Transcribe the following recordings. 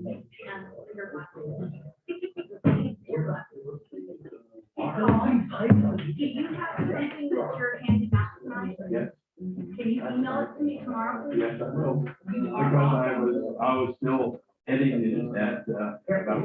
Do you have something that you're handing back tonight? Yes. Can you email it to me tomorrow, please? Yes, I will. Because I was still editing it at, about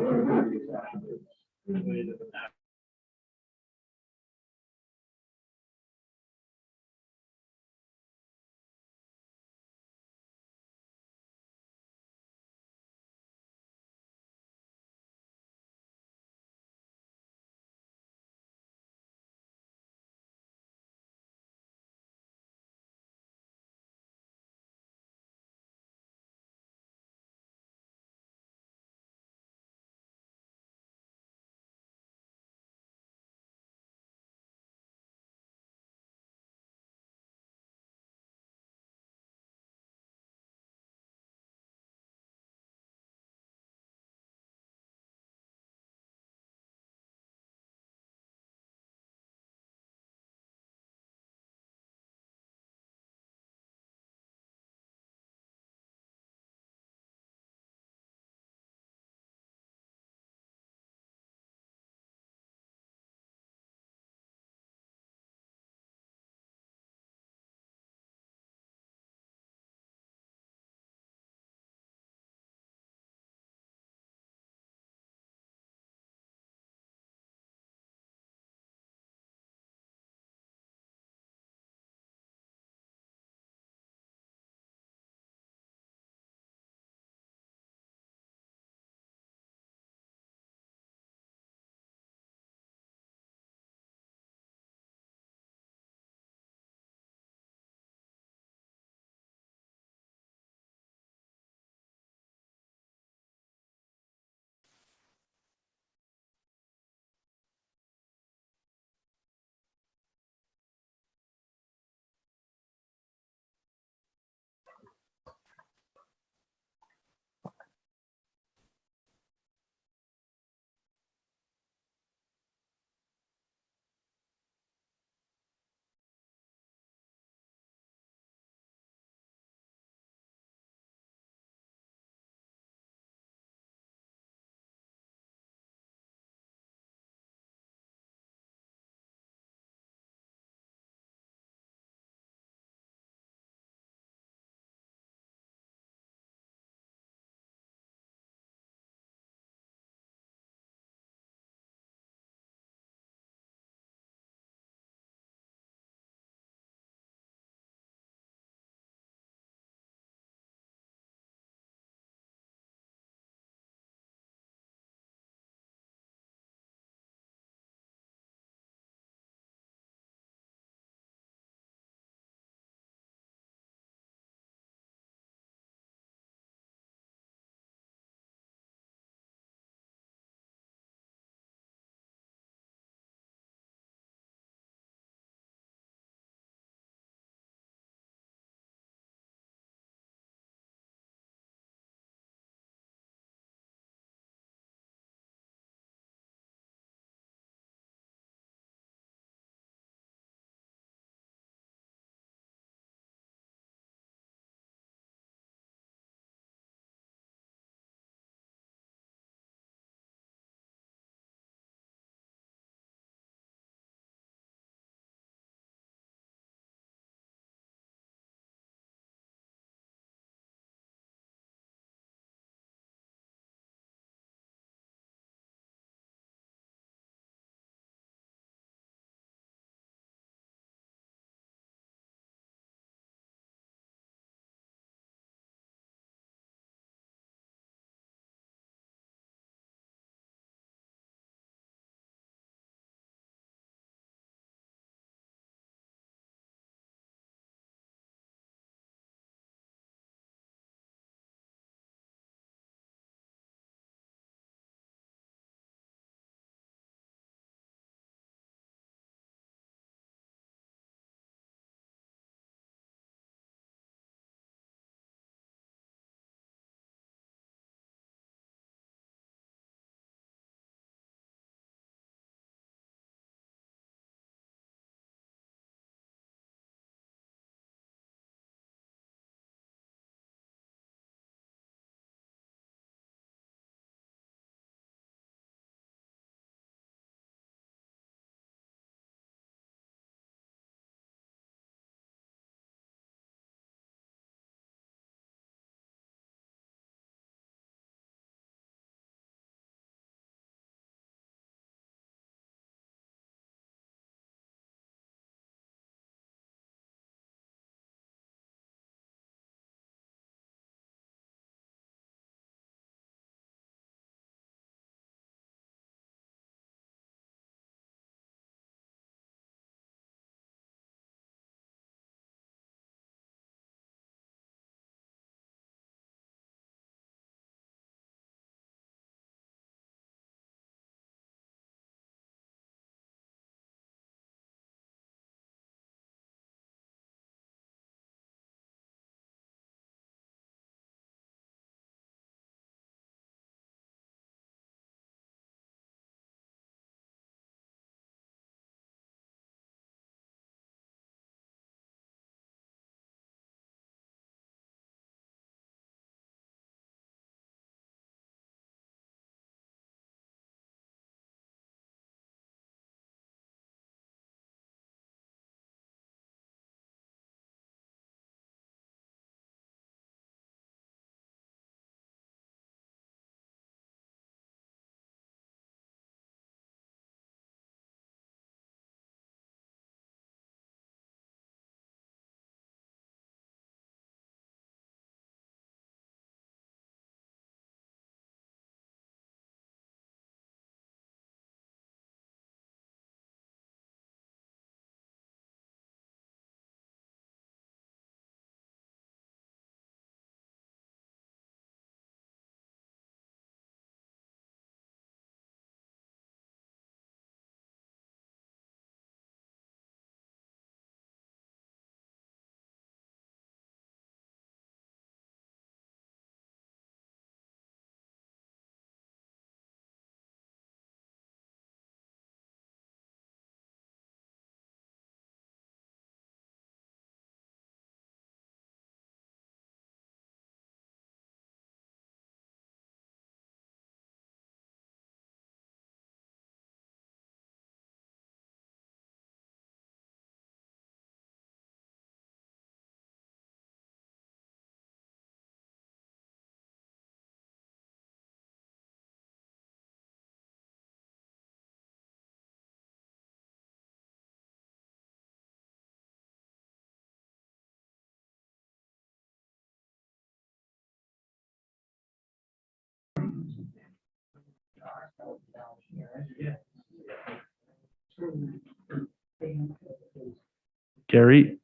Gary,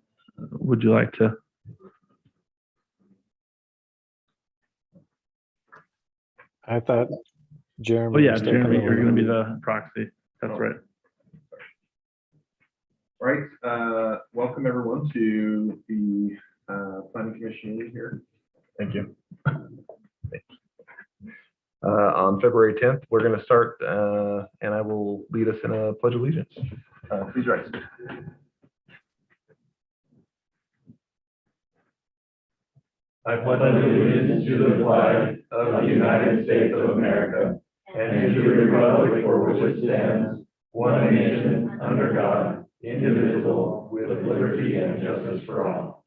would you like to? I thought Jeremy. Oh, yeah, was taking Jeremy, over. you're going to be the proxy. That's right. All right, welcome everyone to the planning commission meeting here. Thank you. On February 10th, we're going to start, and I will lead us in a pledge of allegiance. Please rise. I pledge allegiance to the flag of the United States of America and to the republic for which it stands, one nation, under God, indivisible, with liberty and justice for all.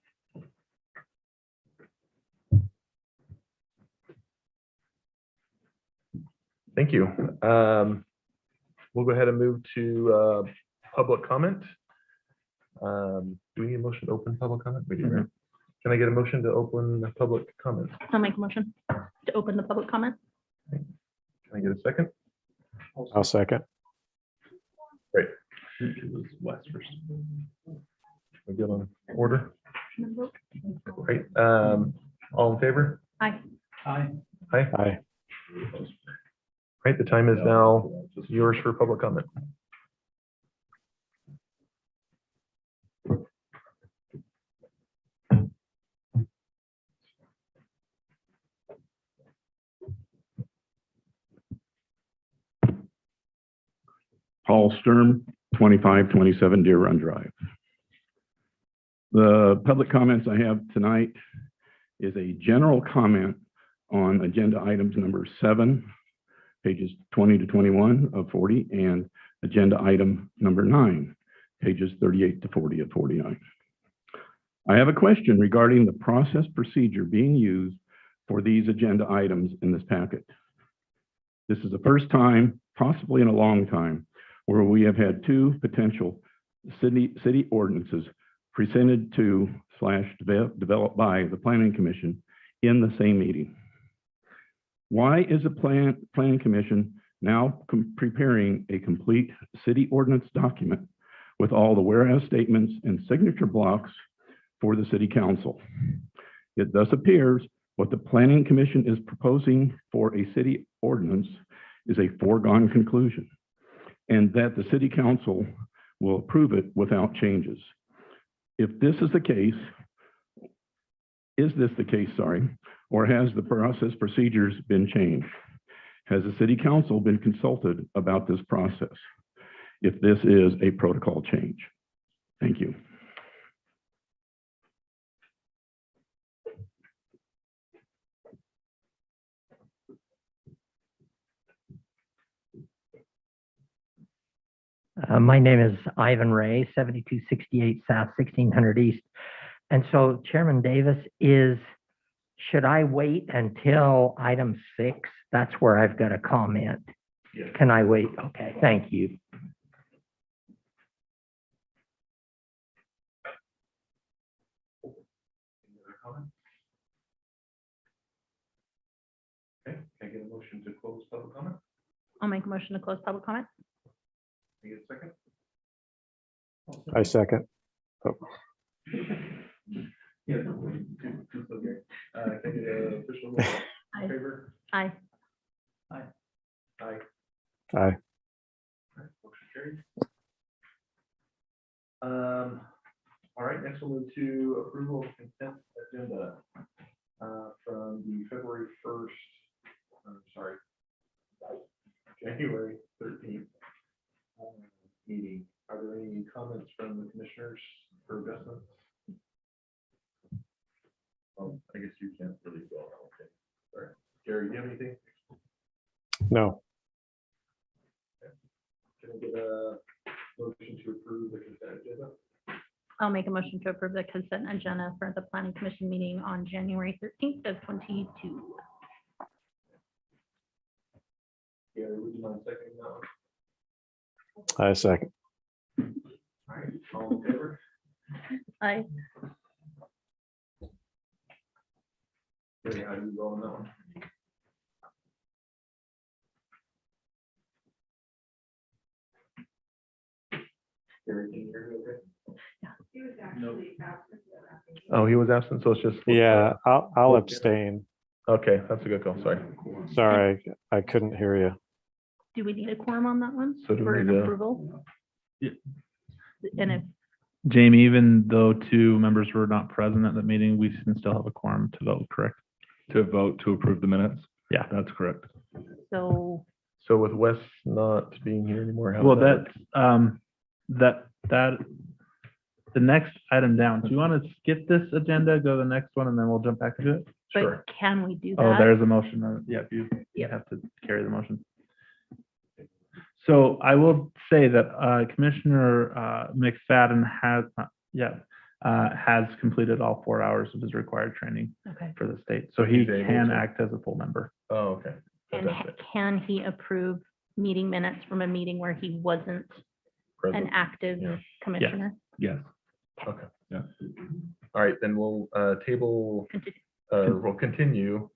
Thank you. We'll go ahead and move to public comment. Do we need a motion to open public comment? We do, right? Can I get a motion to open the public comment? I'll make a motion to open the public comment. Can I get a second? I'll second. It was West first. We good on order? Right. All in favor? Aye. Hi. Aye. Aye. Right, the time is now yours for public comment. Paul Sturm, 2527 Deer Run Drive. The public comments I have tonight is a general comment on agenda items number 7, pages 20 to 21 of 40, and agenda item number 9, pages 38 to 40 of 49. I have a question regarding the process procedure being used for these agenda items in this packet. This is the first time, possibly in a long time, where we have had 2 potential city ordinances presented to / developed by the Planning Commission in the same meeting. Why is the Planning Commission now preparing a complete city ordinance document with all the whereas statements and signature blocks for the City Council? It thus appears what the Planning Commission is proposing for a city ordinance is a foregone conclusion, and that the City Council will approve it without changes. If this is the case, or has the process procedures been changed? Has the City Council been consulted about this process? If this is a protocol change. Thank you. My name is Ivan Ray, 7268 South, 1600 East. And so Chairman Davis, should I wait until item 6? That's where I've got a comment. Yes. Can I wait? Okay, thank you. Any other comments? Okay, can I get a motion to close public comment? I'll make a motion to close public comment. Can I get a second? I second. Yeah. Okay. Can I get an official vote? Aye. In favor? Aye. Aye. Aye. All right, motion carried. All right, next we'll move to approval of consent agenda from the February 1st, January 13th meeting. Are there any comments from the commissioners for adjustments? I guess you can't really go on. Okay. Sorry. Gary, do you have anything? No. Can I get a motion to approve the consent agenda? I'll make a motion to approve the consent agenda for the planning commission meeting on January 13th of 22. Gary, would you mind seconding that one? I second. All right, all in favor? Aye. Gary, how do you go on that one? Oh, he was absent, so it's just. Yeah, I'll abstain. Okay, that's a good call, sorry. Sorry, I couldn't hear you. Do we need a quorum on that one So do for we an need a- approval? Yeah. And if, Jamie, even though 2 members were not present at the meeting, we can still have a quorum to vote, correct? To vote to approve the minutes? Yeah. That's correct. so, So with Wes not being here anymore. how Well, does that, the next item down, do you want to skip this agenda, go to the next one, and then we'll jump back to it? Sure. but can we do that? Oh, there's a motion. Yeah, you Yep. have to carry the motion. So I will say that Commissioner McFadden has completed all 4 hours of his required training Okay. for the state. So he He's able can to. act as a full member. Oh, okay. And Fantastic. can he approve meeting minutes from a meeting where he wasn't an Present. active Yeah. commissioner? Yes. Okay. Yeah. All right, then we'll we'll continue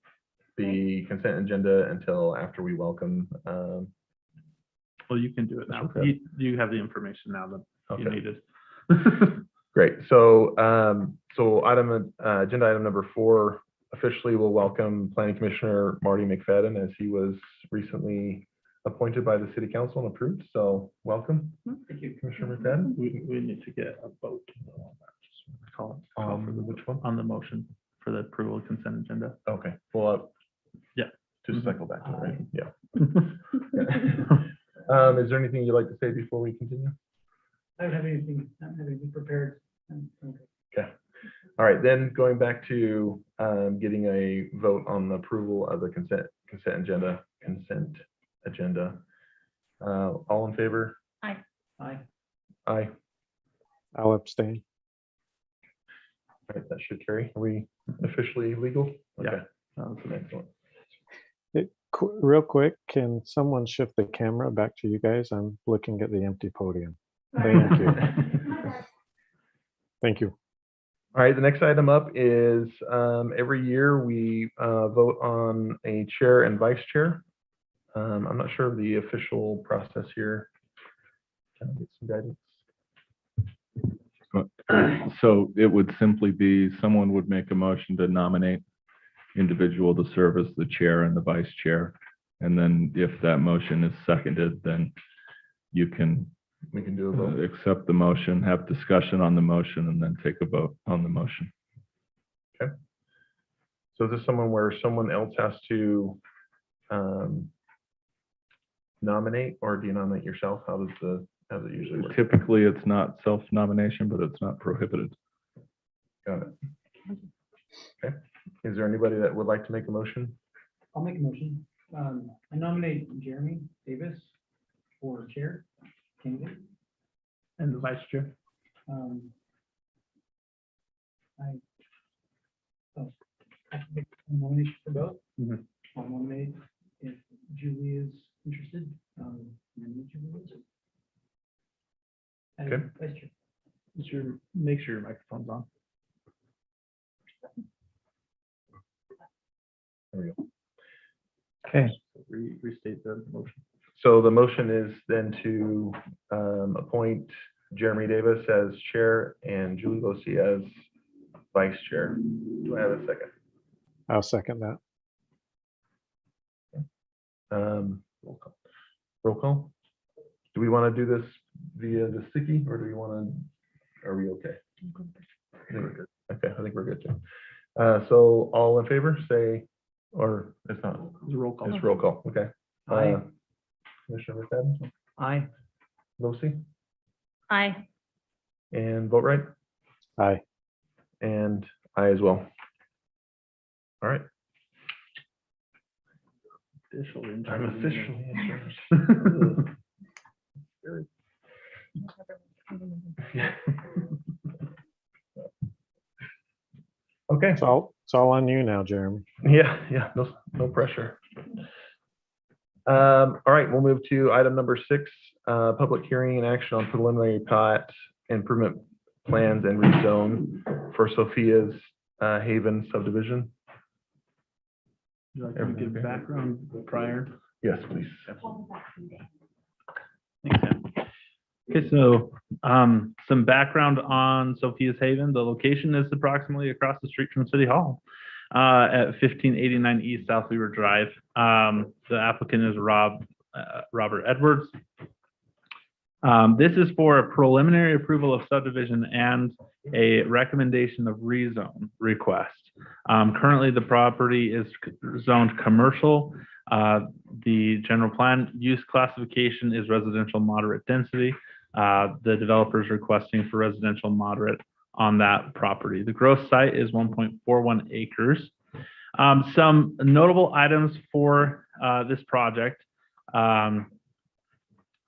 the consent agenda until after we welcome. Well, you can do it now. Okay. You have the information now that you Okay. needed. Great. So agenda item number 4, officially we'll welcome Planning Commissioner Marty McFadden, as he was recently appointed by the City Council and approved. So welcome. Thank you. Commissioner McFadden. We need to get a vote on that. Just call for the Which one? on the motion for the approval of consent agenda. Okay, well, Yeah. just cycle back to it, right? Yeah. Is there anything you'd like to say before we continue? I don't have anything prepared. Okay. All right, then going back to getting a vote on the approval of the consent agenda. All in favor? Aye. Aye. I'll abstain. All right, that should carry. Are we officially legal? Yeah. Okay. Excellent. Real quick, can someone shift the camera back to you guys? I'm looking at the empty podium. Thank you. Thank you. All right, the next item up is every year we vote on a chair and vice chair. I'm not sure of the official process here. Can I get some guidance? So it would simply be, someone would make a motion to nominate individual to serve as the chair and the vice chair. And then if that motion is seconded, then you can We can do a vote. accept the motion, have discussion on the motion, and then take a vote on the motion. So is this someone where someone else has to nominate, or do you nominate yourself? How does it usually work? Typically, it's not self-nomination, but it's not prohibited. Got it. Okay. Is there anybody that would like to make a motion? I'll make a motion. I nominate Jeremy Davis for chair candidate. And the vice chair. I can make a nomination for both. Mhm. I'll nominate if Julie is interested. Nominate Julie. As Okay. vice chair. Make sure your microphone's on. There we go. Okay. Restate the motion. So the motion is then to appoint Jeremy Davis as chair and Julie Losi as vice chair. Do I have a second? I'll second that. Roll call. Roll call. Do we want to do this via the sticky, or do we want to, are we okay? I think we're good. Okay, I think we're good too. So all in favor, say, or it's not, It's a roll call. it's roll call, okay. Aye. Commissioner McFadden, Aye. Losi, Aye. and vote right, Aye. and I as well. All right, Officially. I'm officially in charge. Okay. It's all on you now, Jeremy. Yeah, no pressure. All right, we'll move to item number 6, public hearing and action on preliminary plat improvement plans and rezone for Sophia's Haven subdivision. Would you like to give background prior? Yes, please. Thanks, Sam. Okay, so some background on Sophia's Haven. The location is approximately across the street from City Hall at 1589 East South Weaver Drive. The applicant is Robert Edwards. This is for a preliminary approval of subdivision and a recommendation of rezone request. Currently, the property is zoned commercial. The general plan use classification is residential moderate density. The developer is requesting for residential moderate on that property. The gross site is 1.41 acres. Some notable items for this project, other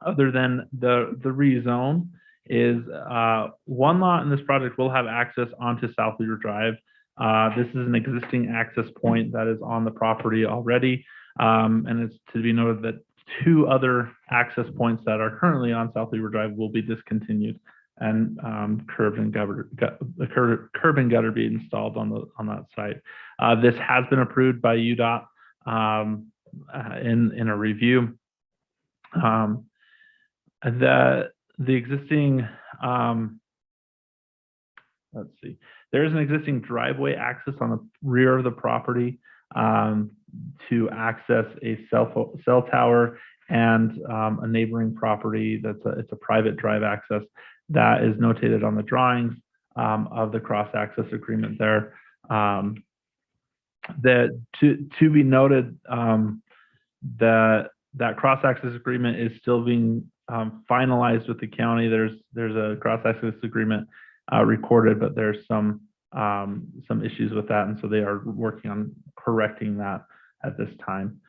than the rezone, is one lot in this project will have access onto South Weaver Drive. This is an existing access point that is on the property already. And it's to be noted that 2 other access points that are currently on South Weaver Drive will be discontinued, and curb and gutter be installed on that site. This has been approved by UDOT in a review. The existing, let's see, there is an existing driveway access on the rear of the property to access a cell tower and a neighboring property. It's a private drive access that is notated on the drawings of the cross access agreement there. That to be noted, that cross access agreement is still being finalized with the county. There's a cross access agreement recorded, but there's some issues with that, and so they are working on correcting that at this time.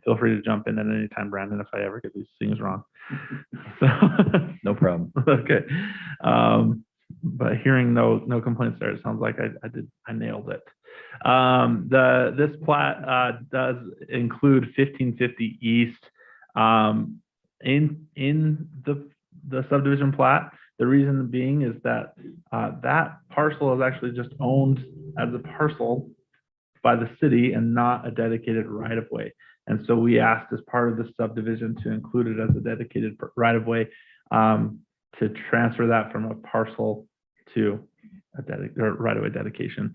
Feel free to jump in at any time, Brandon, if I ever get these things wrong. No problem. Okay. But hearing no complaints there, it sounds like I nailed it. This plat does include 1550 East in the subdivision plat. The reason being is that that parcel is actually just owned as a parcel by the city and not a dedicated right-of-way. And so we asked as part of the subdivision to include it as a dedicated right-of-way, to transfer that from a parcel to a right-of-way dedication.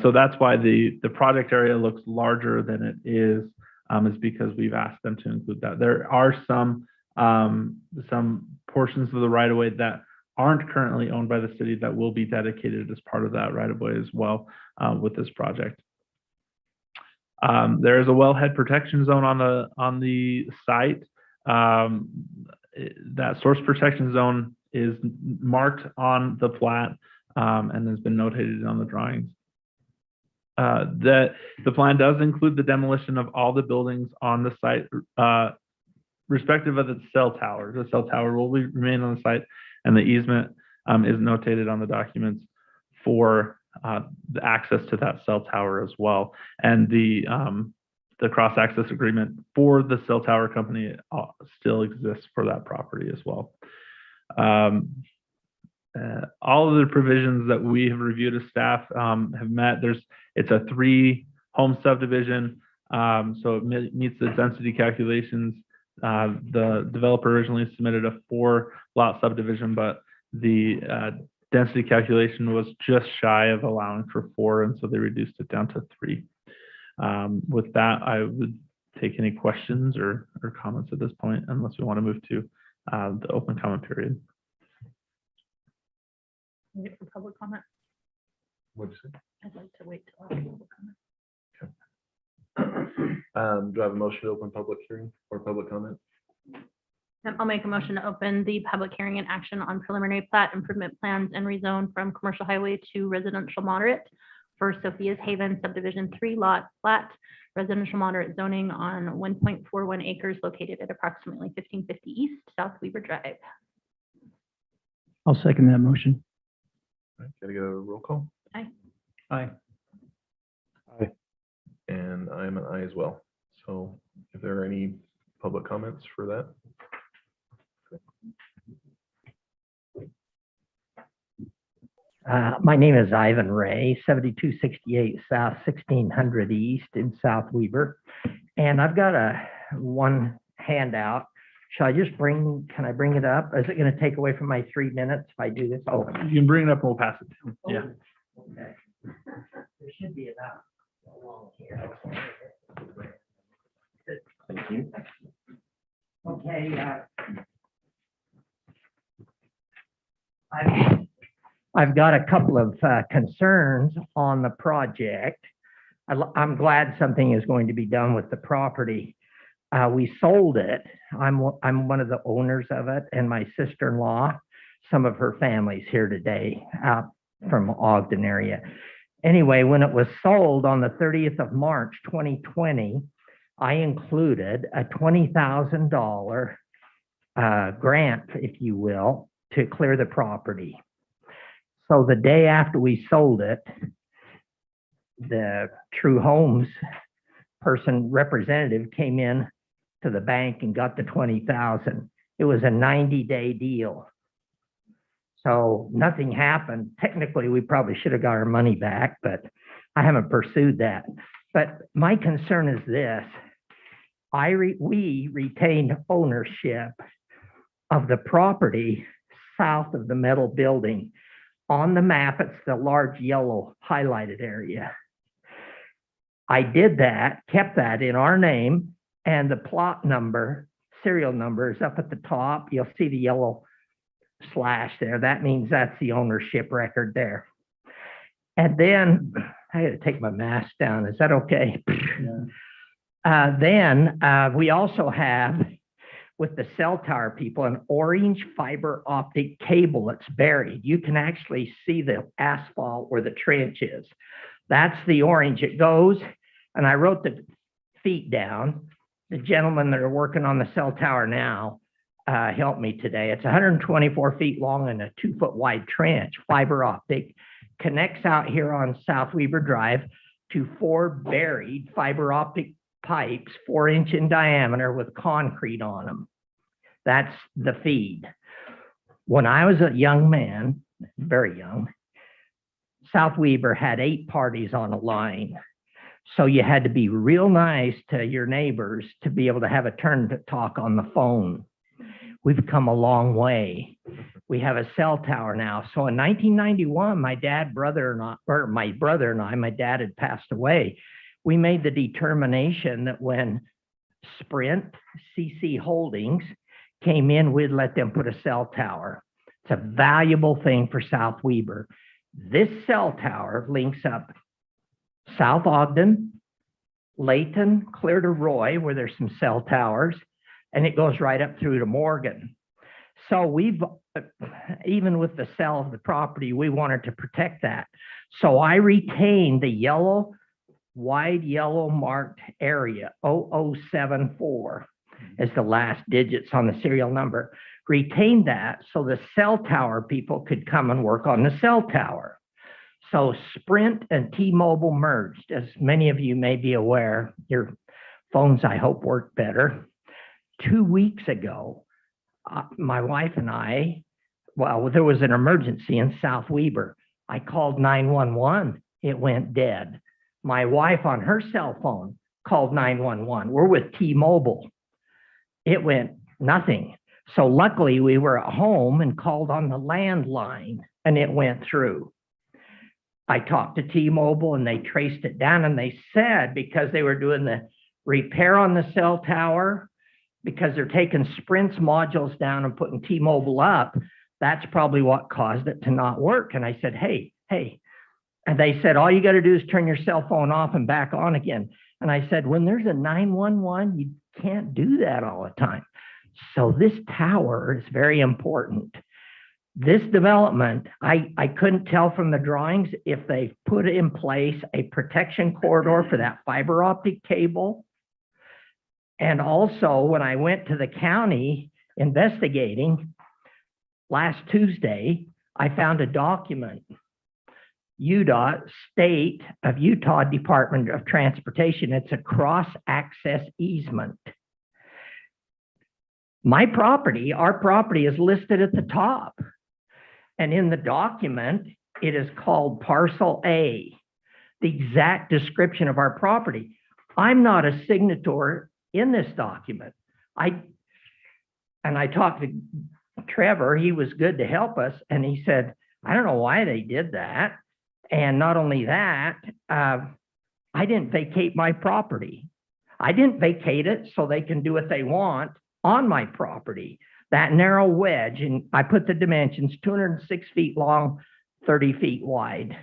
So that's why the project area looks larger than it is because we've asked them to include that. There are some portions of the right-of-way that aren't currently owned by the city that will be dedicated as part of that right-of-way as well with this project. There is a wellhead protection zone on the site. That source protection zone is marked on the plat and has been notated on the drawings. The plan does include the demolition of all the buildings on the site, respective of the cell tower. The cell tower will remain on the site, and the easement is notated on the documents for the access to that cell tower as well. And the cross-access agreement for the cell tower company still exists for that property as well. All of the provisions that we have reviewed as staff have met. It's a 3-home subdivision, so it meets the density calculations. The developer originally submitted a 4-lot subdivision, but the density calculation was just shy of allowing for 4, and so they reduced it down to 3. With that, I would take any questions or comments at this point, unless we want to move to the open comment period. Wait for public comment. What'd you say? I'd like to wait till after public comment. Do I have a motion to open public hearing or public comment? I'll make a motion to open the public hearing and action on preliminary plat improvement plans and rezone from commercial highway to residential moderate for Sophia's Haven subdivision 3-lot plat, residential moderate zoning on 1.41 acres located at approximately 1550 East South Weaver Drive. I'll second that motion. All right, gotta get a roll call. Aye. And I am an aye as well. So if there are any public comments for that? My name is Ivan Ray, 7268 South 1600 East in South Weaver. And I've got one handout Shall I just can I bring it up? Is it going to take away from my 3 minutes if I do this? Oh, You can bring it up and we'll pass it to him. Yeah. okay. There should be about along here. Thank you. Okay. I've got a couple of concerns on the project. I'm glad something is going to be done with the property. We sold it. I'm one of the owners of it, and my sister-in-law, some of her family's here today out from Ogden area. Anyway, when it was sold on the 30th of March, 2020, I included a $20,000 grant, if you will, to clear the property. So the day after we sold it, the True Homes representative came in to the bank and got the 20,000. It was a 90-day deal. So nothing happened. Technically, we probably should have got our money back, but I haven't pursued that. But my concern is this. We retained ownership of the property south of the metal building. On the map, it's the large yellow highlighted area. I did that, kept that in our name, and the plot number, serial number is up at the top. You'll see the yellow slash there. That means that's the ownership record there. And then, I got to take my mask down. Is that okay? Yeah. Then we also have, with the cell tower people, an orange fiber optic cable that's buried. You can actually see the asphalt where the trench is. That's the orange. It goes, and I wrote the feet down. The gentlemen that are working on the cell tower now helped me today. It's 124 feet long and a 2-foot wide trench, fiber optic, connects out here on South Weber Drive to 4 buried fiber optic pipes, 4-inch in diameter with concrete on them. That's the feed. When I was a young man, very young, South Weber had 8 parties on a line. So you had to be real nice to your neighbors to be able to have a turn to talk on the phone. We've come a long way. We have a cell tower now. So in 1991, my dad had passed away. We made the determination that when Sprint CC Holdings came in, we'd let them put a cell tower. It's a valuable thing for South Weber. This cell tower links up South Ogden, Layton, clear to Roy, where there's some cell towers, and it goes right up through to Morgan. So we've, even with the sale of the property, we wanted to protect that. So I retained the yellow, wide yellow marked area, 0074 as the last digits on the serial number. Retained that so the cell tower people could come and work on the cell tower. So Sprint and T-Mobile merged. As many of you may be aware, your phones, I hope, work better. 2 weeks ago, my wife and I, well, there was an emergency in South Weber. I called 911. It went dead. My wife on her cell phone called 911. We're with T-Mobile. It went nothing. So luckily we were at home and called on the landline and it went through. I talked to T-Mobile and they traced it down, and they said because they were doing the repair on the cell tower, because they're taking Sprint's modules down and putting T-Mobile up, that's probably what caused it to not work. And I said, hey. And they said, all you got to do is turn your cell phone off and back on again. And I said, when there's a 911, you can't do that all the time. So this tower is very important. This development, I couldn't tell from the drawings if they put in place a protection corridor for that fiber optic cable. And also, when I went to the county investigating last Tuesday, I found a document, UDOT, State of Utah Department of Transportation. It's a cross-access easement. My property, our property, is listed at the top. And in the document, it is called Parcel A, the exact description of our property. I'm not a signatory in this document. and I talked to Trevor, he was good to help us, and he said, I don't know why they did that. And not only that, I didn't vacate my property. I didn't vacate it so they can do what they want on my property. That narrow wedge, and I put the dimensions, 206 feet long, 30 feet wide.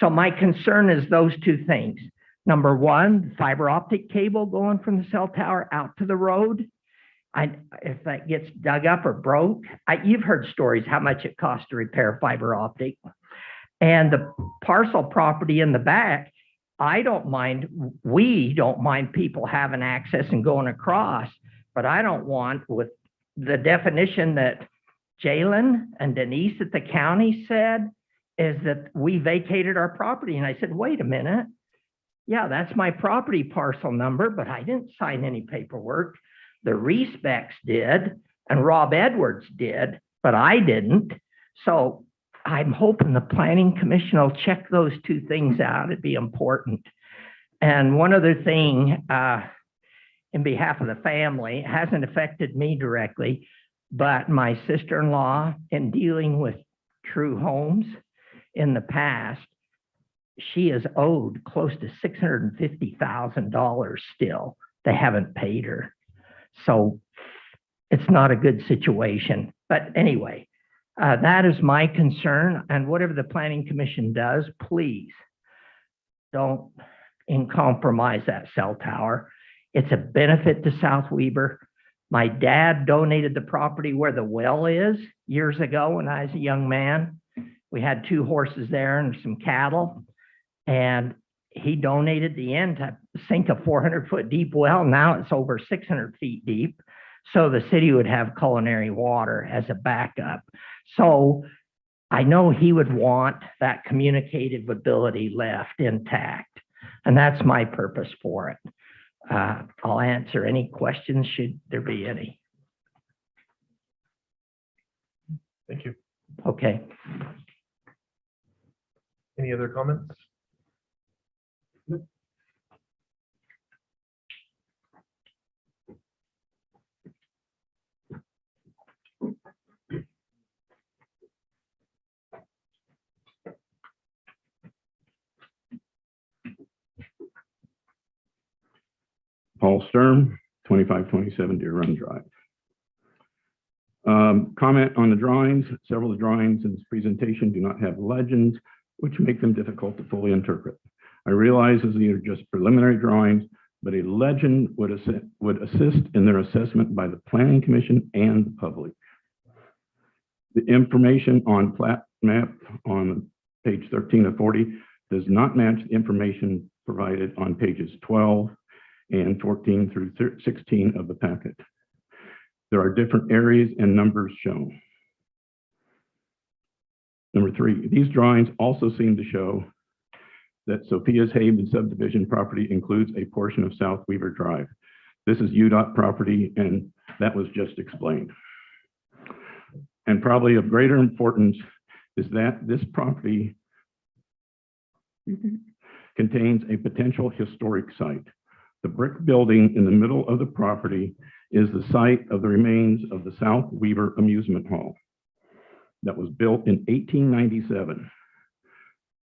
So my concern is those two things. Number one, fiber optic cable going from the cell tower out to the road. If that gets dug up or broke, you've heard stories how much it costs to repair fiber optic. And the parcel property in the back, we don't mind people having access and going across, but I don't want, with the definition that Jalen and Denise at the county said, is that we vacated our property. And I said, wait a minute. Yeah, that's my property parcel number, but I didn't sign any paperwork. The Respecs did, and Rob Edwards did, but I didn't. So I'm hoping the Planning Commission will check those two things out. It'd be important. And one other thing, in behalf of the family, it hasn't affected me directly, but my sister-in-law, in dealing with True Homes in the past, she is owed close to $650,000 still. They haven't paid her. So it's not a good situation. But anyway, that is my concern. And whatever the Planning Commission does, please don't compromise that cell tower. It's a benefit to South Weber. My dad donated the property where the well is years ago when I was a young man. We had 2 horses there and some cattle. And he donated the end to sink a 400-foot deep well. Now it's over 600 feet deep. So the city would have culinary water as a backup. So I know he would want that communicative ability left intact. And that's my purpose for it. I'll answer any questions should there be any. Thank you. Okay. Any other comments? Paul Sturm, 2527 Deer Run Drive. Comment on the drawings. Several of the drawings in this presentation do not have legends, which make them difficult to fully interpret. I realize these are just preliminary drawings, but a legend would assist in their assessment by the Planning Commission and the public. The information on plat map on page 13 of 40 does not match the information provided on pages 12 and 14 through 16 of the packet. There are different areas and numbers shown. Number 3, these drawings also seem to show that Sophia's Haven subdivision property includes a portion of South Weaver Drive. This is UDOT property, and that was just explained. And probably of greater importance is that this property contains a potential historic site. The brick building in the middle of the property is the site of the remains of the South Weaver Amusement Hall that was built in 1897.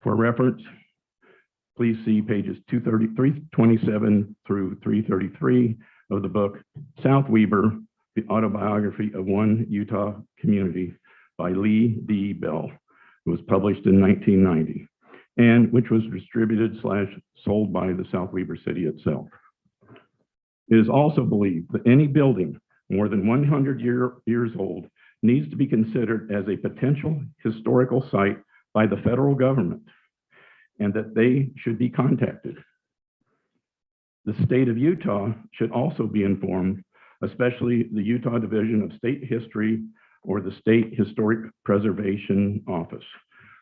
For reference, please see pages 327 through 333 of the book, South Weaver, The Autobiography of One Utah Community by Lee D. Bell. It was published in 1990, and which was distributed/sold by the South Weaver City itself. It is also believed that any building more than 100 years old needs to be considered as a potential historical site by the federal government, and that they should be contacted. The state of Utah should also be informed, especially the Utah Division of State History or the State Historic Preservation Office,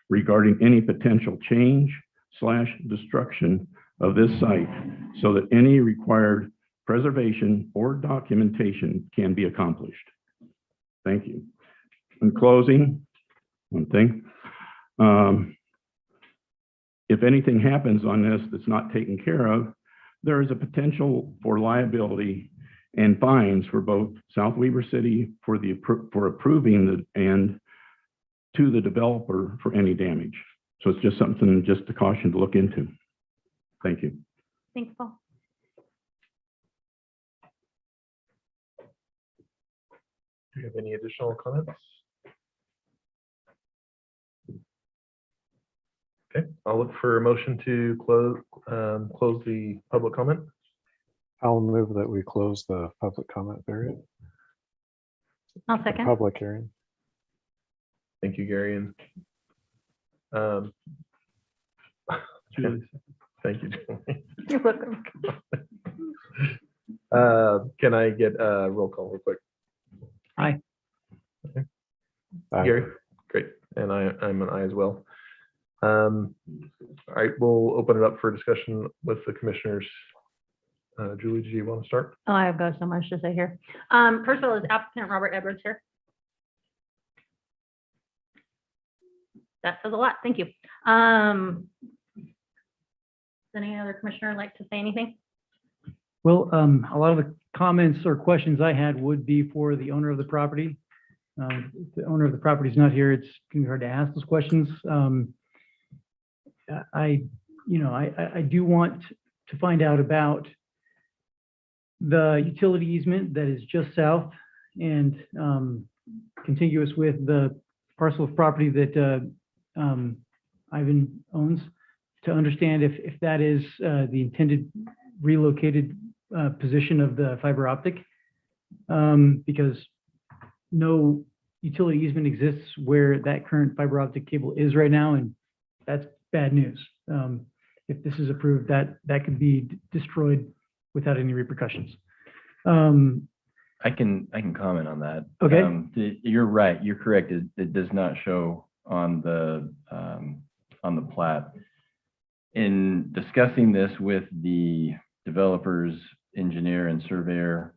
regarding any potential change/destruction of this site so that any required preservation or documentation can be accomplished. Thank you. In closing, one thing. If anything happens on this that's not taken care of, there is a potential for liability and fines for both South Weaver City for approving and to the developer for any damage. So it's just something, just a caution to look into. Thank you. Thanks, Paul. Do you have any additional comments? Okay, I'll look for a motion to close the public comment. I'll move that we close the public comment period, I'll the second. public hearing. Thank you, Gary. And Julie. thank you, Julie. You're welcome. Can I get a roll call real quick? Aye. Gary, great, and I'm an aye as well. All right, we'll open it up for discussion with the commissioners. Julie, do you want to start? Oh, I've got so much to say here. First of all, is applicant Robert Edwards here? That says a lot. Thank you. Does any other commissioner like to say anything? Well, a lot of the comments or questions I had would be for the owner of the property. If the owner of the property is not here, it's gonna be hard to ask those questions. I do want to find out about the utility easement that is just south and contiguous with the parcel of property that Ivan owns, to understand if that is the intended relocated position of the fiber optic, because no utility easement exists where that current fiber optic cable is right now, and that's bad news. If this is approved, that could be destroyed without any repercussions. I can comment on that. Okay. You're right. You're correct. It does not show on the plat. In discussing this with the developers, engineer, and surveyor,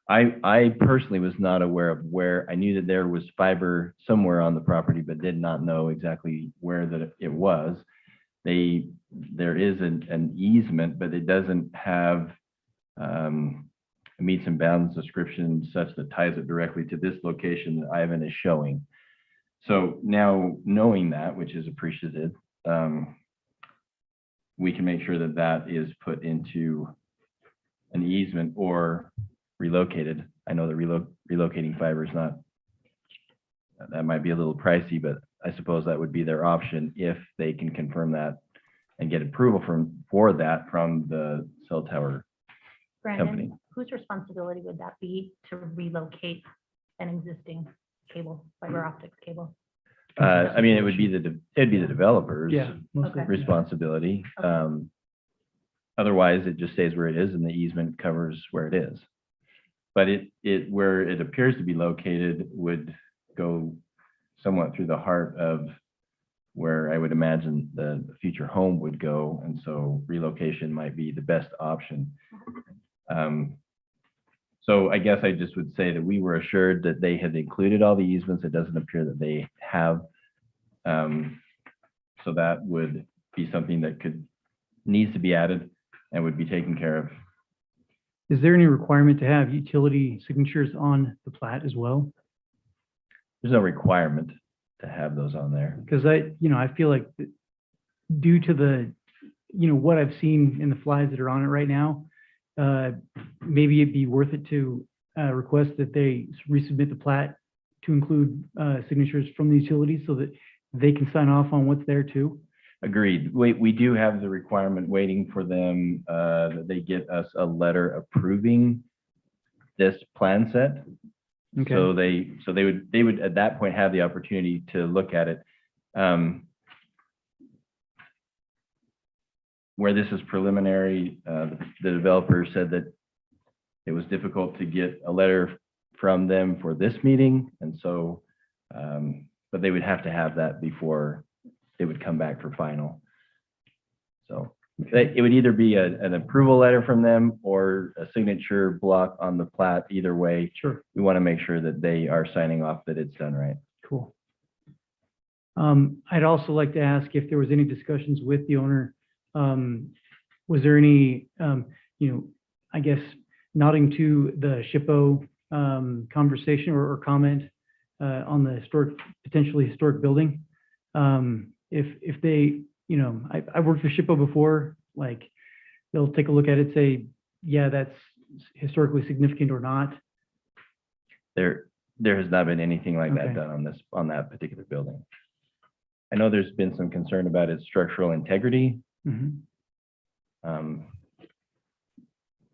I personally was not aware of where. I knew that there was fiber somewhere on the property, but did not know exactly where that it was. There is an easement, but it doesn't have a meets and bounds description such that ties it directly to this location that Ivan is showing. So now knowing that, which is appreciative, we can make sure that that is put into an easement or relocated. I know that relocating fiber is not, that might be a little pricey, but I suppose that would be their option if they can confirm that and get approval for that from the cell tower company. Brandon, whose responsibility would that be to relocate an existing cable, fiber optics cable? I mean, it'd be the developer's Yeah. mostly. Okay. responsibility. Okay. Otherwise, it just stays where it is and the easement covers where it is. But where it appears to be located would go somewhat through the heart of where I would imagine the future home would go. And so relocation might be the best option. So I guess I just would say that we were assured that they had included all the easements. It doesn't appear that they have. So that would be something that needs to be added and would be taken care of. Is there any requirement to have utility signatures on the plat as well? There's no requirement to have those on there. Because I feel like due to the, what I've seen in the flies that are on it right now, maybe it'd be worth it to request that they resubmit the plat to include signatures from the utilities so that they can sign off on what's there too. Agreed. We do have the requirement waiting for them that they get us a letter approving this plan set. Okay. So they would at that point have the opportunity to look at it. Where this is preliminary, the developer said that it was difficult to get a letter from them for this meeting, and so but they would have to have that before it would come back for final. So it would either be an approval letter from them or a signature block on the plat. Either way, Sure. we want to make sure that they are signing off that it's done right. Cool. I'd also like to ask if there was any discussions with the owner. Was there any, I guess, nodding to the SHPO conversation or comment on the potentially historic building. If they, you know, I've worked with SHPO before, like they'll take a look at it, say, yeah, that's historically significant or not. There has not been anything like that Okay. done on that particular building. I know there's been some concern about its structural integrity. Mhm.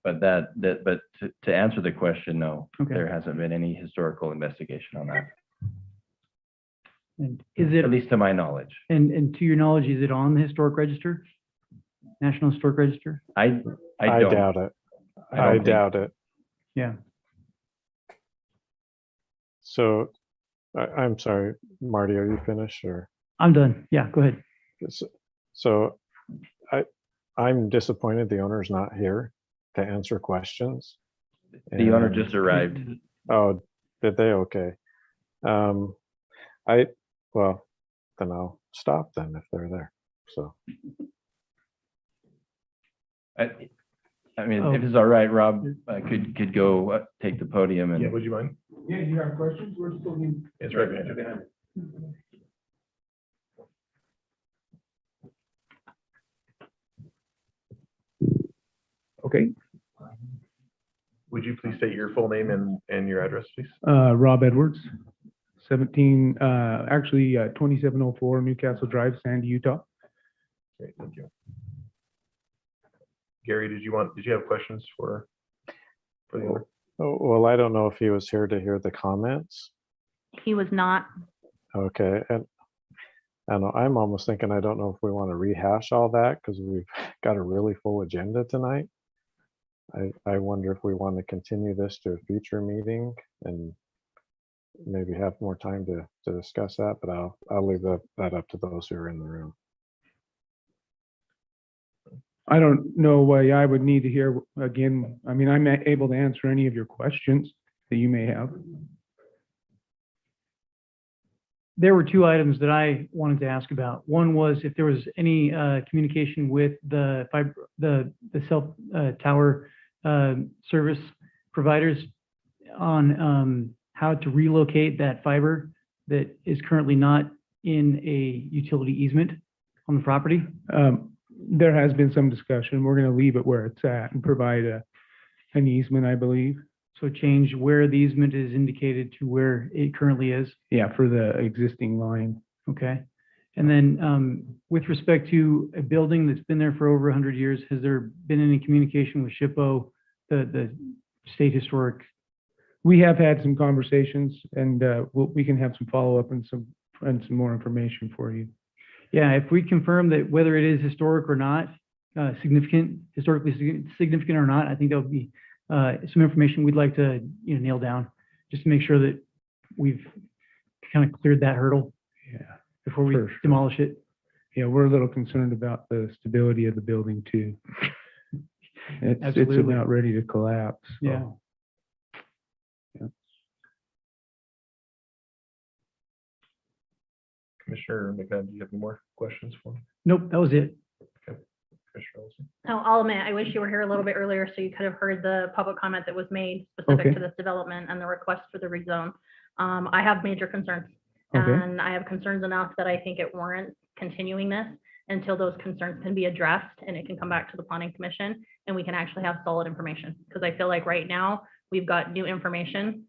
But to answer the question, no, Okay. there hasn't been any historical investigation on that, And is it, at least to my knowledge. and to your knowledge, is it on the historic register? National Historic Register? I don't. doubt it. I don't I think- doubt it. Yeah. So, I'm sorry, Marty, are you finished or? I'm done. Yeah, go ahead. So I'm disappointed the owner's not here to answer questions. The owner And- just arrived. Oh, did they? Okay. Well, then I'll stop then if they're there. So, I mean, Oh. if it's all right, Rob, I could go take the podium and. would you mind? Yeah, you have questions? We're still in. It's right behind you. Okay. Would you please state your full name and your address, please? Rob Edwards, 2704 Newcastle Drive, Sandy, Utah. Great, thank you. Gary, did you have questions for the owner? well, I don't know if he was here to hear the comments. He was not. Okay, and I know I'm almost thinking I don't know if we want to rehash all that because we've got a really full agenda tonight. I wonder if we want to continue this to a future meeting and maybe have more time to discuss that, but I'll leave that up to those who are in the room. I don't know why I would need to hear again. I mean, I'm able to answer any of your questions that you may have. There were two items that I wanted to ask about. One was if there was any communication with the cell tower service providers on how to relocate that fiber that is currently not in a utility easement on the property. There has been some discussion. We're going to leave it where it's at and provide an easement, I believe. So change where the easement is indicated to where it currently is. Yeah, for the existing line. Okay. And then with respect to a building that's been there for over 100 years, has there been any communication with SHPO, the state historic? We have had some conversations and we can have some follow-up and some more information for you. Yeah, if we confirm that whether it is historic or not, historically significant or not, I think that would be some information we'd like to nail down, just to make sure that we've kind of cleared that hurdle Yeah. before we For sure. demolish it. Yeah, we're a little concerned about the stability of the building too. It's Absolutely. about ready to collapse. so. Yeah. Commissioner McNabb, do you have any more questions for me? Nope, that was it. Commissioner Olson? No, I'll admit, I wish you were here a little bit earlier so you could have heard the public comment that was made specific Okay. to this development and the request for the rezone. I have major concerns. Okay. And I have concerns enough that I think it warrants continuing this until those concerns can be addressed and it can come back to the planning commission and we can actually have solid information. Because I feel like right now, we've got new information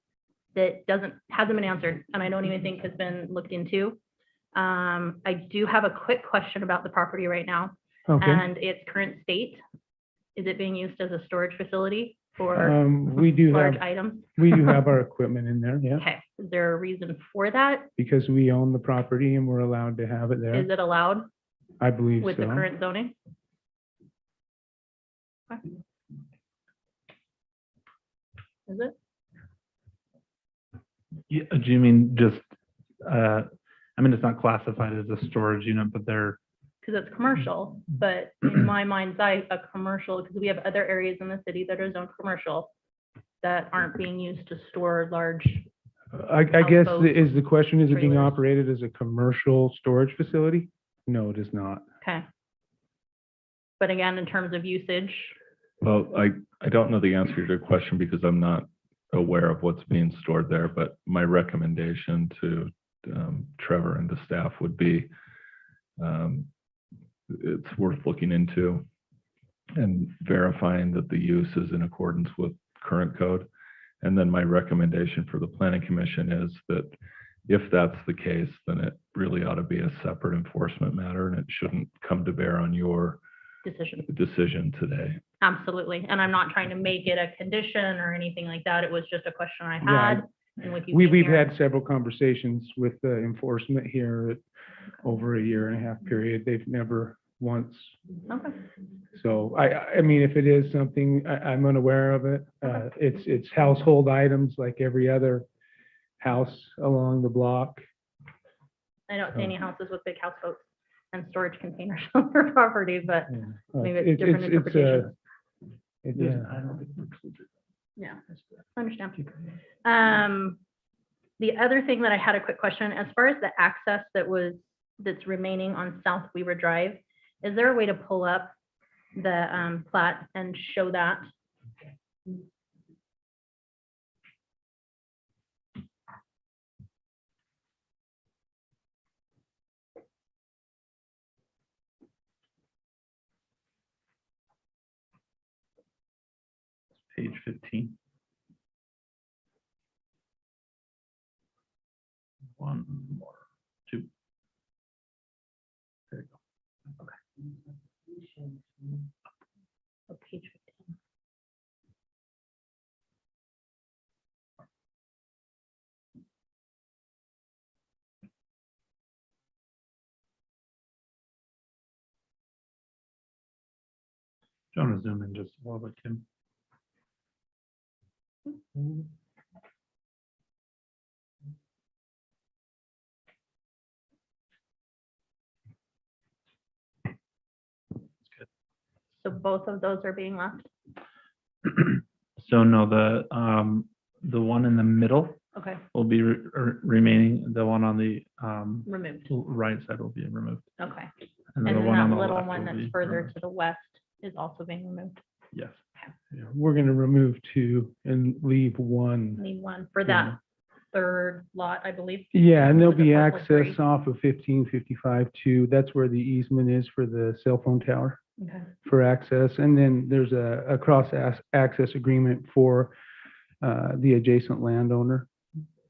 that hasn't been answered and I don't even think has been looked into. I do have a quick question about the property right now Okay. and its current state. Is it being used as a storage facility for We do large have, items? we do have our equipment in there, yeah, Okay, is there a reason for that? because we own the property and we're allowed to have it there. Is it allowed I believe with the so. current zoning? Okay. Is it? Yeah, do you mean just, I mean, it's not classified as a storage unit, but they're, Because it's commercial, but in my mind's eye, a commercial, because we have other areas in the city that are zoned commercial that aren't being used to store large. I guess Houseboat is the question, is it being trailers. operated as a commercial storage facility? No, it is not. Okay. But again, in terms of usage, Well, I don't know the answer to your question because I'm not aware of what's being stored there, but my recommendation to Trevor and the staff would be it's worth looking into and verifying that the use is in accordance with current code. And then my recommendation for the planning commission is that if that's the case, then it really ought to be a separate enforcement matter and it shouldn't come to bear on your decision today. Absolutely. And I'm not trying to make it a condition or anything like that. It was just a question I Yeah. had. And with you We've being here- had several conversations with the enforcement here over a 1.5 year period. They've never once. Okay. So I mean, if it is something, I'm unaware of it. It's household items like every other house along the block. I don't see any houses with big houseboats and storage containers on their property, but maybe it's different interpretations. Yeah, I understand. The other thing that I had a quick question, as far as the access that's remaining on South Weaver Drive, is there a way to pull up the plat and show that? Page 15. One more, two. There you go. Okay. Oh, page 15. Do you want to zoom in just a little bit, Kim? So both of those are being left? So no, the one in the middle Okay, will be remaining. The one on the removed. right side will be removed. Okay. And And then the then one on that the little left one will that's be further removed. to the west is also being removed. Yes. Yeah, we're gonna remove 2 and leave 1. Need one for that third lot, I believe. Yeah, and there'll Was it be parcel access 3? off of 1555 too. That's where the easement is for the cell phone tower Okay. for access. And then there's a access agreement for the adjacent landowner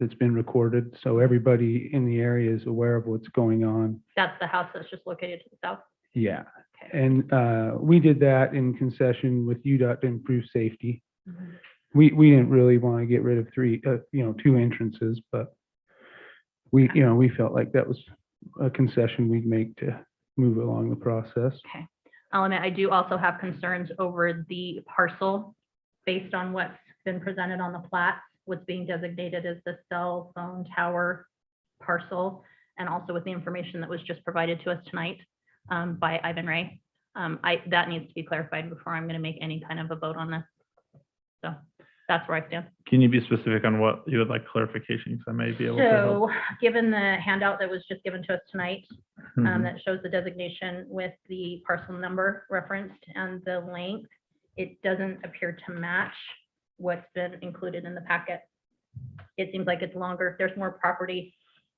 that's been recorded. So everybody in the area is aware of what's going on. That's the house that's just located to the south. Yeah. Okay. And we did that in concession with UDOT to improve safety. Mhm. We didn't really want to get rid of 2 entrances, but we felt like that was a concession we'd make to move along the process. Okay. I'll admit, I do also have concerns over the parcel based on what's been presented on the plat, what's being designated as the cell phone tower parcel, and also with the information that was just provided to us tonight by Ivan Ray. That needs to be clarified before I'm going to make any kind of a vote on this. So that's where I stand. Can you be specific on what you would like clarification? Because I may be able to help. So given the handout that was just given to us tonight, Mhm. that shows the designation with the parcel number referenced and the length, it doesn't appear to match what's been included in the packet. It seems like it's longer. There's more property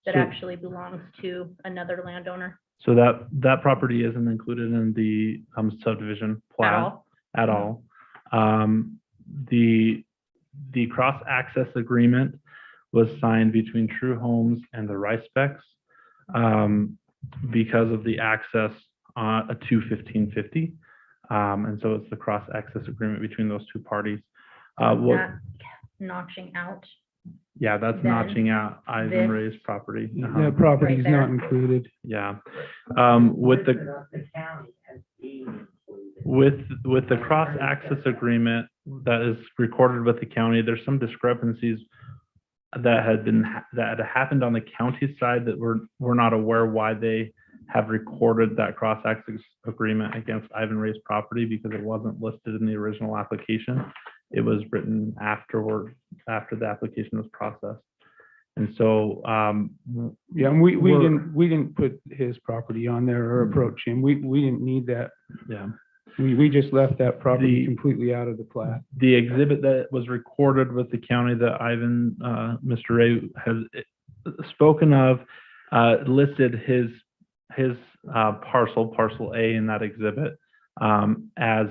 that So- actually belongs to another landowner So that property isn't included in the subdivision at plat all. at all. The cross-access agreement was signed between True Homes and the Rice Specs because of the access to 1550. And so it's the cross-access agreement between those two parties. That notching out. Yeah, that's then notching out Ivan this- Ray's property. That property is Right there. not included. Yeah. With the cross-access agreement that is recorded with the county, there's some discrepancies that had happened on the county side that we're not aware why they have recorded that cross-access agreement against Ivan Ray's property because it wasn't listed in the original application. It was written afterward, after the application was processed. And so, Yeah, and we We're- didn't put his property on there or approach him. We didn't need that. yeah. We just left that property The- completely out of the plat. The exhibit that was recorded with the county that Ivan, Mr. Ray has spoken of, listed his parcel A in that exhibit, as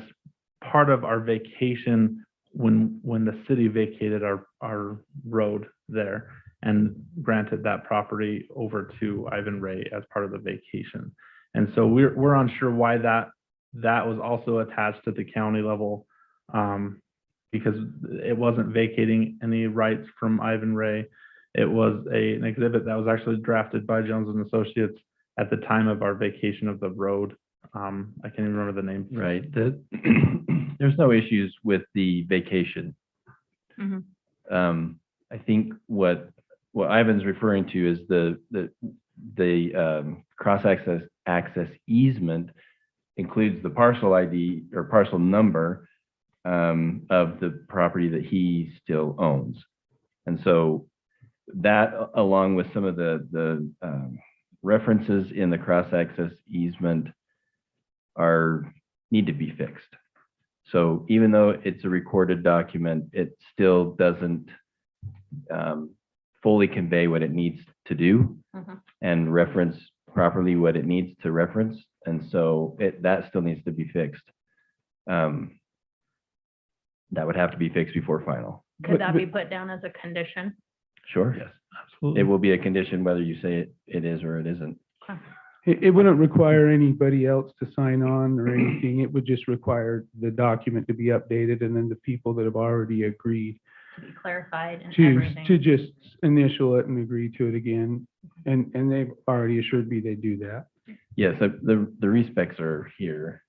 part of our vacation when the city vacated our road there and granted that property over to Ivan Ray as part of the vacation. And so we're unsure why that was also attached to the county level, because it wasn't vacating any rights from Ivan Ray. It was an exhibit that was actually drafted by Jones and Associates at the time of our vacation of the road. I can't even remember the name. Right. There's no issues with the vacation. Mhm. I think what Ivan's referring to is the cross access easement includes the parcel ID or parcel number of the property that he still owns. And so that, along with some of the references in the cross access easement, need to be fixed. So even though it's a recorded document, it still doesn't fully convey what it needs to do Mhm. and reference properly what it needs to reference. And so that still needs to be fixed. That would have to be fixed before final. Could that be put down as a condition? Sure. Yes, It absolutely. will be a condition whether you say it is or it isn't. It wouldn't require anybody else to sign on or anything. It would just require the document to be updated and then the people that have already agreed To be clarified and to everything. just initial it and agree to it again. And they've already assured me they do that. Yes, the respecs are here.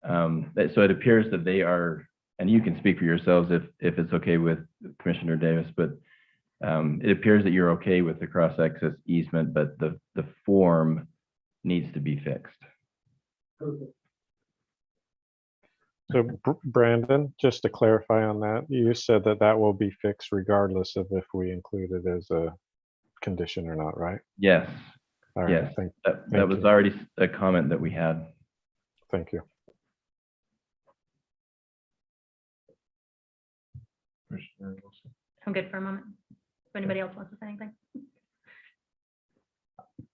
So it appears that they are, and you can speak for yourselves if it's okay with Commissioner Davis, but it appears that you're okay with the cross-access easement, but the form needs to be fixed. So Brandon, just to clarify on that, you said that will be fixed regardless of if we include it as a condition or not, right? Yes, All right, yes. That thank was you. already a comment that we had. Thank you. I'm good for a moment. If anybody else wants to say anything.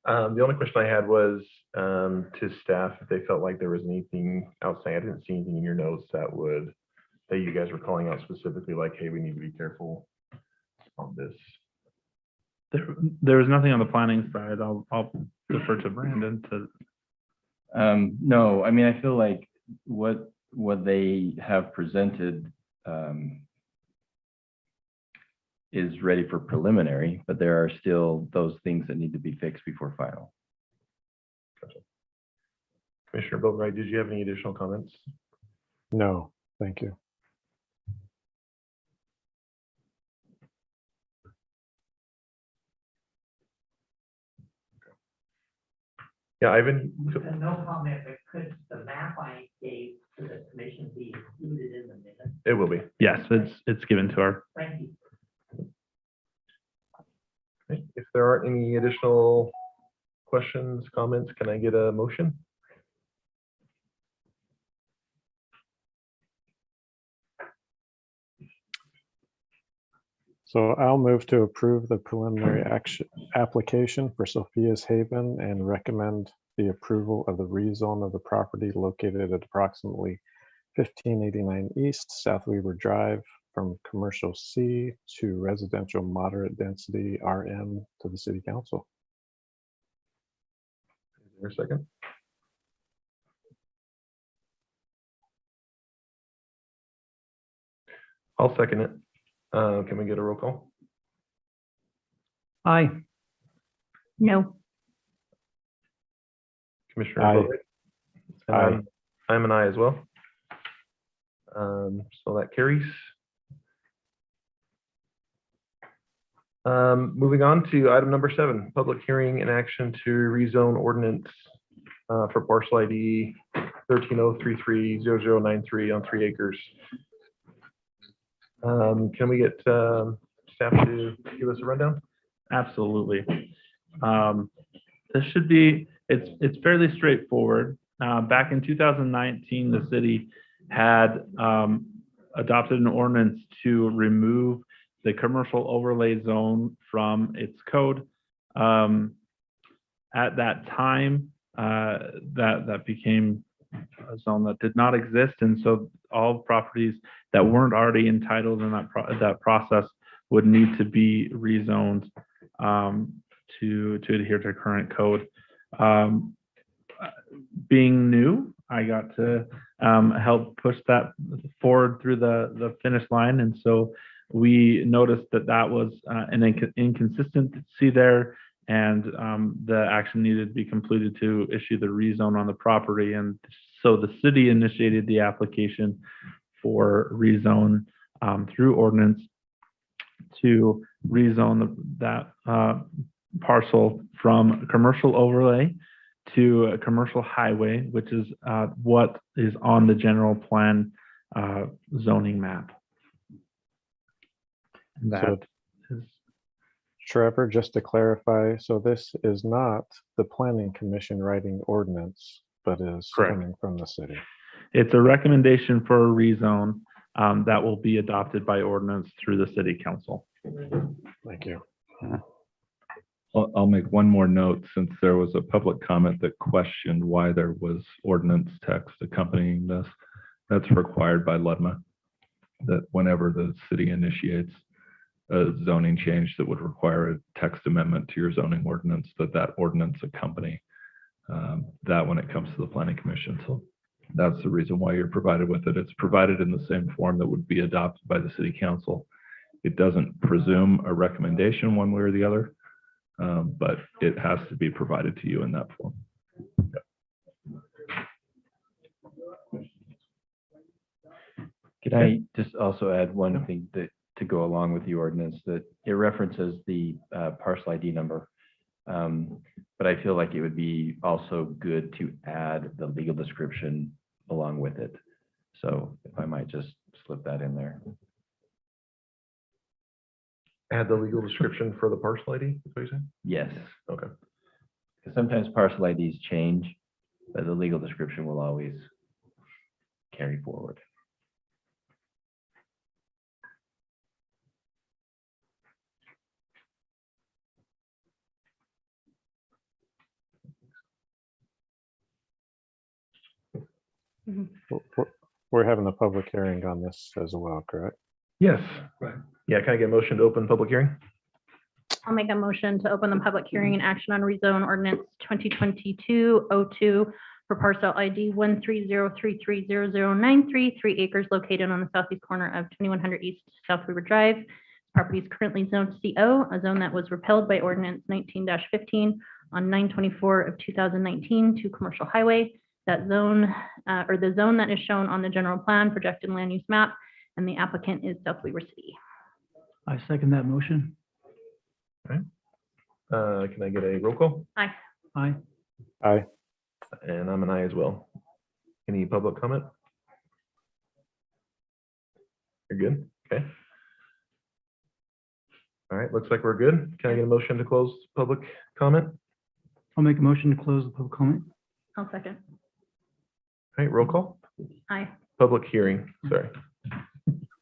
The only question I had was to staff, if they felt like there was anything outstanding. I didn't see anything in your notes that you guys were calling out specifically, like, hey, we need to be careful on this. There was nothing on the planning side. I'll defer to Brandon to. No, I mean, I feel like what they have presented is ready for preliminary, but there are still those things that need to be fixed before final. Commissioner Boatwright, did you have any additional comments? No, thank you. Yeah, Ivan? No comment, but could the map I gave to the commission be included in the minutes? It will be. Yes, it's given to our. Thank you. Okay. If there aren't any additional questions, comments, can I get a motion? So I'll move to approve the preliminary action application for Sophia's Haven and recommend the approval of the rezone of the property located at approximately 1589 East South Weaver Drive from commercial C to residential moderate density RM to the city council. Is there a second? I'll second it. Can we get a roll call? Aye. No. Commissioner Aye. Boatwright? And I'm an aye as well. So that carries. Moving on to item number 7, public hearing and action to rezone ordinance for parcel ID 130330093 on 3 acres. Can we get staff to give us a rundown? Absolutely. This should be, it's fairly straightforward. back in 2019, the city had adopted an ordinance to remove the commercial overlay zone from its code. At that time, that became a zone that did not exist, and so all properties that weren't already entitled in that process would need to be rezoned to adhere to current code. Being new, I got to help push that forward through the finish line, and so we noticed that was an inconsistency there, and the action needed to be completed to issue the rezone on the property. And so the city initiated the application for rezone through ordinance to rezone that parcel from commercial overlay to a commercial highway, which is what is on the general plan zoning map. And that is Trevor, just to clarify, so this is not the planning commission writing ordinance, but is Correct. coming from the city. It's a recommendation for a rezone that will be adopted by ordinance through the city council. Thank you. I'll make one more note, since there was a public comment that questioned why there was ordinance text accompanying this. That's required by LUDMA, that whenever the city initiates a zoning change that would require a text amendment to your zoning ordinance, that ordinance accompany that when it comes to the planning commission. So that's the reason why you're provided with it. It's provided in the same form that would be adopted by the city council. It doesn't presume a recommendation one way or the other, but it has to be provided to you in that form. Can I just also add one thing that to go along with the ordinance, that it references the parcel ID number. But I feel like it would be also good to add the legal description along with it. So if I might just slip that in there. Add the legal description for the parcel ID, is what you're saying? Yes. Okay. Because sometimes parcel IDs change, but the legal description will always carry forward. We're having a public hearing on this as well, correct? Yes. Right. Yeah, can I get a motion to open public hearing? I'll make a motion to open the public hearing and action on rezone ordinance 2022-02 for parcel ID 130330093, 3 acres located on the southeast corner of 2100 East South River Drive. Property is currently zoned CO, a zone that was repealed by ordinance 19-15 on 9/24 of 2019 to commercial highway. That zone, or the zone that is shown on the general plan projected land use map, and the applicant is South Weaver City. I second that motion. Can I get a roll call? Aye. Aye. Aye. And I'm an aye as well. Any public comment? You're good? Okay. All right, looks like we're good. Can I get a motion to close public comment? I'll make a motion to close the public comment. I'll second. All right, roll call. Aye. Public hearing, sorry.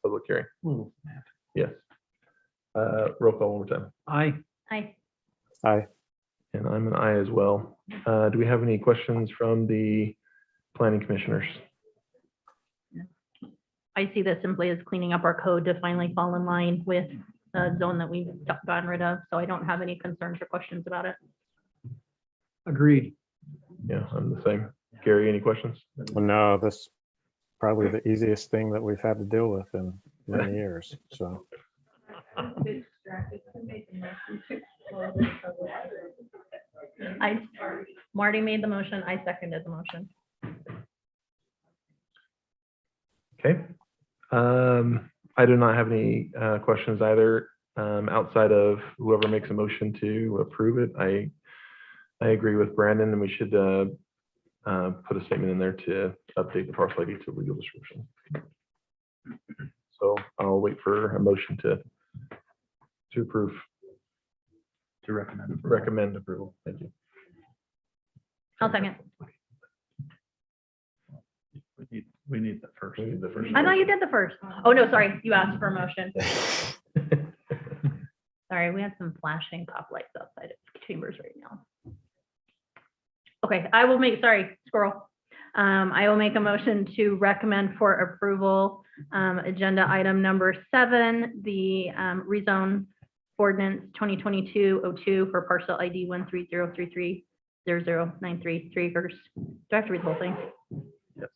Public hearing, yes. Roll call one more time. Aye. Aye. Aye. And I'm an aye as well. Do we have any questions from the planning commissioners? I see this simply as cleaning up our code to finally fall in line with the zone that we've gotten rid of, so I don't have any concerns or questions about it. Agreed. Yeah, I'm the same. Gary, any questions? Well, no, this is probably the easiest thing that we've had to deal with in many years, so. Marty made the motion, I seconded the motion. Okay. I do not have any questions either, outside of whoever makes a motion to approve it. I agree with Brandon, and we should put a statement in there to update the parcel ID to legal description. So I'll wait for a motion to approve. To recommend. Recommend approval. Thank you. I'll second. We need the first. We need the first. I thought you did the first. Oh, no, sorry. You asked for a motion. Sorry, we have some flashing cop lights outside of chambers right now. Okay, I will make, sorry, squirrel. I will make a motion to recommend for approval, agenda item number 7, the rezone ordinance 2022-02 for parcel ID 130330093 acres. Do I have to read the whole thing? Yes.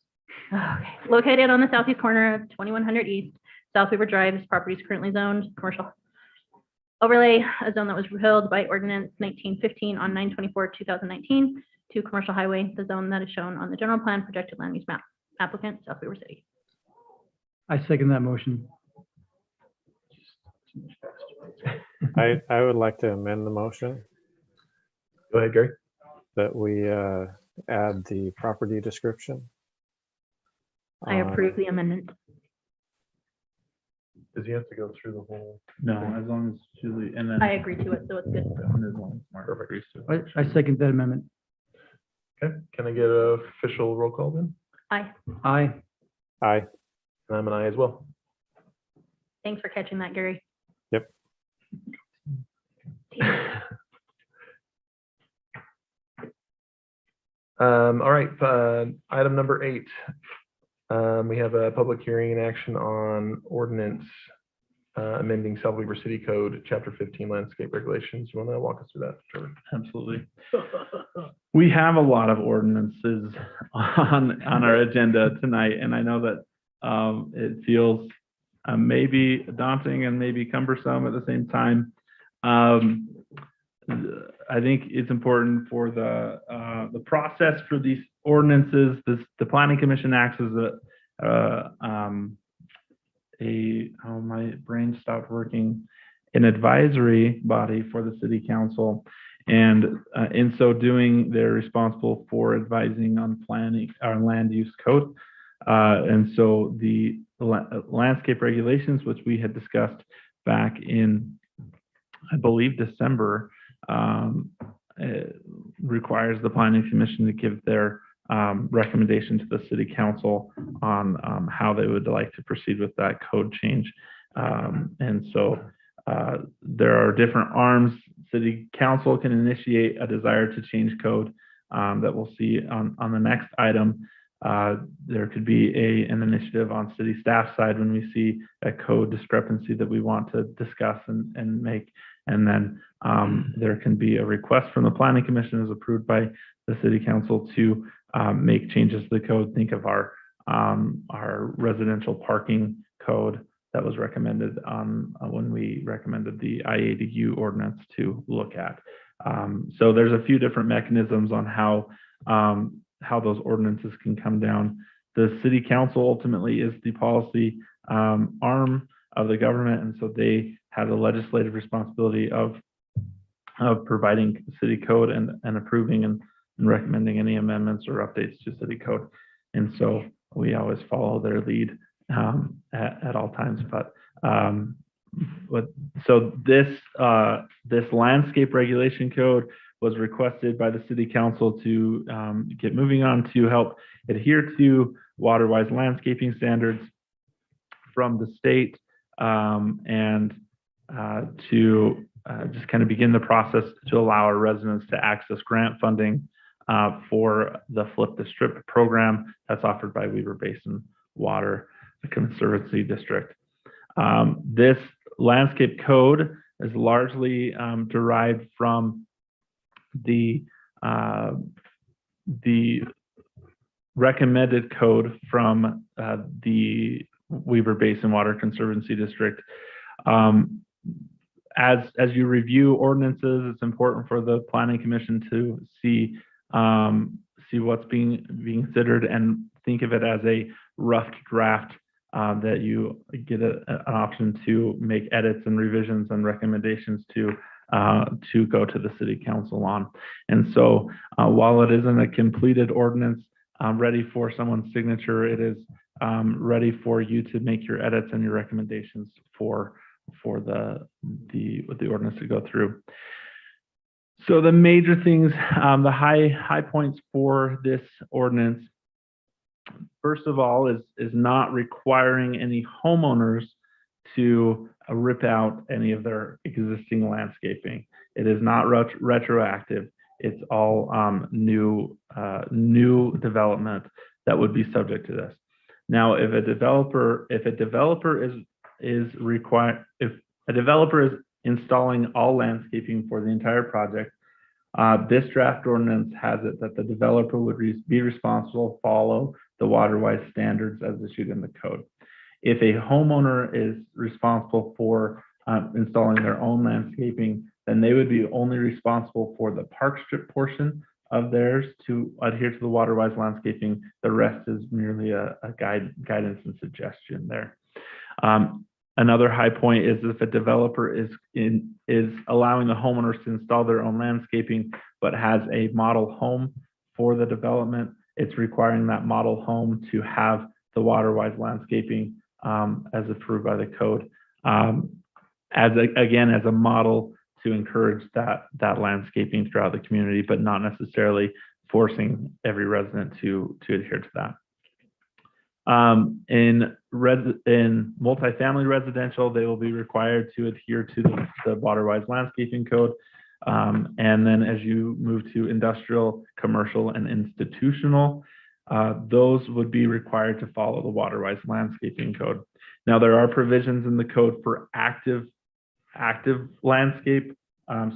Okay, located on the southeast corner of 2100 East, South Weaver Drive. This property is currently zoned commercial overlay, a zone that was repealed by ordinance 1915 on 9/24/2019 to commercial highway, the zone that is shown on the general plan projected land use map. Applicant, South Weaver City. I second that motion. I would like to amend the motion Go ahead, Gary. that we add the property description. I approve the amendment. Does he have to go through the whole? No, as long as Julie, and then. I agree to it, so it's good. and as long as Mark Perfect. agrees to it. I second that amendment. Okay, can I get a official roll call then? Aye. Aye. Aye. And I'm an aye as well. Thanks for catching that, Gary. Yep. All right, item number 8. We have a public hearing and action on ordinance amending South Weaver City Code, Chapter 15 Landscape Regulations. You want to walk us through that, Trevor? Absolutely. We have a lot of ordinances on our agenda tonight, and I know that it feels maybe daunting and maybe cumbersome at the same time. I think it's important for the process for these ordinances. The Planning Commission acts as oh, my brain stopped working, an advisory body for the city council. And in so doing, they're responsible for advising on planning our land use code. And so the landscape regulations, which we had discussed back in, I believe, December, requires the Planning Commission to give their recommendation to the city council on how they would like to proceed with that code change. And so there are different arms. City council can initiate a desire to change code that we'll see on the next item. There could be an initiative on city staff side when we see a code discrepancy that we want to discuss and make. And then there can be a request from the Planning Commission as approved by the city council to make changes to the code. Think of our residential parking code that was recommended when we recommended the IADU ordinance to look at. So there's a few different mechanisms on how those ordinances can come down. The city council ultimately is the policy arm of the government, and so they have the legislative responsibility of providing city code and approving and recommending any amendments or updates to city code. And so we always follow their lead at all times. So this landscape regulation code was requested by the city council to get moving on to help adhere to water-wise landscaping standards from the state, and to just kind of begin the process to allow our residents to access grant funding for the Flip the Strip program that's offered by Weaver Basin Water Conservancy District. This landscape code is largely derived from the recommended code from the Weaver Basin Water Conservancy District. As you review ordinances, it's important for the Planning Commission to see what's being considered and think of it as a rough draft that you get an option to make edits and revisions and recommendations to go to the city council on. And so while it isn't a completed ordinance ready for someone's signature, it is ready for you to make your edits and your recommendations for the ordinance to go through. So the major things, the high points for this ordinance first of all, is not requiring any homeowners to rip out any of their existing landscaping. It is not retroactive. It's all new development that would be subject to this. Now, if a developer is installing all landscaping for the entire project, this draft ordinance has it that the developer would be responsible to follow the water-wise standards as issued in the code. If a homeowner is responsible for installing their own landscaping, then they would be only responsible for the park strip portion of theirs to adhere to the water-wise landscaping. The rest is merely a guidance and suggestion there. Another high point is if a developer is allowing the homeowners to install their own landscaping, but has a model home for the development, it's requiring that model home to have the water-wise landscaping as approved by the code, as a model to encourage that landscaping throughout the community, but not necessarily forcing every resident to adhere to that. In multifamily residential, they will be required to adhere to the water-wise landscaping code. And then as you move to industrial, commercial, and institutional, those would be required to follow the water-wise landscaping code. Now, there are provisions in the code for active landscape.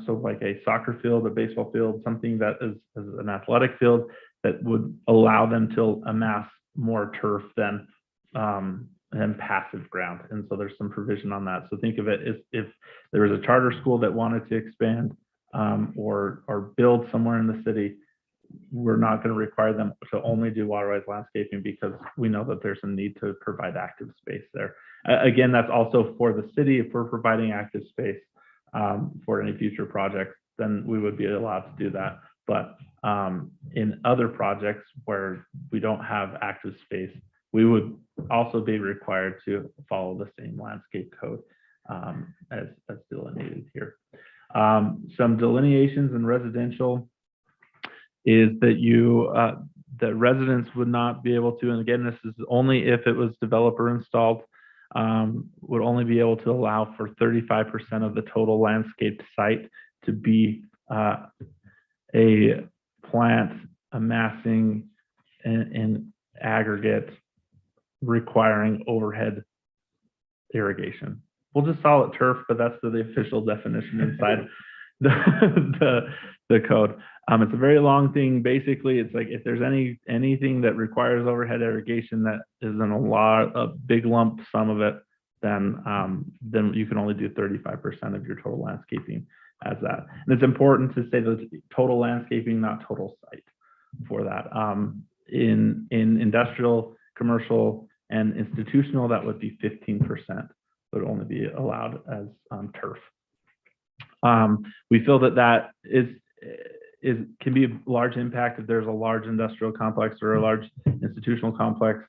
So like a soccer field, a baseball field, something that is an athletic field that would allow them to amass more turf than passive ground. And so there's some provision on that. So think of it as if there was a charter school that wanted to expand or build somewhere in the city, we're not going to require them to only do water-wise landscaping because we know that there's a need to provide active space there. Again, that's also for the city. If we're providing active space for any future projects, then we would be allowed to do that. But in other projects where we don't have active space, we would also be required to follow the same landscape code as delineated here. Some delineations in residential is that that residents would not be able to, and again, this is only if it was developer installed, would only be able to allow for 35% of the total landscaped site to be a plant amassing in aggregate requiring overhead irrigation. We'll just call it turf, but that's the official definition inside the code. It's a very long thing. Basically, it's like if there's anything that requires overhead irrigation that isn't a big lump sum of it, then you can only do 35% of your total landscaping as that. And it's important to say the total landscaping, not total site for that. In industrial, commercial, and institutional, that would be 15%, would only be allowed as turf. We feel that can be a large impact if there's a large industrial complex or a large institutional complex.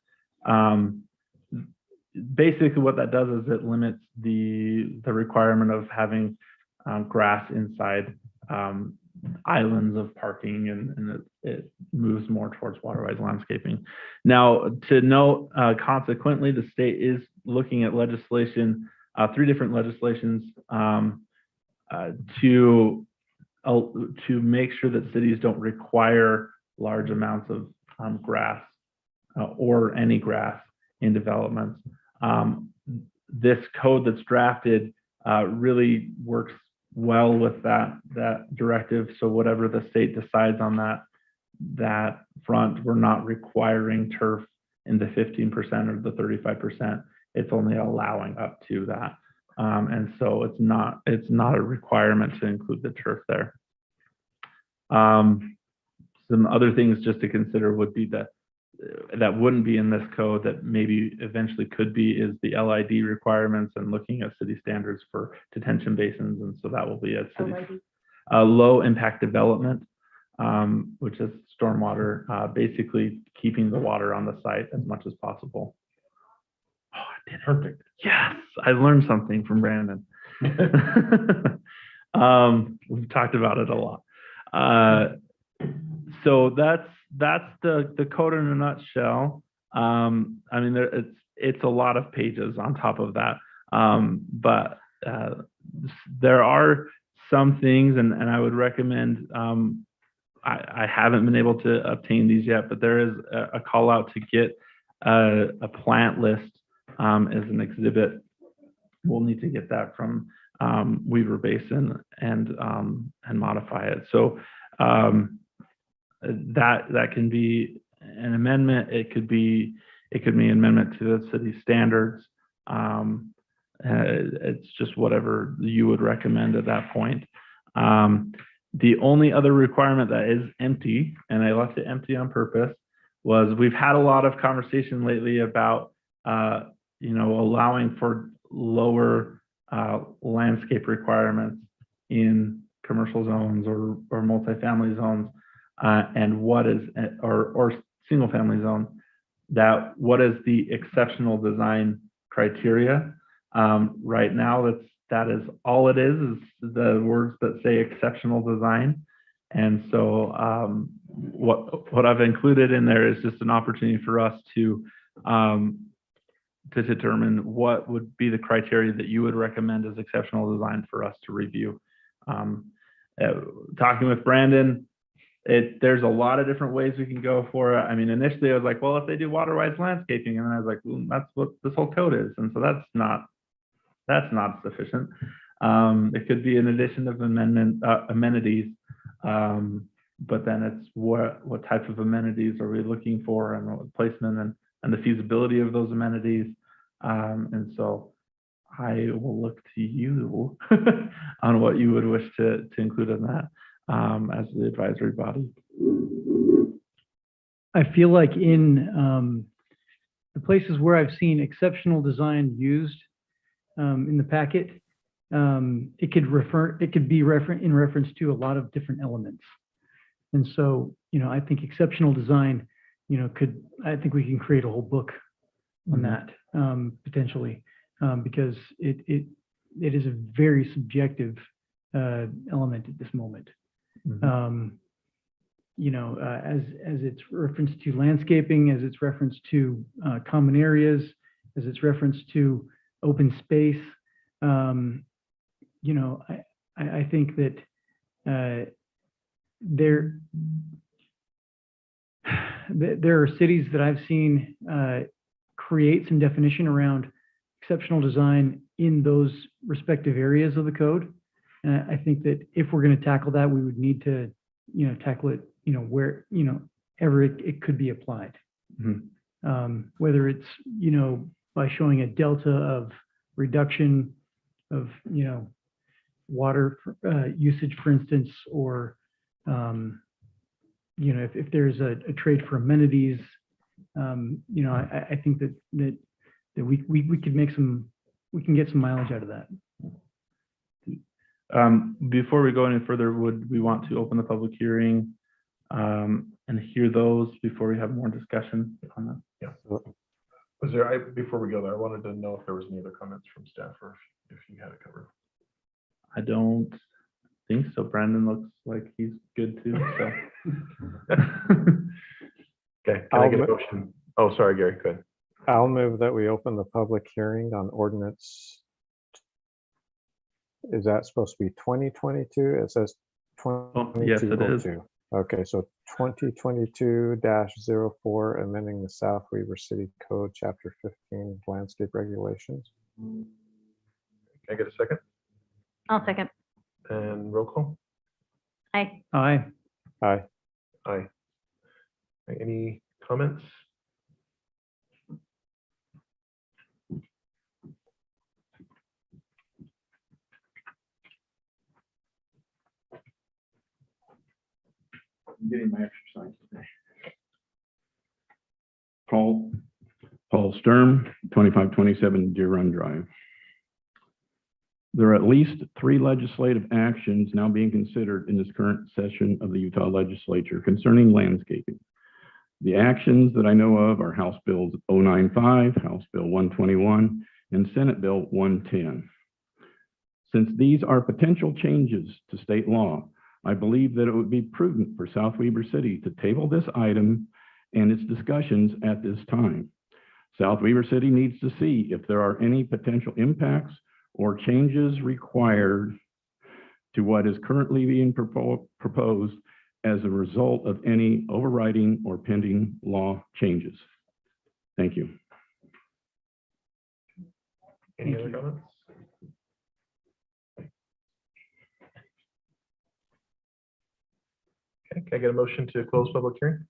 Basically, what that does is it limits the requirement of having grass inside islands of parking, and it moves more towards water-wise landscaping. Now, to note, consequently, the state is looking at legislation, 3 different legislations to make sure that cities don't require large amounts of grass or any grass in developments. This code that's drafted really works well with that directive. So whatever the state decides on that front, we're not requiring turf in the 15% or the 35%. It's only allowing up to that. And so it's not a requirement to include the turf there. Some other things just to consider would be that wouldn't be in this code that maybe eventually could be is the LID requirements and looking at city standards for detention basins. And so that will be a city low impact development, which is stormwater, basically keeping the water on the site as much as possible. Oh, I did perfect. Yes, I learned something from Brandon. We've talked about it a lot. So that's the code in a nutshell. I mean, it's a lot of pages on top of that. But there are some things, and I would recommend, I haven't been able to obtain these yet, but there is a call out to get a plant list as an exhibit. We'll need to get that from Weaver Basin and modify it. So that can be an amendment. It could be an amendment to the city standards. It's just whatever you would recommend at that point. The only other requirement that is empty, and I left it empty on purpose, was we've had a lot of conversation lately about allowing for lower landscape requirements in commercial zones or multifamily zones, and what is or single family zone. What is the exceptional design criteria? Right now, that is all it is the words that say exceptional design. And so what I've included in there is just an opportunity for us to determine what would be the criteria that you would recommend as exceptional design for us to review. Talking with Brandon, there's a lot of different ways we can go for it. I mean, initially I was like, well, if they do water-wise landscaping, and then I was like, well, that's what this whole code is. And so that's not sufficient. It could be an addition of amenities, but then it's what type of amenities are we looking for, and what placement and the feasibility of those amenities. And so I will look to you on what you would wish to include in that as the advisory body. I feel like in the places where I've seen exceptional design used in the packet, it could be in reference to a lot of different elements. And so, I think exceptional design, I think we can create a whole book on that potentially, because it is a very subjective element at this moment. As it's reference to landscaping, as it's reference to common areas, as it's reference to open space. I think that there are cities that I've seen create some definition around exceptional design in those respective areas of the code. And I think that if we're going to tackle that, we would need to, tackle it, where, ever it could be applied. Whether it's, by showing a delta of reduction of, water usage, for instance, or, if there's a trade for amenities, I think that we could we can get some mileage out of that. Before we go any further, would we want to open the public hearing and hear those before we have more discussion on that? Yeah. Before we go there, I wanted to know if there was any other comments from staff or if you had it covered. I don't think so. Brandon looks like he's good too. So. Okay. Can I get a motion? Oh, sorry, Gary. Go ahead. I'll move that we open the public hearing on ordinance. Is that supposed to be 2022? It says 2022. Yes, it is. Okay, so 2022-04, amending the South Weaver City Code, Chapter 15, landscape regulations. Can I get a second? I'll second. And roll call? Aye. Aye. Aye. Aye. Any comments? I'm getting my exercise today. Paul Sturm, 2527 Deer Run Drive. There are at least 3 legislative actions now being considered in this current session of the Utah Legislature concerning landscaping. The actions that I know of are House Bill 095, House Bill 121, and Senate Bill 110. Since these are potential changes to state law, I believe that it would be prudent for South Weaver City to table this item and its discussions at this time. South Weaver City needs to see if there are any potential impacts or changes required to what is currently being proposed as a result of any overriding or pending law changes. Thank you. Any other comments? Okay, can I get a motion to close public hearing?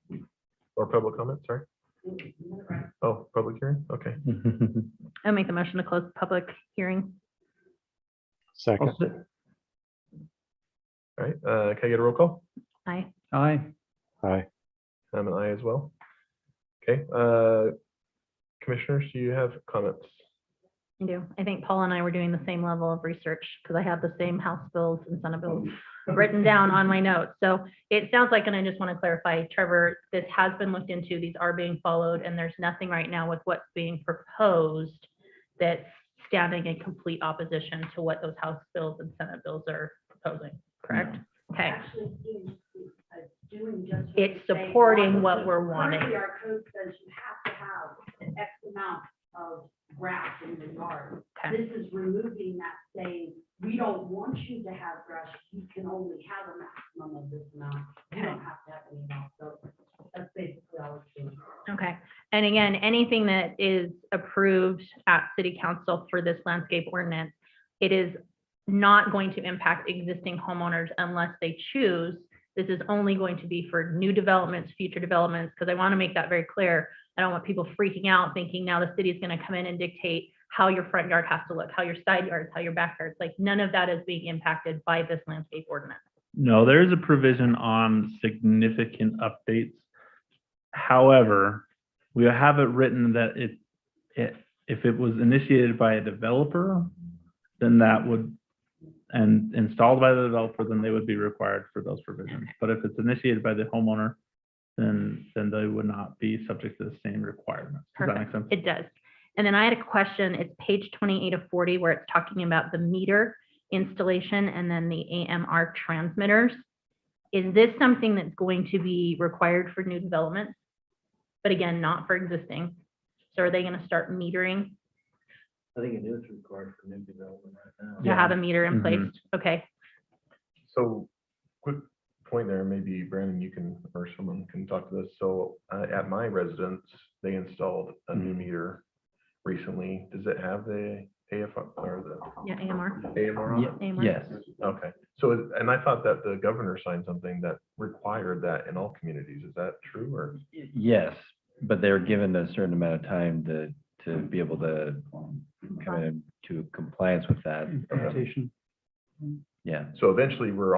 Or public comment, sorry? Oh, public hearing, okay. I'll make the motion to close the public hearing. Second. All right, can I get a roll call? Aye. Aye. Aye. I'm an aye as well. Okay, commissioners, do you have comments? I do. I think Paul and I were doing the same level of research because I have the same House bills and Senate bills written down on my notes. So it sounds like, and I just want to clarify, Trevor, this has been looked into, these are being followed, and there's nothing right now with what's being proposed that's standing in complete opposition to what those House bills and Senate bills are proposing, correct? Okay. It's supporting what we're wanting. Currently, our code says you have to have an X amount of grass in your yard. Okay. This is removing that, saying, we don't want you to have grass, you can only have a maximum of this amount. You don't have to have any else, so that's basically all it's doing. Okay, and again, anything that is approved at city council for this landscape ordinance, it is not going to impact existing homeowners unless they choose. This is only going to be for new developments, future developments, because I want to make that very clear. I don't want people freaking out thinking now the city is going to come in and dictate how your front yard has to look, how your side yards, how your backyards, like none of that is being impacted by this landscape ordinance. No, there is a provision on significant updates. However, we have it written that if it was initiated by a developer, then that would, and installed by the developer, then they would be required for those provisions. But if it's initiated by the homeowner, then they would not be subject to the same requirements. Does that make sense? It does. And then I had a question, it's page 28 of 40, where it's talking about the meter installation and then the AMR transmitters. Is this something that's going to be required for new developments? But again, not for existing. So are they going to start metering I think it is required for new development right now. to have a meter in place? Mhm. Okay, So, quick point there, maybe Brandon, you can, or someone can talk to this. So, at my residence, they installed a new meter recently. Does it have the AFR or the yeah, AMR. AMR on it? AMR. Yes, Okay, so, and I thought that the governor signed something that required that in all communities. Is that true, or? yes, but they're given a certain amount of time to be able to come into compliance with that. Implementation. Yeah, So eventually, we're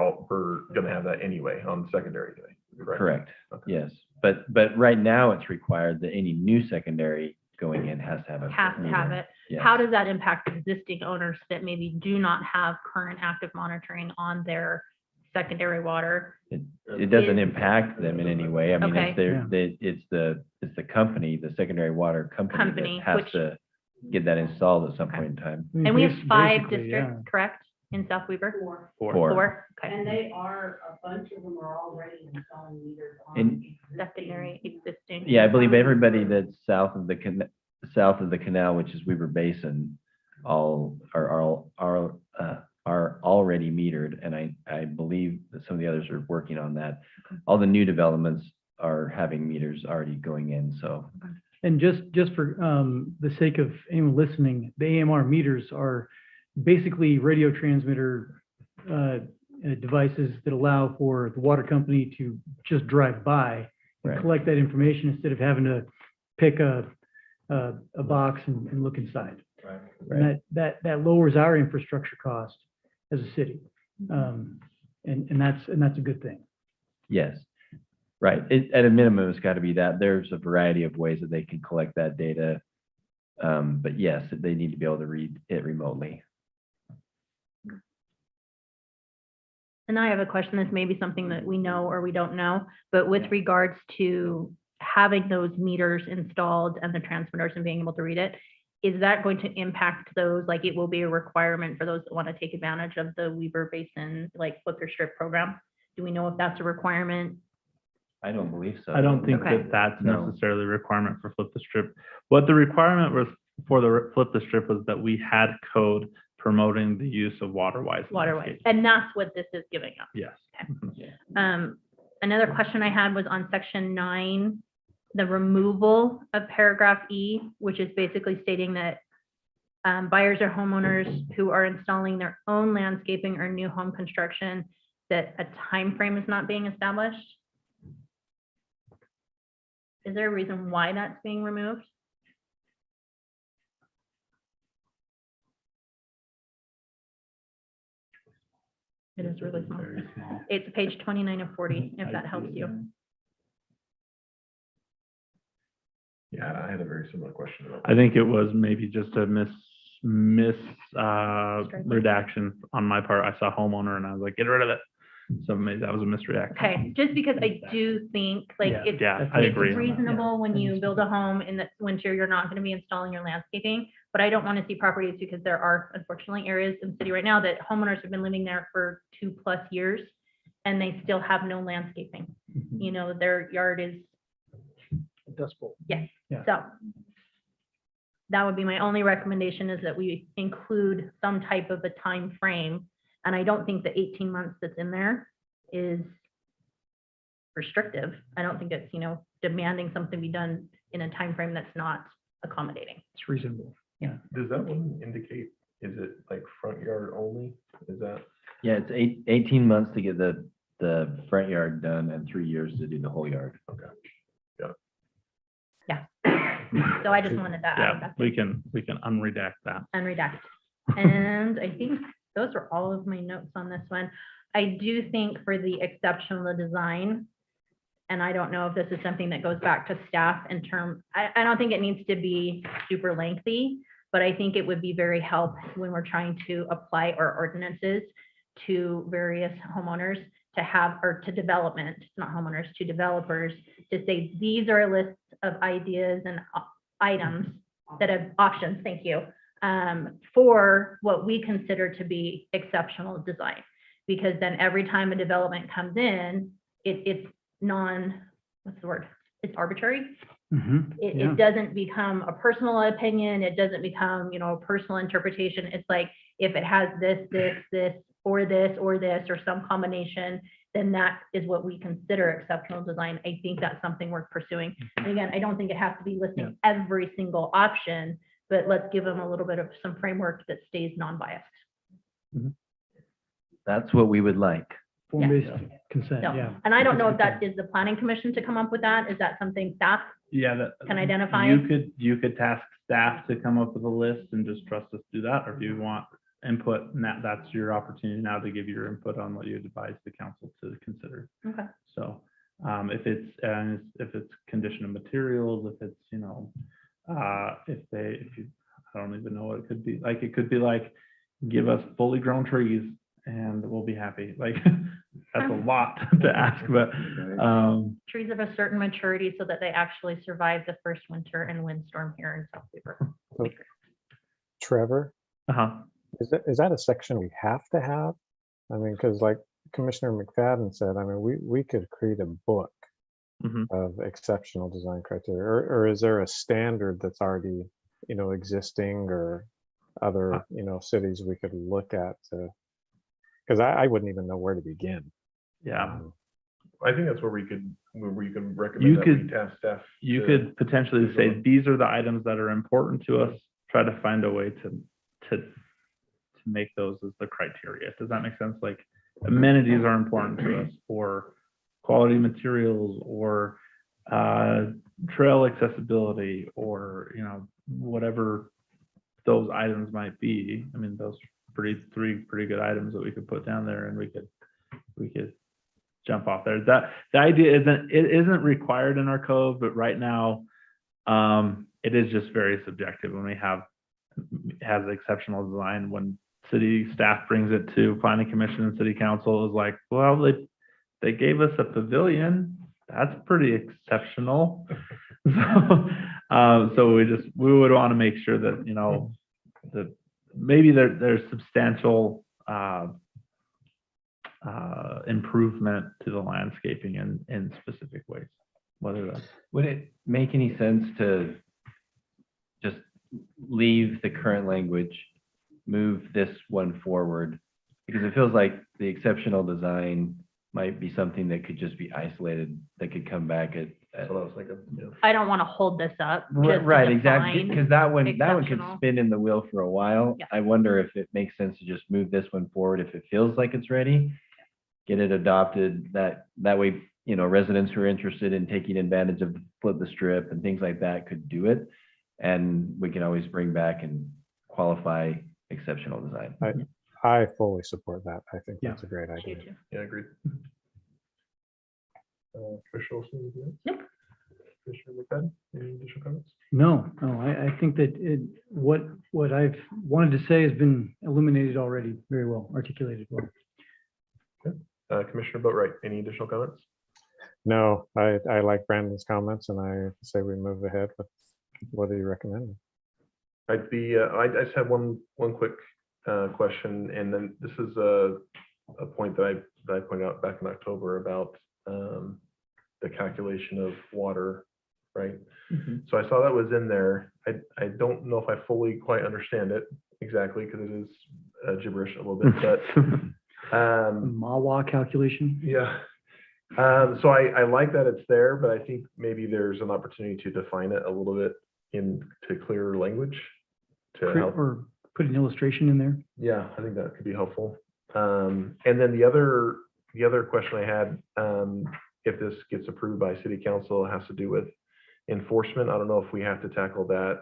gonna have that anyway on secondary day, correct? correct. Okay. Yes, but right now it's required that any new secondary going in has to have a. Has to have meter. it. Yes. How does that impact existing owners that maybe do not have current active monitoring on their secondary water? It doesn't impact them in any way. I mean, Okay. it's the company, the secondary water company Company, that has which- to get that installed at some Okay. point in time. I mean, And we have 5 basically, districts, correct, in South Weaver? Four. Four, okay. And they are, a bunch of them are already installing meters on. And- existing. Secondary, existing. Yeah, I believe everybody that's south of the canal, which is Weaver Basin, all are already metered, and I believe that some of the others are working on that. All the new developments are having meters already going in, so. And just for the sake of anyone listening, the AMR meters are basically radio transmitter devices that allow for the water company to just drive by and Right. collect that information instead of having to pick a box and look inside. And that lowers our infrastructure cost as a city. And that's a good thing. Yes, right. At a minimum, it's got to be that. There's a variety of ways that they can collect that data. But yes, they need to be able to read it remotely. And I have a question, this may be something that we know or we don't know, but with regards to having those meters installed and the transmitters and being able to read it, is that going to impact those, like it will be a requirement for those that want to take advantage of the Weaver Basin, like Flicker Strip program? Do we know if that's a requirement? I don't believe so. I don't think Okay. that that's No. necessarily a requirement for flip the strip. What the requirement was for the flip the strip was that we had code promoting the use of waterwise. Waterways. landscape. And that's what this is giving us. Yes. Okay. Another question I had was on section 9, the removal of paragraph E, which is basically stating that buyers or homeowners who are installing their own landscaping or new home construction, that a time frame is not being established. Is there a reason why that's being removed? It is really small. Very small. It's page 29 of 40, if that helps you. Yeah, I had a very similar question about. I think it was maybe just a redaction on my part. I saw homeowner and I was like, get rid of it. So maybe that was a misreaction. Okay, just because I do think like Yeah. it's Yeah, I agree. it's on that. reasonable when that you makes build a home in the winter, you're not gonna be installing your landscaping. But I don't want to see properties because there are unfortunately areas in the city right now that homeowners have been living there for 2+ years and they still have no landscaping. You know, their yard is, Dust Bowl. yes, Yeah. so. That would be my only recommendation, is that we include some type of a time frame. And I don't think the 18 months that's in there is restrictive. I don't think it's, you know, demanding something be done in a time frame that's not accommodating. It's reasonable. Does that one indicate, is it like front yard only? Is that? Yeah, it's 18 months to get the front yard done and 3 years to do the whole yard. Okay. So I just wanted that Yeah, we can unredact that. unredacted. And I think those are all of my notes on this one. I do think for the exceptional design, and I don't know if this is something that goes back to staff in term, I don't think it needs to be super lengthy, but I think it would be very helpful when we're trying to apply our ordinances to various homeowners to have, or to development, not homeowners, to developers, to say, these are a list of ideas and items that have options, thank you, for what we consider to be exceptional design. Because then every time a development comes in, it's what's the word? It's arbitrary. It doesn't become a personal opinion. It doesn't become, you know, a personal interpretation. It's like, if it has this, or this, or some combination, then that is what we consider exceptional design. I think that's something worth pursuing. And again, I don't think it has to be listing every single option, but let's give them a little bit of some framework that stays non-biased. That's what we would like. Form-based consent, So, yeah. and I don't know if that is the planning commission to come up with that. Is that something staff Yeah, that. can identify? You could task staff to come up with a list and just trust us to do that, or if you want input, and that's your opportunity now to give your input on what you advise the council to consider. Okay. So, if it's condition of materials, if it's, you know, if you, I don't even know what it could be. Like, it could be like, give us fully grown trees and we'll be happy. Like, that's a lot to ask, but, Trees of a certain maturity so that they actually survive the first winter and windstorm here in South Weaver. So, Trevor, is that a section we have to have? I mean, because like Commissioner McFadden said, I mean, we could create a book of exceptional design criteria, or is there a standard that's already, you know, existing, or other, you know, cities we could look at to, because I wouldn't even know where to begin. Yeah. I think that's where you can recommend that we task staff. You could potentially say, these are the items that are important to us, try to find a way to make those as the criteria. Does that make sense? Like, amenities are important to us, or quality materials, or trail accessibility, or, you know, whatever those items might be. I mean, those three pretty good items that we could put down there, and we could jump off there. That the idea isn't required in our code, but right now it is just very subjective when has exceptional design. When city staff brings it to planning commission and city council, is like, well, they gave us a pavilion, that's pretty exceptional. So we would want to make sure that, you know, that maybe there's substantial improvement to the landscaping in specific ways, whether that's. Would it make any sense to just leave the current language, move this one forward? Because it feels like the exceptional design might be something that could just be isolated, that could come back at. That's what I was thinking. Yeah. I don't want to hold this up. just to Right, exactly, define because that one could exceptional. spin in the wheel for a while. Yeah. I wonder if it makes sense to just move this one forward if it feels like it's ready, get it adopted, that way, you know, residents who are interested in taking advantage of flip the strip and things like that could do it. And we can always bring back and qualify exceptional design. I fully support that. I think Yeah. that's a great idea. Yeah, agreed. Commissioner Olson, anything else? Nope. Commissioner McFadden, any additional comments? No, I think that what I've wanted to say has been illuminated already very well, articulated well. Commissioner Boatright, any additional comments? No, I like Brandon's comments, and I say we move ahead with what do you recommend? I just have one quick question, and then this is a point that I pointed out back in October about the calculation of water, right? So I saw that was in there. I don't know if I fully quite understand it exactly, because it is gibberish a little bit, but MAWA calculation. yeah. So I like that it's there, but I think maybe there's an opportunity to define it a little bit into clearer language to help. Or put an illustration in there. Yeah, I think that could be helpful. And then the other question I had, if this gets approved by city council, has to do with enforcement. I don't know if we have to tackle that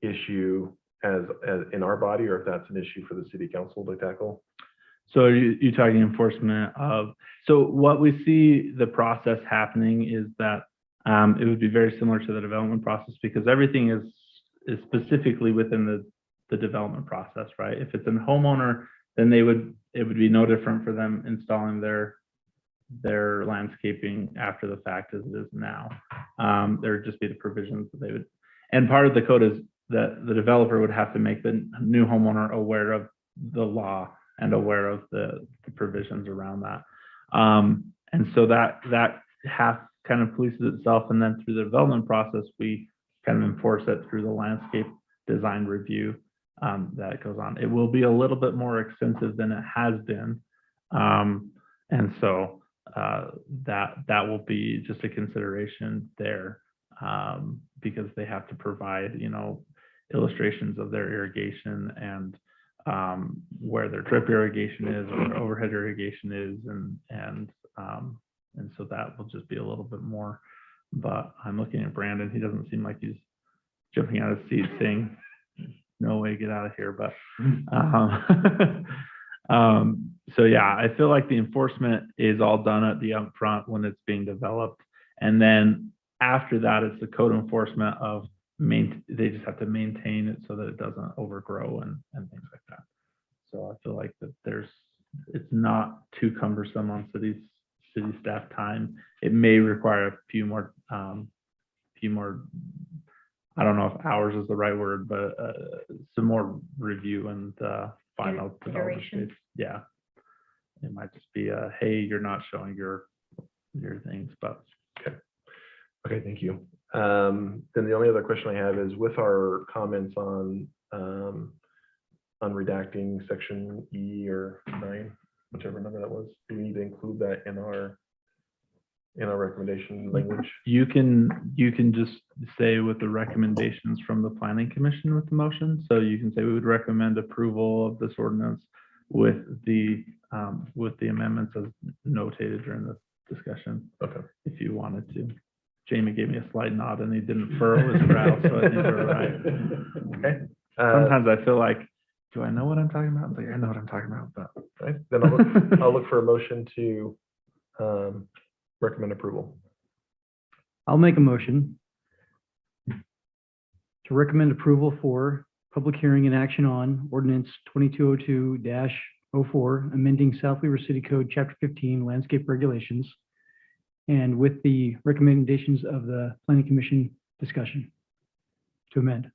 issue as in our body, or if that's an issue for the city council to tackle. So you're talking enforcement of, so what we see the process happening is that it would be very similar to the development process, because everything is specifically within the development process, right? If it's a homeowner, then it would be no different for them installing their landscaping after the fact as it is now. There would just be the provisions that they would, and part of the code is that the developer would have to make the new homeowner aware of the law and aware of the provisions around that. And so that half kind of polices itself, and then through the development process, we kind of enforce it through the landscape design review that goes on. It will be a little bit more extensive than it has been. And so that will be just a consideration there, because they have to provide, you know, illustrations of their irrigation and where their drip irrigation is, or their overhead irrigation is, and so that will just be a little bit more. But I'm looking at Brandon; he doesn't seem like he's jumping out of his seat saying, "No way, get out of here!" But so yeah, I feel like the enforcement is all done at the upfront when it's being developed, and then after that, it's the code enforcement of they just have to maintain it so that it doesn't overgrow and things like that. So I feel like that it's not too cumbersome on city staff time. It may require a few more, I don't know if hours is the right word, but some more review and final development Iteration. phase. Yeah, it might just be hey, you're not showing your things, but Okay, thank you. Then the only other question I have is with our comments on redacting section E or 9, whichever number that was, do we need to include that in our recommendation language? you can just say with the recommendations from the planning commission with the motion. So you can say we would recommend approval of this ordinance with the amendments as notated during the discussion. Okay. If you wanted to. Jamie gave me a slight nod and he didn't furrow his brow, so I think we're right. Okay. Sometimes I feel like, do I know what I'm talking about? It's like, I know what I'm talking about, but Okay. Then I'll look for a motion to recommend approval. I'll make a motion to recommend approval for public hearing and action on ordinance 2202-04, amending South Weaver City Code, Chapter 15, landscape regulations, and with the recommendations of the planning commission discussion to amend.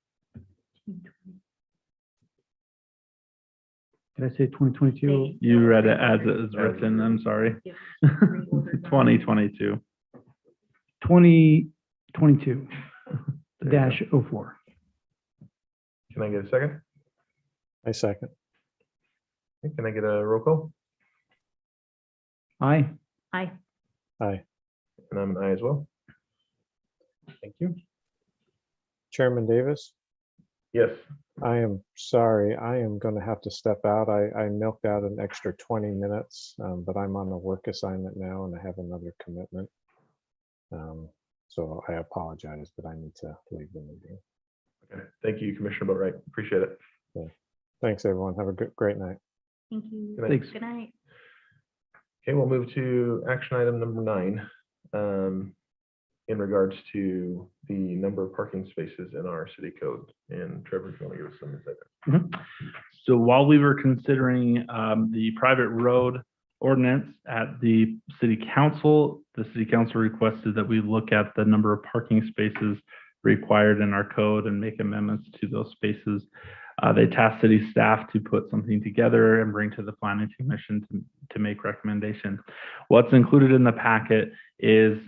Did I say 2022? You read it as it is written, I'm sorry. 2022. 2022 There you dash 04. Can I get a second? I second. Can I get a roll call? Aye. Aye. Aye. And I'm an aye as well. Thank you. Chairman Davis, Yes. I am sorry. I am going to have to step out. I milked out an extra 20 minutes, but I'm on a work assignment now and I have another commitment. So I apologize, but I need to leave the meeting. Okay. Thank you, Commissioner Boatright. Appreciate it. Thanks, everyone. Have a great night. Thank you. Good night. Thanks. Good night. Okay, we'll move to action item number 9. In regards to the number of parking spaces in our city code. And Trevor, if you want to give us some insight there. So while we were considering the private road ordinance at the city council requested that we look at the number of parking spaces required in our code and make amendments to those spaces. They tasked city staff to put something together and bring to the planning commission to make recommendation. What's included in the packet is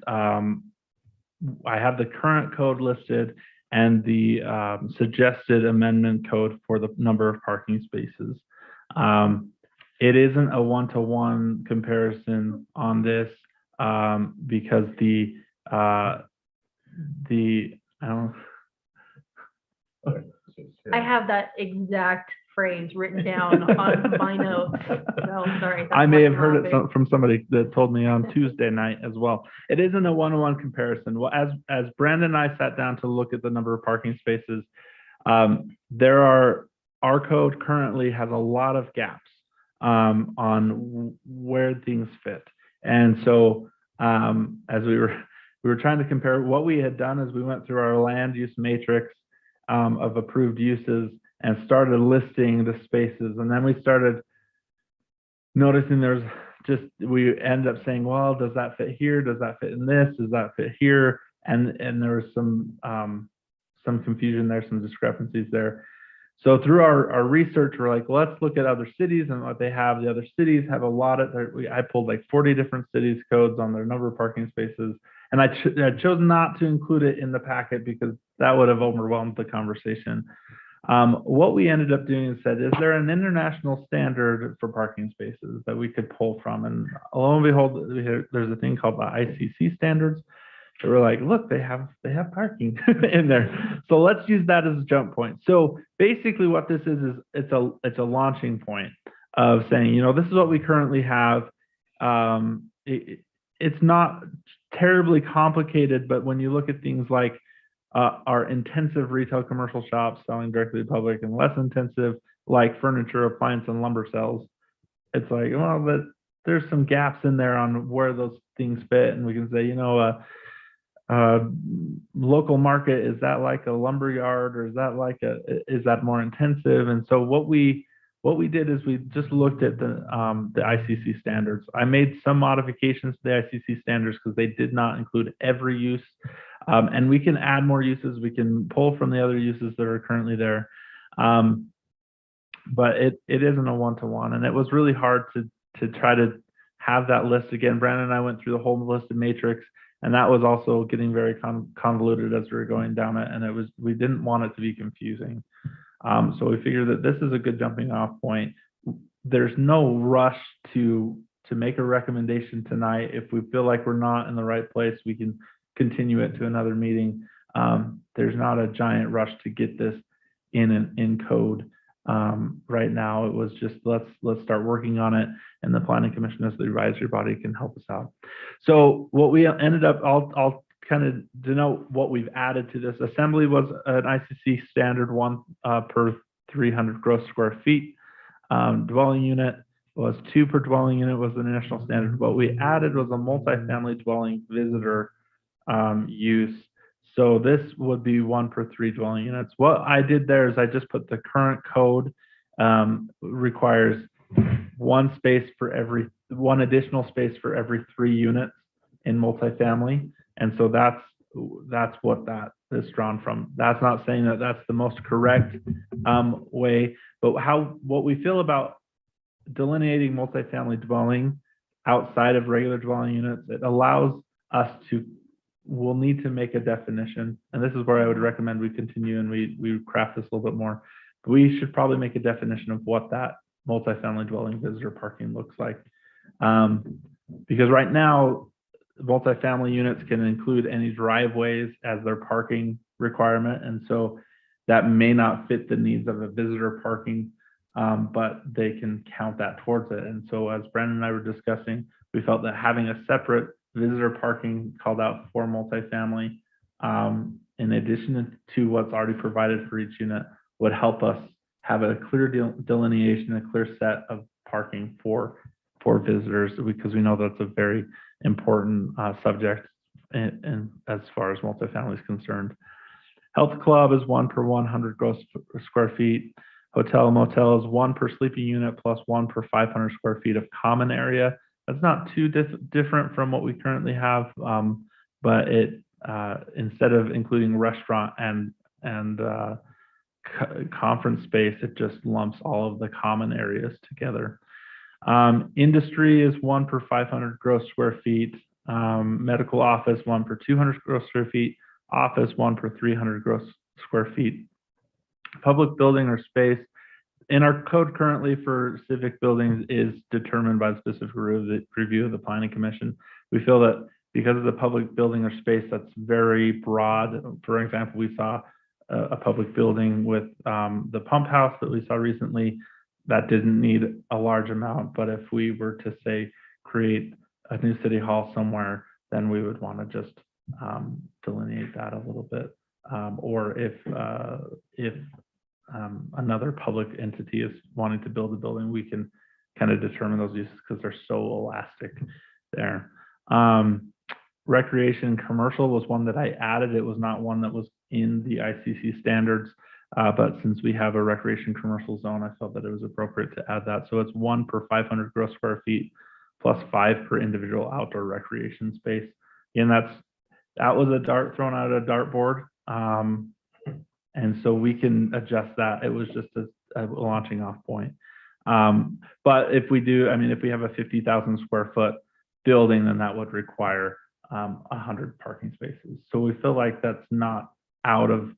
I have the current code listed and the suggested amendment code for the number of parking spaces. It isn't a one-to-one comparison on this because I don't. I have that exact phrase written down on my notes. So sorry. that's I may why have I'm heard it laughing. from somebody that told me on Tuesday night as well. It isn't a one-to-one comparison. Well, as Brandon and I sat down to look at the number of parking spaces, our code currently has a lot of gaps on where things fit. And so as we were trying to compare, what we had done is we went through our land use matrix of approved uses and started listing the spaces. And then we started noticing we end up saying, well, does that fit here? Does that fit in this? Does that fit here? And there was some confusion there, some discrepancies there. So through our research, we're like, let's look at other cities and what they have. The other cities have a lot of, I pulled like 40 different cities codes on their number of parking spaces. And I chose not to include it in the packet because that would have overwhelmed the conversation. What we ended up doing is said, is there an international standard for parking spaces that we could pull from? And lo and behold, there's a thing called the Icc Standards. So we're like, look, they have parking in there. So let's use that as a jump point. So basically what this is it's a launching point of saying, this is what we currently have. It's not terribly complicated, but when you look at things like our intensive retail commercial shops selling directly to the public and less intensive like furniture, appliance, and lumber sales, it's like, well, but there's some gaps in there on where those things fit. And we can say, local market, is that like a lumber yard or is that more intensive? And so what we did is we just looked at the ICC standards. I made some modifications to the ICC standards because they did not include every use. And we can add more uses. We can pull from the other uses that are currently there. But it isn't a one-to-one. And it was really hard to try to have that list again. Brandon and I went through the whole list of matrix, and that was also getting very convoluted as we were going down it. And we didn't want it to be confusing. So we figured that this is a good jumping off point. There's no rush to make a recommendation tonight. If we feel like we're not in the right place, we can continue it to another meeting. There's not a giant rush to get this in code right now. It was just let's start working on it, and the Planning Commission as the advisory body can help us out. So what we ended up, I'll kind of denote what we've added to this. Assembly was an ICC standard 1 per 300 gross square feet. Dwelling unit was 2 per dwelling unit was the national standard. What we added was a multifamily dwelling visitor use. So this would be 1 per 3 dwelling units. What I did there is I just put the current code requires one additional space for every 3 units in multifamily. And so that's what that is drawn from. That's not saying that that's the most correct way, but what we feel about delineating multifamily dwelling outside of regular dwelling units, it allows us to, we'll need to make a definition. And this is where I would recommend we continue and we craft this a little bit more. But we should probably make a definition of what that multifamily dwelling visitor parking looks like. Because right now, multifamily units can include any driveways as their parking requirement. And so that may not fit the needs of a visitor parking, but they can count that towards it. And so as Brandon and I were discussing, we felt that having a separate visitor parking called out for multifamily, in addition to what's already provided for each unit, would help us have a clear delineation, a clear set of parking for visitors, because we know that's a very important subject and as far as multifamily is concerned. Health club is 1 per 100 gross square feet. Hotel motel is 1 per sleeping unit plus 1 per 500 square feet of common area. That's not too different from what we currently have, but it instead of including restaurant and conference space, it just lumps all of the common areas together. Industry is 1 per 500 gross square feet. Medical office 1 per 200 gross square feet. Office 1 per 300 gross square feet. Public building or space in our code currently for civic buildings is determined by the specific review of the planning commission. We feel that because of the public building or space that's very broad. For example, we saw a public building with the pump house that we saw recently that didn't need a large amount, but if we were to say create a new city hall somewhere, then we would want to just delineate that a little bit. Or if another public entity is wanting to build a building, we can kind of determine those uses because they're so elastic there. Recreation commercial was one that I added. It was not one that was in the ICC standards, but since we have a recreation commercial zone, I felt that it was appropriate to add that. So it's 1 per 500 gross square feet plus 5 per individual outdoor recreation space. And that was a dart thrown out at a dartboard. And so we can adjust that. It was just a launching off point. But if we do, I mean, if we have a 50,000 square foot building, then that would require 100 parking spaces. So we feel like that's not out of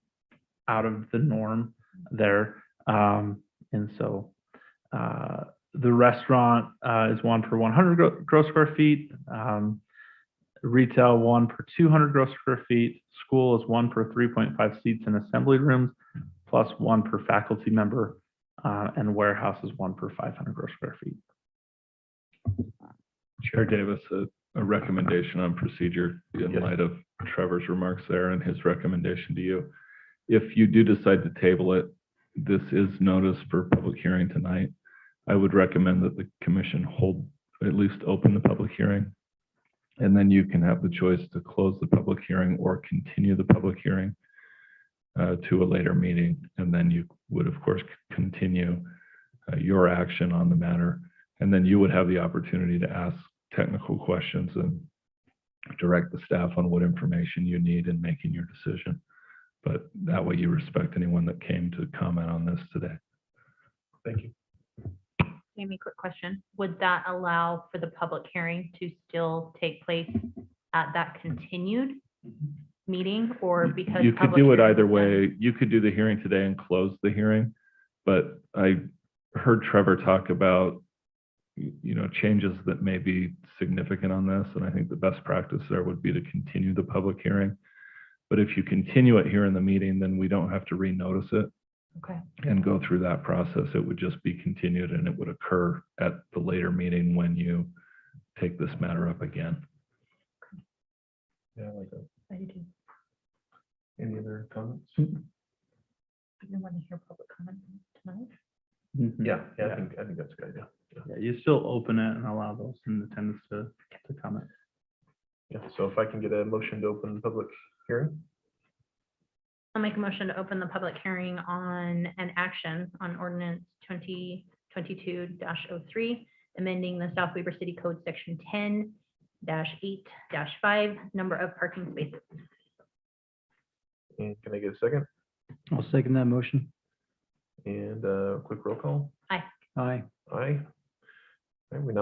the norm there. And so the restaurant is 1 per 100 gross square feet. Retail 1 per 200 gross square feet. School is 1 per 3.5 seats in assembly rooms, plus 1 per faculty member, and warehouse is 1 per 500 gross square feet. Chair Davis, a recommendation on procedure in light of Trevor's remarks there and his recommendation to you. If you do decide to table it, this is notice for public hearing tonight. I would recommend that the commission hold, at least open the public hearing. And then you can have the choice to close the public hearing or continue the public hearing to a later meeting. And then you would, of course, continue your action on the matter. And then you would have the opportunity to ask technical questions and direct the staff on what information you need in making your decision. But that way you respect anyone that came to comment on this today. Thank you. Amy, quick question. Would that allow for the public hearing to still take place at that continued meeting, or because you could public do it hearing either was done? way. You could do the hearing today and close the hearing, but I heard Trevor talk about, you know, changes that may be significant on this, and I think the best practice there would be to continue the public hearing. But if you continue it here in the meeting, then we don't have to renotice it. Okay. And go through that process. It would just be continued and it would occur at the later meeting when you take this matter up again. Yeah, I like that. I do too. Any other comments? I didn't want to hear public comment tonight. Yeah, I think that's a good idea. Yeah, you still open it and allow those in attendance to comment. Yeah, so if I can get a motion to open the public hearing. I'll make a motion to open the public hearing on an action on ordinance 2022-03, amending the South Weber City Code section 10-8-5, number of parking spaces. And can I get a second? I'll second that motion. And quick roll call. Aye. Aye. Aye.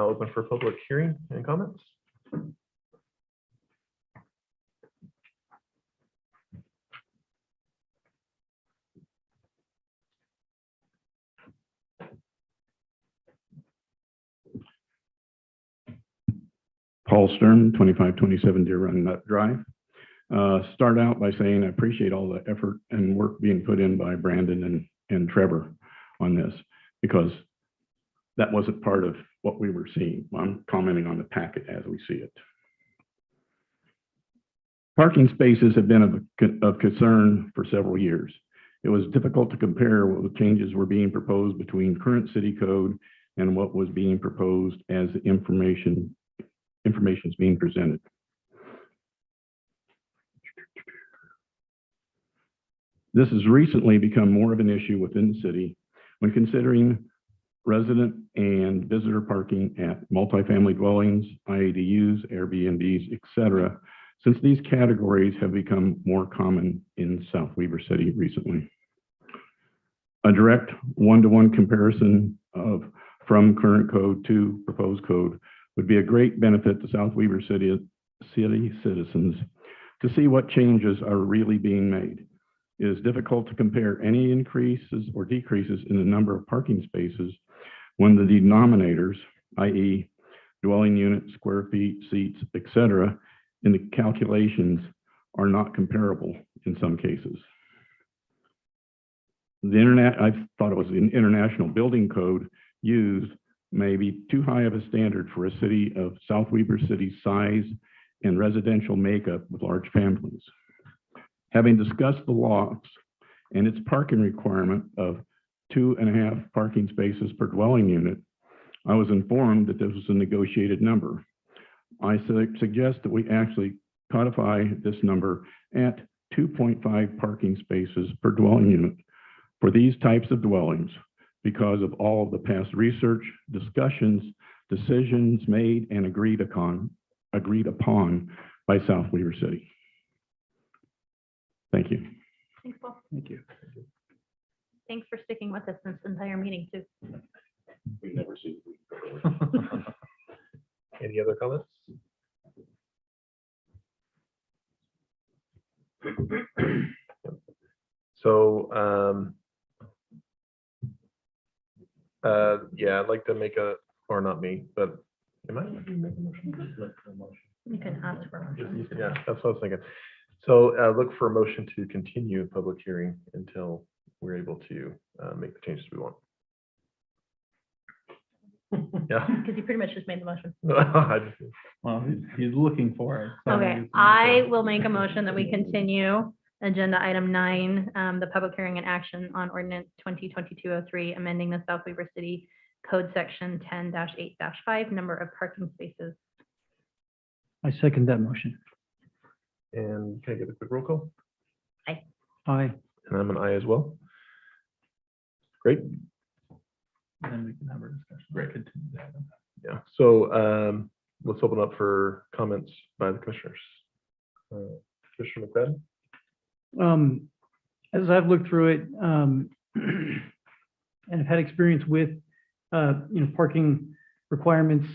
open for public hearing and comments. Paul Stern, 2527 Deer Run Nut Drive. Start out by saying I appreciate all the effort and work being put in by Brandon and Trevor on this, because that wasn't part of what we were seeing. I'm commenting on the packet as we see it. Parking spaces have been of concern for several years. It was difficult to compare what the changes were being proposed between current city code and what was being proposed as the information is being presented. This has recently become more of an issue within the city when considering resident and visitor parking at multifamily dwellings, IADUs, Airbnbs, etc., since these categories have become more common in South Weber City recently. A direct one-to-one comparison from current code to proposed code would be a great benefit to South Weber City citizens to see what changes are really being made. It is difficult to compare any increases or decreases in the number of parking spaces when the denominators, i.e. dwelling units, square feet, seats, etc., in the calculations are not comparable in some cases. I thought it was the International Building Code used may be too high of a standard for a city of South Weber City's size and residential makeup with large families. Having discussed the laws and its parking requirement of 2.5 parking spaces per dwelling unit, I was informed that this was a negotiated number. I suggest that we actually codify this number at 2.5 parking spaces per dwelling unit for these types of dwellings because of all of the past research, discussions, decisions made and agreed upon by South Weber City. Thank you. Thanks, Paul. Thank you. Thanks for sticking with us this entire meeting too. We never see. Any other comments? So, yeah, I'd like to make or not me, but am I? Make a motion? You can ask for a motion. Yeah, that's what I was thinking. So look for a motion to continue the public hearing until we're able to make the changes we want. Yeah. Because you pretty much just made the motion. Well, he's looking for it. so Okay, he's- I will make a motion that we continue agenda item 9, the public hearing and action on ordinance 2022-03, amending the South Weber City Code Section 10-8-5, number of parking spaces. I second that motion. And can I get a quick roll call? Aye. And I'm an aye as well. Great. And then we can have our discussion. Great. Continue that. Yeah. So let's open up for comments by the commissioners. Commissioner McFadden? As I've looked through it, and have had experience with, parking requirements,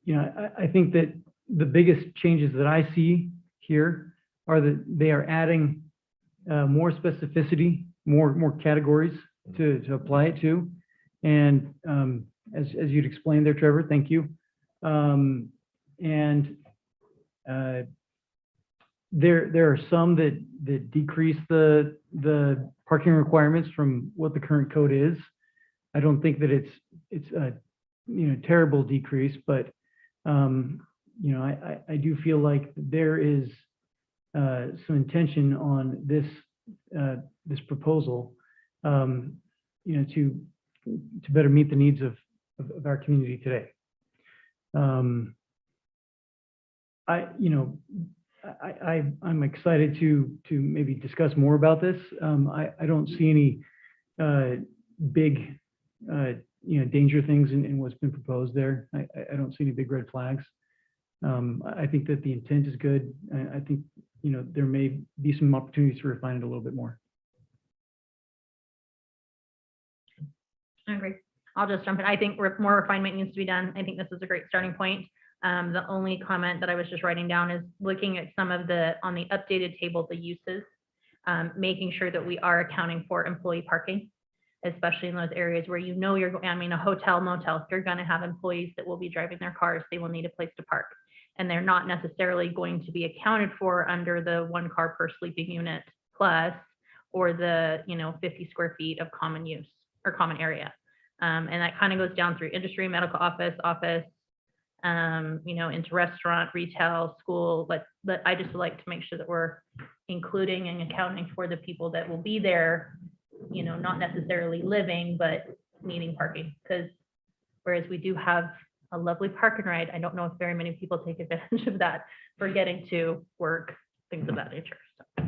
I think that the biggest changes that I see here are that they are adding more specificity, more categories to apply it to. And as you'd explained there, Trevor, thank you. There are some that decrease the parking requirements from what the current code is. I don't think that it's a terrible decrease, but I do feel like there is some intention on this proposal, to better meet the needs of our community today. I'm excited to maybe discuss more about this. I don't see any big danger things in what's been proposed there. I don't see any big red flags. I think that the intent is good. I think there may be some opportunities to refine it a little bit more. I agree. I'll just jump in. I think more refinement needs to be done. I think this is a great starting point. The only comment that I was just writing down is looking at some of on the updated table, the uses, making sure that we are accounting for employee parking, especially in those areas where a hotel, motel, you're going to have employees that will be driving their cars. They will need a place to park. And they're not necessarily going to be accounted for under the 1 car per sleeping unit plus, or the, 50 square feet of common use or common area. And that kind of goes down through industry, medical office, into restaurant, retail, school, but I just like to make sure that we're including and accounting for the people that will be there, not necessarily living, but needing parking. Because whereas we do have a lovely park and ride, I don't know if very many people take advantage of that for getting to work, things of that nature. So,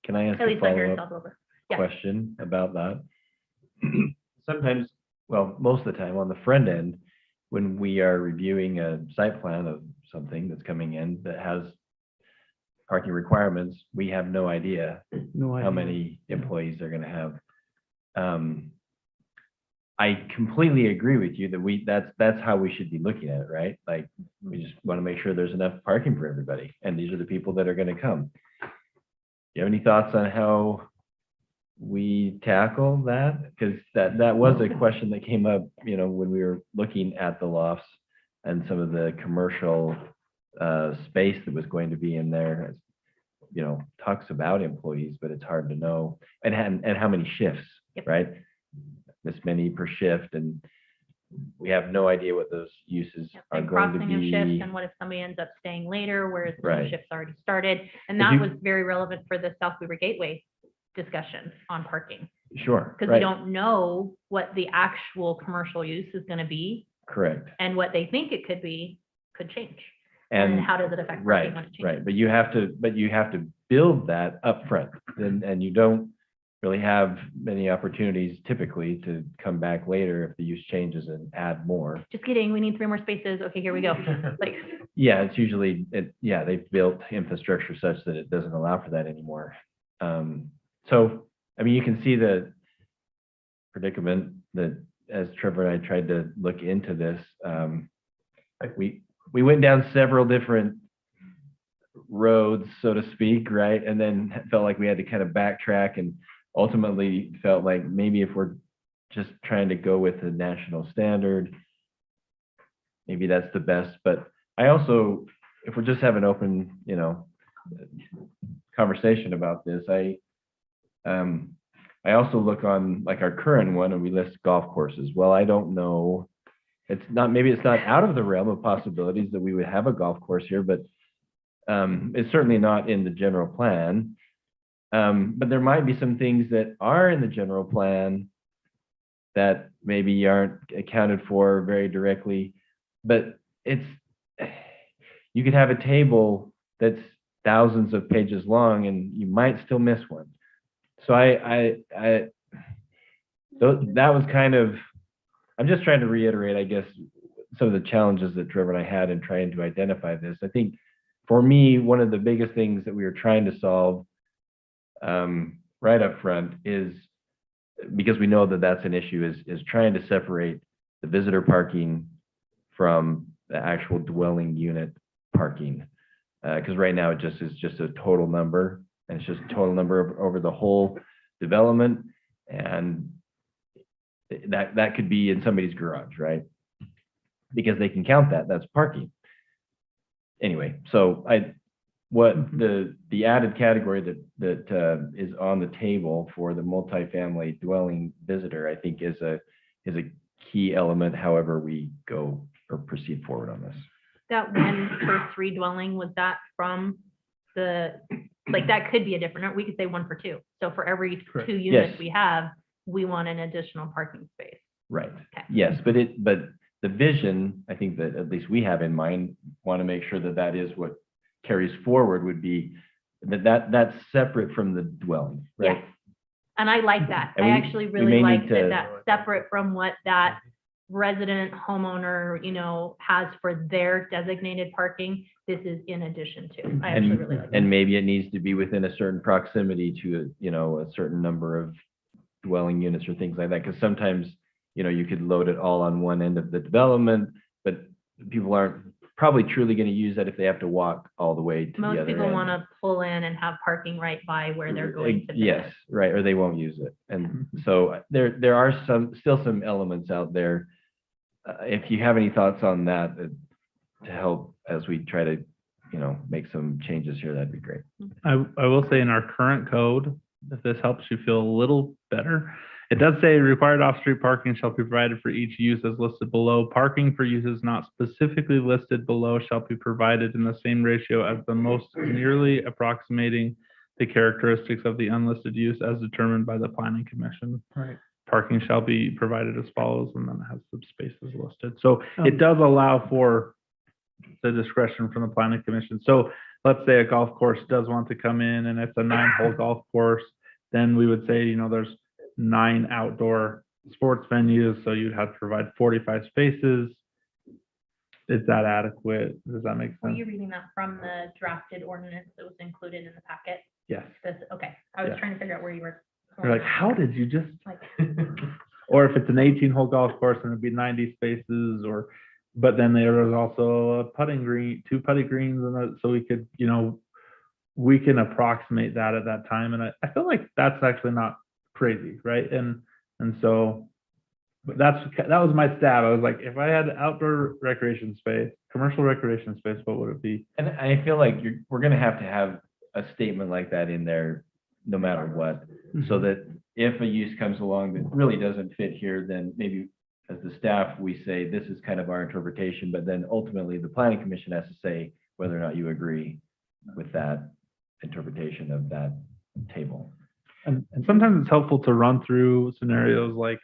Can I ask at a least I hear follow-up South River. Yeah. question about that? Sometimes, well, most of the time on the front end, when we are reviewing a site plan of something that's coming in that has parking requirements, we have no idea No idea. how many employees they're gonna have. I completely agree with you that that's how we should be looking at it, right? Like, we just want to make sure there's enough parking for everybody, and these are the people that are gonna come. Do you have any thoughts on how we tackle that? Because that was a question that came up, when we were looking at the lofts and some of the commercial space that was going to be in there. Talks about employees, but it's hard to know, and how many shifts, Yep. right? This many per shift, and we have no idea what those uses are And going to crossing of shifts, be. and what if somebody ends up staying later, whereas the Right. shift's already started? And If that you- was very relevant for the South Weaver Gateway discussion on parking, Sure, because we right, don't know what the actual commercial use is going to be, correct. and what they think it could be could change. And then And how does it affect right, parking when it changes? right, but you have to build that upfront, and you don't really have many opportunities typically to come back later if the use changes and add more. Just kidding, we need 3 more spaces. Okay, here we go. Like, Yeah, it's usually, they've built infrastructure such that it doesn't allow for that anymore. So, you can see the predicament that as Trevor and I tried to look into this, we went down several different roads, so to speak, right? And then felt like we had to kind of backtrack, and ultimately felt like maybe if we're just trying to go with the national standard, maybe that's the best. But I also, if we're just having an open, conversation about this, I also look on like our current one, and we list golf courses. Well, I don't know. Maybe it's not out of the realm of possibilities that we would have a golf course here, but it's certainly not in the general plan. But there might be some things that are in the general plan that maybe aren't accounted for very directly, but you could have a table that's thousands of pages long and you might still miss one. So that was kind of, I'm just trying to reiterate, I guess, some of the challenges that Trevor and I had in trying to identify this. I think for me, one of the biggest things that we were trying to solve right up front is, because we know that that's an issue, is trying to separate the visitor parking from the actual dwelling unit parking. Because right now it just is just a total number, and it's just a total number over the whole development, and that could be in somebody's garage, right? Because they can count that's parking. Anyway, so the added category that is on the table for the multifamily dwelling visitor, I think is a key element, however we go or proceed forward on this. that 1 per 3 dwelling, was that from that could be a different, we could say 1 for 2. So for every Correct. 2 units Yes. we have, we want an additional parking space. Right. Okay. Yes, but the vision, I think that at least we have in mind, want to make sure that is what carries forward, would be that's separate from the dwelling, right? Yes. And I like that. And I we- actually we really may like need that to- that's separate from what that resident homeowner, has for their designated parking. This is in addition to. I actually really like that. And maybe it needs to be within a certain proximity to a certain number of dwelling units or things like that, because sometimes you could load it all on one end of the development, but people aren't probably truly going to use that if they have to walk all the way to the other Most people end. want to pull in and have parking right by where they're going to visit. Yes, right, or they won't use it. And so there are still some elements out there. If you have any thoughts on that to help as we try to, make some changes here, that'd be great. I will say in our current code, if this helps you feel a little better, it does say required off-street parking shall be provided for each use as listed below. Parking for uses not specifically listed below shall be provided in the same ratio as the most nearly approximating the characteristics of the unlisted use as determined by the planning commission. Right. Parking shall be provided as follows, and then it has some spaces listed. So it does allow for the discretion from the planning commission. So let's say a golf course does want to come in and it's a 9-hole golf course, then we would say, there's 9 outdoor sports venues, so you'd have to provide 45 spaces. Is that adequate? Does that make Were sense? you reading that from the drafted ordinance that was included in the packet? Yes. Okay, I was Yeah. trying to figure out where you were. You're like, how did you just? Like, Or if it's an 18-hole golf course and it'd be 90 spaces, but then there was also a putting green, 2 putting greens, and so we could, we can approximate that at that time. And I feel like that's actually not crazy, right? And so, but that was my stab. I was like, if I had outdoor recreation space, commercial recreation space, what would it be? And I feel like we're going to have a statement like that in there no matter what, so that if a use comes along that really doesn't fit here, then maybe as the staff, we say, this is kind of our interpretation, but then ultimately the planning commission has to say whether or not you agree with that interpretation of that table. And sometimes it's helpful to run through scenarios like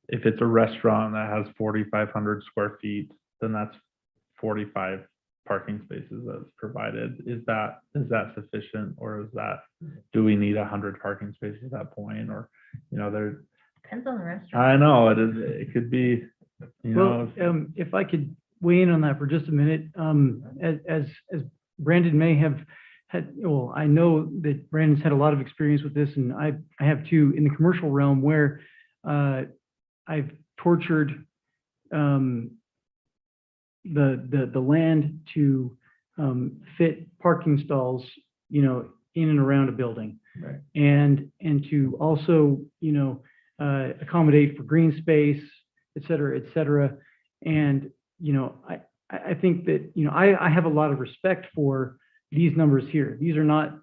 if it's a restaurant that has 4,500 square feet, then that's 45 parking spaces that's provided. Is that sufficient, or do we need 100 parking spaces at that point? Or, there. depends on the restaurant. I know it is. It could be, Well, if I could weigh in on that for just a minute, as Brandon may have had, well, I know that Brandon's had a lot of experience with this, and I have too, in the commercial realm, where I've tortured the land to fit parking stalls, in and around a building. Right. And to also, accommodate for green space, et cetera. And, I think that, I have a lot of respect for these numbers here. These are not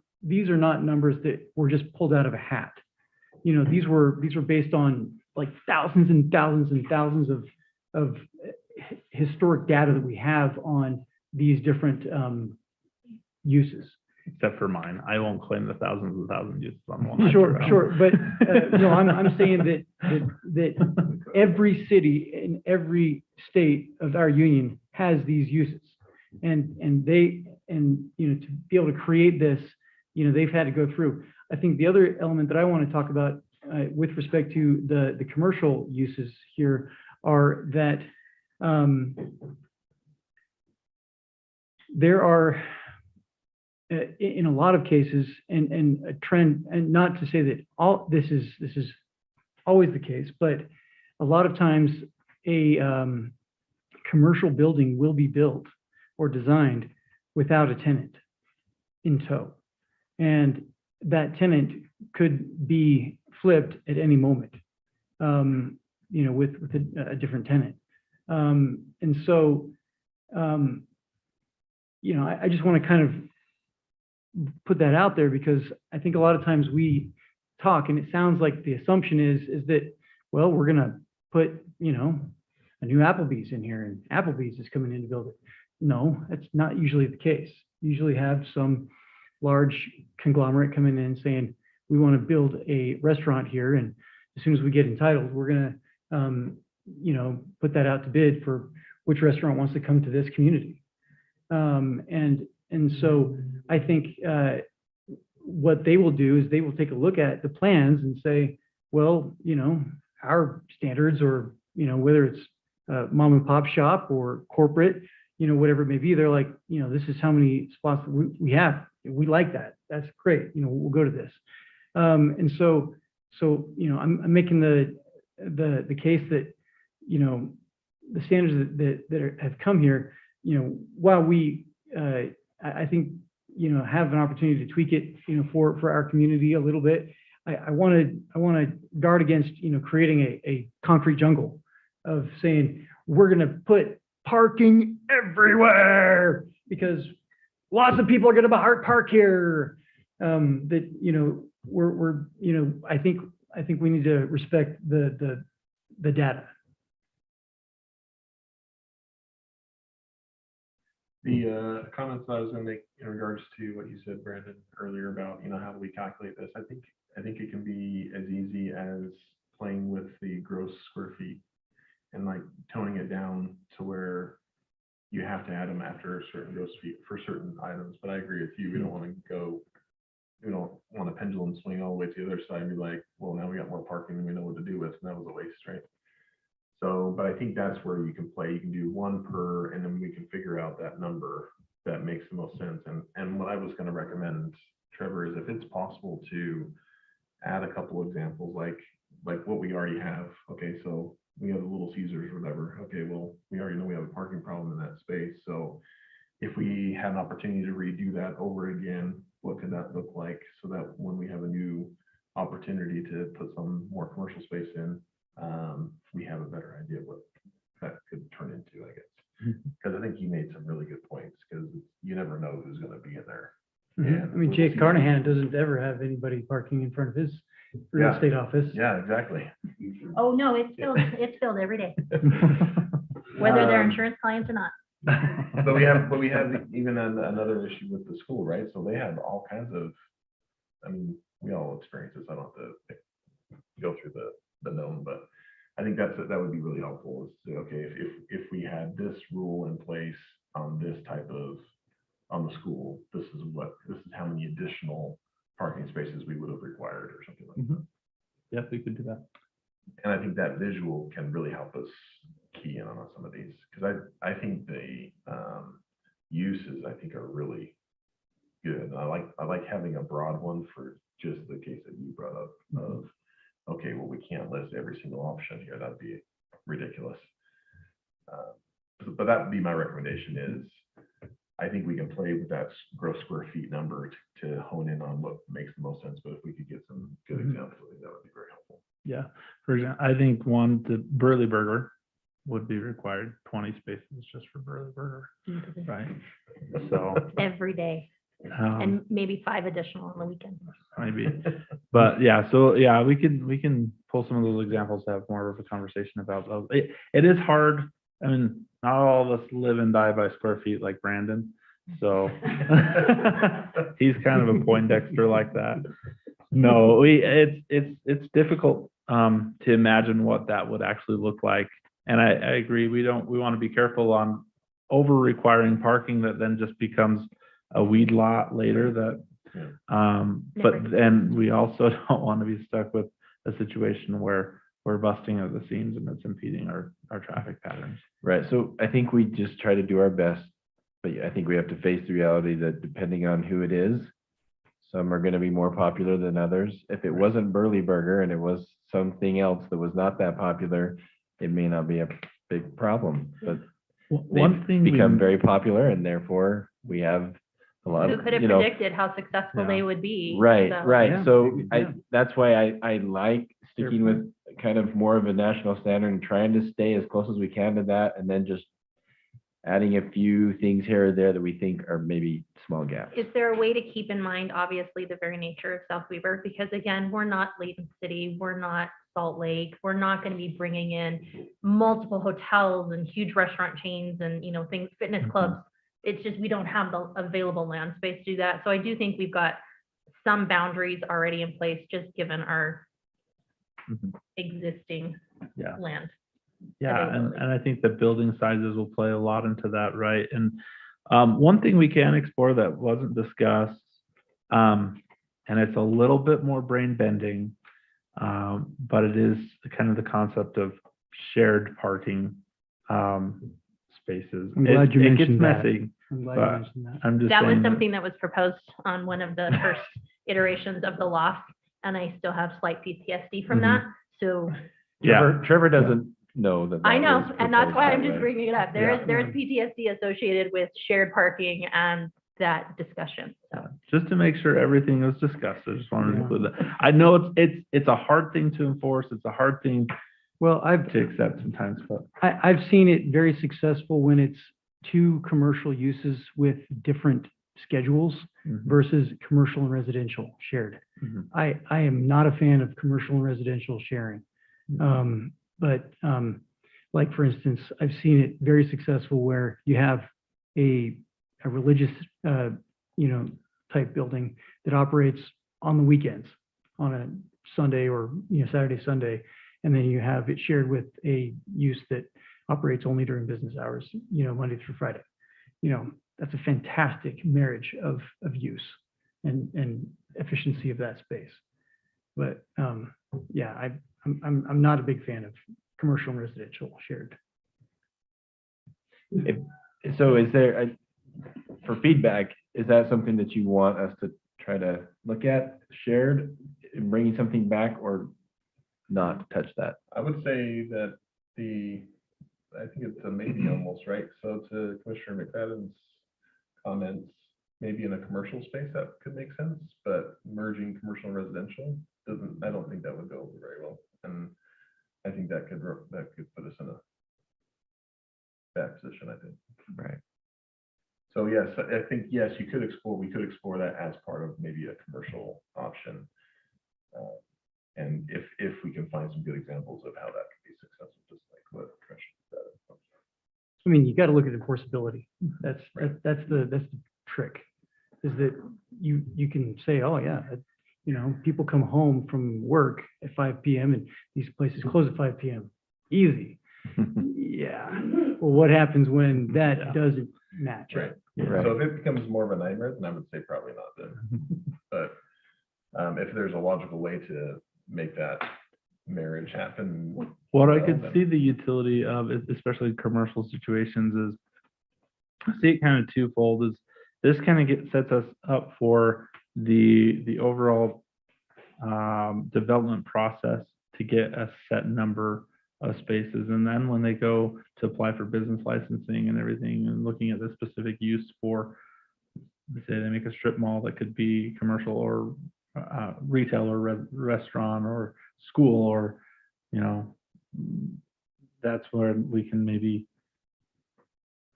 numbers that were just pulled out of a hat. These were based on like thousands and thousands and thousands of historic data that we have on these different uses. except for mine. I won't claim the thousands and thousands uses on one. Sure. But, I'm saying that every city in every state of our union has these uses. And to be able to create this, they've had to go through. I think the other element that I want to talk about with respect to the commercial uses here are that there are, in a lot of cases, and a trend, and not to say that all this is always the case, but a lot of times a commercial building will be built or designed without a tenant in tow, and that tenant could be flipped at any moment, with a different tenant, and so I just want to kind of put that out there, because I think a lot of times we talk and it sounds like the assumption is that, well, we're going to put, a new Applebee's in here and Applebee's is coming in to build it. No, that's not usually the case. You usually have some large conglomerate coming in saying, we want to build a restaurant here. And as soon as we get entitled, we're going to, put that out to bid for which restaurant wants to come to this community. And so I think what they will do is they will take a look at the plans and say, well, our standards, or, whether it's a mom and pop shop or corporate, whatever it may be, they're like, this is how many spots we have. We like that. That's great. We'll go to this. And so I'm making the case that you know, the standards that have come here, you know, while we, I think, you know, have an opportunity to tweak it, you know, for our community a little bit, I want to guard against, you know, creating a concrete jungle of saying, we're going to put parking everywhere because lots of people are going to park here. That, you know, we're, you know, I think we need to respect the data. The comments that I was going to make in regards to what you said, Brandon, earlier about, you know, how do we calculate this? I think it can be as easy as playing with the gross square feet and like toning it down to where you have to add them after a certain gross feet for certain items. But I agree with you. We don't want a pendulum swing all the way to the other side and be like, well, now we got more parking than we know what to do with, and that was a waste, right? So, but I think that's where you can play. You can do one per, and then we can figure out that number that makes the most sense. And what I was going to recommend, Trevor, is if it's possible to add a couple examples, like what we already have. Okay, so we have the Little Caesars or whatever. Okay, well, we already know we have a parking problem in that space. So if we had an opportunity to redo that over again, what could that look like? So that when we have a new opportunity to put some more commercial space in, we have a better idea what that could turn into, I guess. Because I think you made some really good points, because you never know who's going to be in there. I mean, Jake Carnahan doesn't ever have anybody parking in front of his real estate office. Yeah, exactly. Oh, no, it's filled every day, whether they're insurance clients or not. But we have even another issue with the school, right? So they have all kinds of, I mean, we all experience this. I don't have to go through the known, but I think that would be really helpful, is to say, okay, if we had this rule in place on this type of, on the school, this is how many additional parking spaces we would have required or something like that. Yes, we could do that. And I think that visual can really help us key in on some of these, because I think the uses, I think, are really good. I like having a broad one for just the case that you brought up of, okay, well, we can't list every single option here. That'd be ridiculous. But that would be my recommendation, is I think we can play with that gross square feet number to hone in on what makes the most sense. But if we could get some good examples, I think that would be very helpful. Yeah, for example, I think the Burley Burger would be required 20 spaces just for Burley Burger, right? So Every day, and maybe 5 additional on the weekend. maybe, but yeah, so yeah, we can pull some of those examples to have more of a conversation about those. It is hard. I mean, not all of us live and die by square feet like Brandon, so he's kind of a Poindexter like that. No, it's difficult to imagine what that would actually look like. And I agree, we want to be careful on over requiring parking that then just becomes a weed lot later that, but then we also don't want to be stuck with a situation where we're busting at the seams and it's impeding our traffic patterns. Right. So I think we just try to do our best, but I think we have to face the reality that depending on who it is, some are going to be more popular than others. If it wasn't Burley Burger and it was something else that was not that popular, it may not be a big problem, but one thing become very popular, and therefore we have a lot Who of, could have predicted how successful they would be? Right, so. right. Yeah, So yeah. that's why I like sticking with kind of more of a national standard and trying to stay as close as we can to that, and then just adding a few things here or there that we think are maybe small gaps. Is there a way to keep in mind, obviously, the very nature of South Weaver? Because again, we're not Layton City, we're not Salt Lake, we're not going to be bringing in multiple hotels and huge restaurant chains and, you know, things, fitness clubs. It's just, we don't have the available land space to do that. So I do think we've got some boundaries already in place, just given our existing land. Yeah, and I think the building sizes will play a lot into that, right? And one thing we can explore that wasn't discussed, and it's a little bit more brain bending, but it is kind of the concept of shared parking spaces. I'm glad you it gets mentioned that. messy. I'm glad but you mentioned that. I'm just That was saying something that was proposed on one of the first iterations of the loft, and I still have slight PTSD from that. So yeah. Trevor doesn't know that. I that know, was and that's why I'm proposed that just way. bringing it up. Yeah. There's PTSD associated with shared parking and that discussion, so. Just to make sure everything was discussed, I just wanted to Yeah. include that. I know it's a hard thing to enforce, it's a hard thing Well, I've, to accept sometimes, but I've seen it very successful when it's two commercial uses with different schedules versus commercial and residential shared. Mhm. I am not a fan of commercial and residential sharing. But like, for instance, I've seen it very successful where you have a religious, type building that operates on the weekends, on a Sunday or, Saturday, Sunday. And then you have it shared with a use that operates only during business hours, Monday through Friday. That's a fantastic marriage of use and efficiency of that space. But yeah, I'm not a big fan of commercial and residential shared. So is there, for feedback, is that something that you want us to try to look at, shared, and bringing something back, or not touch that? I would say that I think it's a maybe almost, right? So to Commissioner McFadden's comments, maybe in a commercial space, that could make sense, but merging commercial and residential I don't think that would go over very well. And I think that could put us in a bad position, I think. Right. So yes, I think, yes, we could explore that as part of maybe a commercial option. And if we can find some good examples of how that could be successful, just like what Commissioner said. I mean, you got to look at enforceability. That's the trick, is that you can say, oh yeah, people come home from work at 5 p.m. and these places close at 5 p.m. Easy. Yeah. Well, what happens when that doesn't match? Right. Right. So if it becomes more of a nightmare, then I would say probably not then. But if there's a logical way to make that marriage happen. what I well, could then- see the utility of, especially commercial situations, is I see it kind of twofold. Is this kind of sets us up for the overall development process to get a set number of spaces, and then when they go to apply for business licensing and everything, and looking at the specific use for, say they make a strip mall that could be commercial or retail or restaurant or school, or that's where we can maybe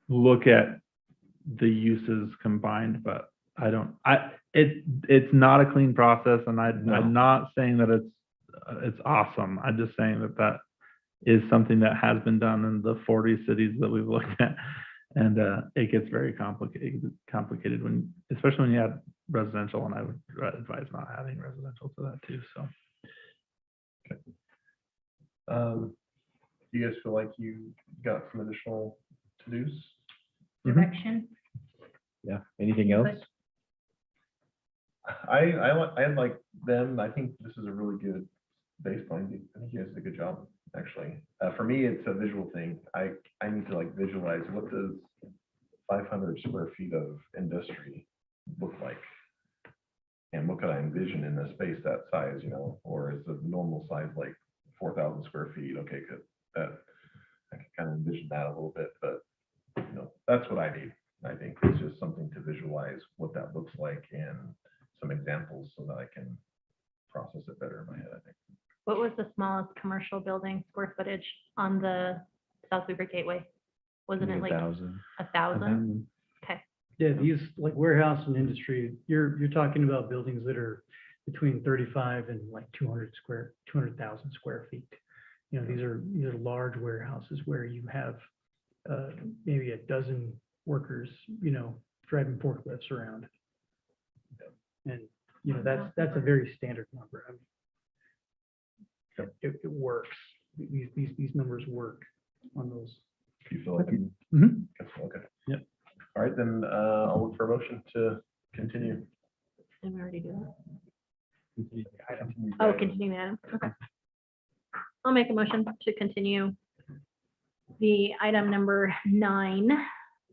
look at the uses combined. But it's not a clean process, and I'm not saying that it's awesome. I'm just saying that is something that has been done in the 40 cities that we've looked at, and it gets very complicated when, especially when you add residential, and I would advise not adding residential to that too. So do you guys feel like you got some additional to-dos? Direction. Yeah. Anything else? I like them. I think this is a really good baseline. I think you guys did a good job, actually. For me, it's a visual thing. I need to like visualize, what does 500 square feet of industry look like? And what could I envision in a space that size, or is the normal size like 4,000 square feet? Okay, good. I can kind of envision that a little bit, but that's what I need. I think it's just something to visualize what that looks like and some examples so that I can process it better in my head, I think. What was the smallest commercial building square footage on the South Weaver Gateway? Wasn't it like 1,000. 1,000? Okay. Yeah, these like warehouse and industry, you're talking about buildings that are between 35 and like 200,000 square feet. These are large warehouses where you have maybe a dozen workers, driving forklifts around. And that's a very standard number. I mean, it works. These numbers work on those. Do you feel like you? Okay. Yep. All right, then I'll look for a motion to continue. Did we already do that? Continue the Oh, item. continuing the item. Okay. I'll make a motion to continue the item number 9. Do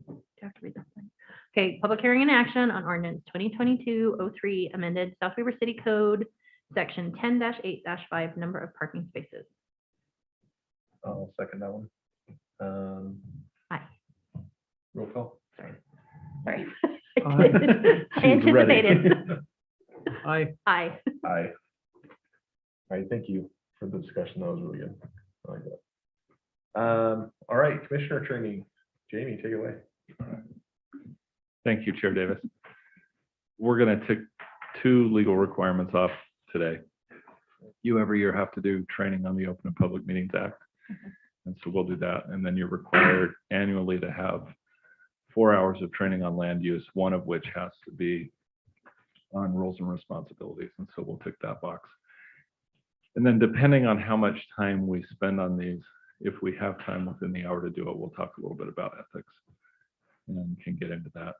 I have to read this thing? Okay, public hearing and action on ordinance 2022-03 amended South Weaver City Code, section 10-8-5, number of parking spaces. I'll second that one. Aye. Roll call. Sorry. Aye. I anticipated. Aye. Aye. Aye. All right, thank you for the discussion. That was really good. I like that. All right, Commissioner training. Jamie, take it away. Thank you, Chair Davis. We're going to tick 2 legal requirements off today. You every year have to do training on the Open and Public Meetings Act. And so we'll do that. And then you're required annually to have 4 hours of training on land use, one of which has to be on roles and responsibilities. And so we'll tick that box. And then depending on how much time we spend on these, if we have time within the hour to do it, we'll talk a little bit about ethics and can get into that.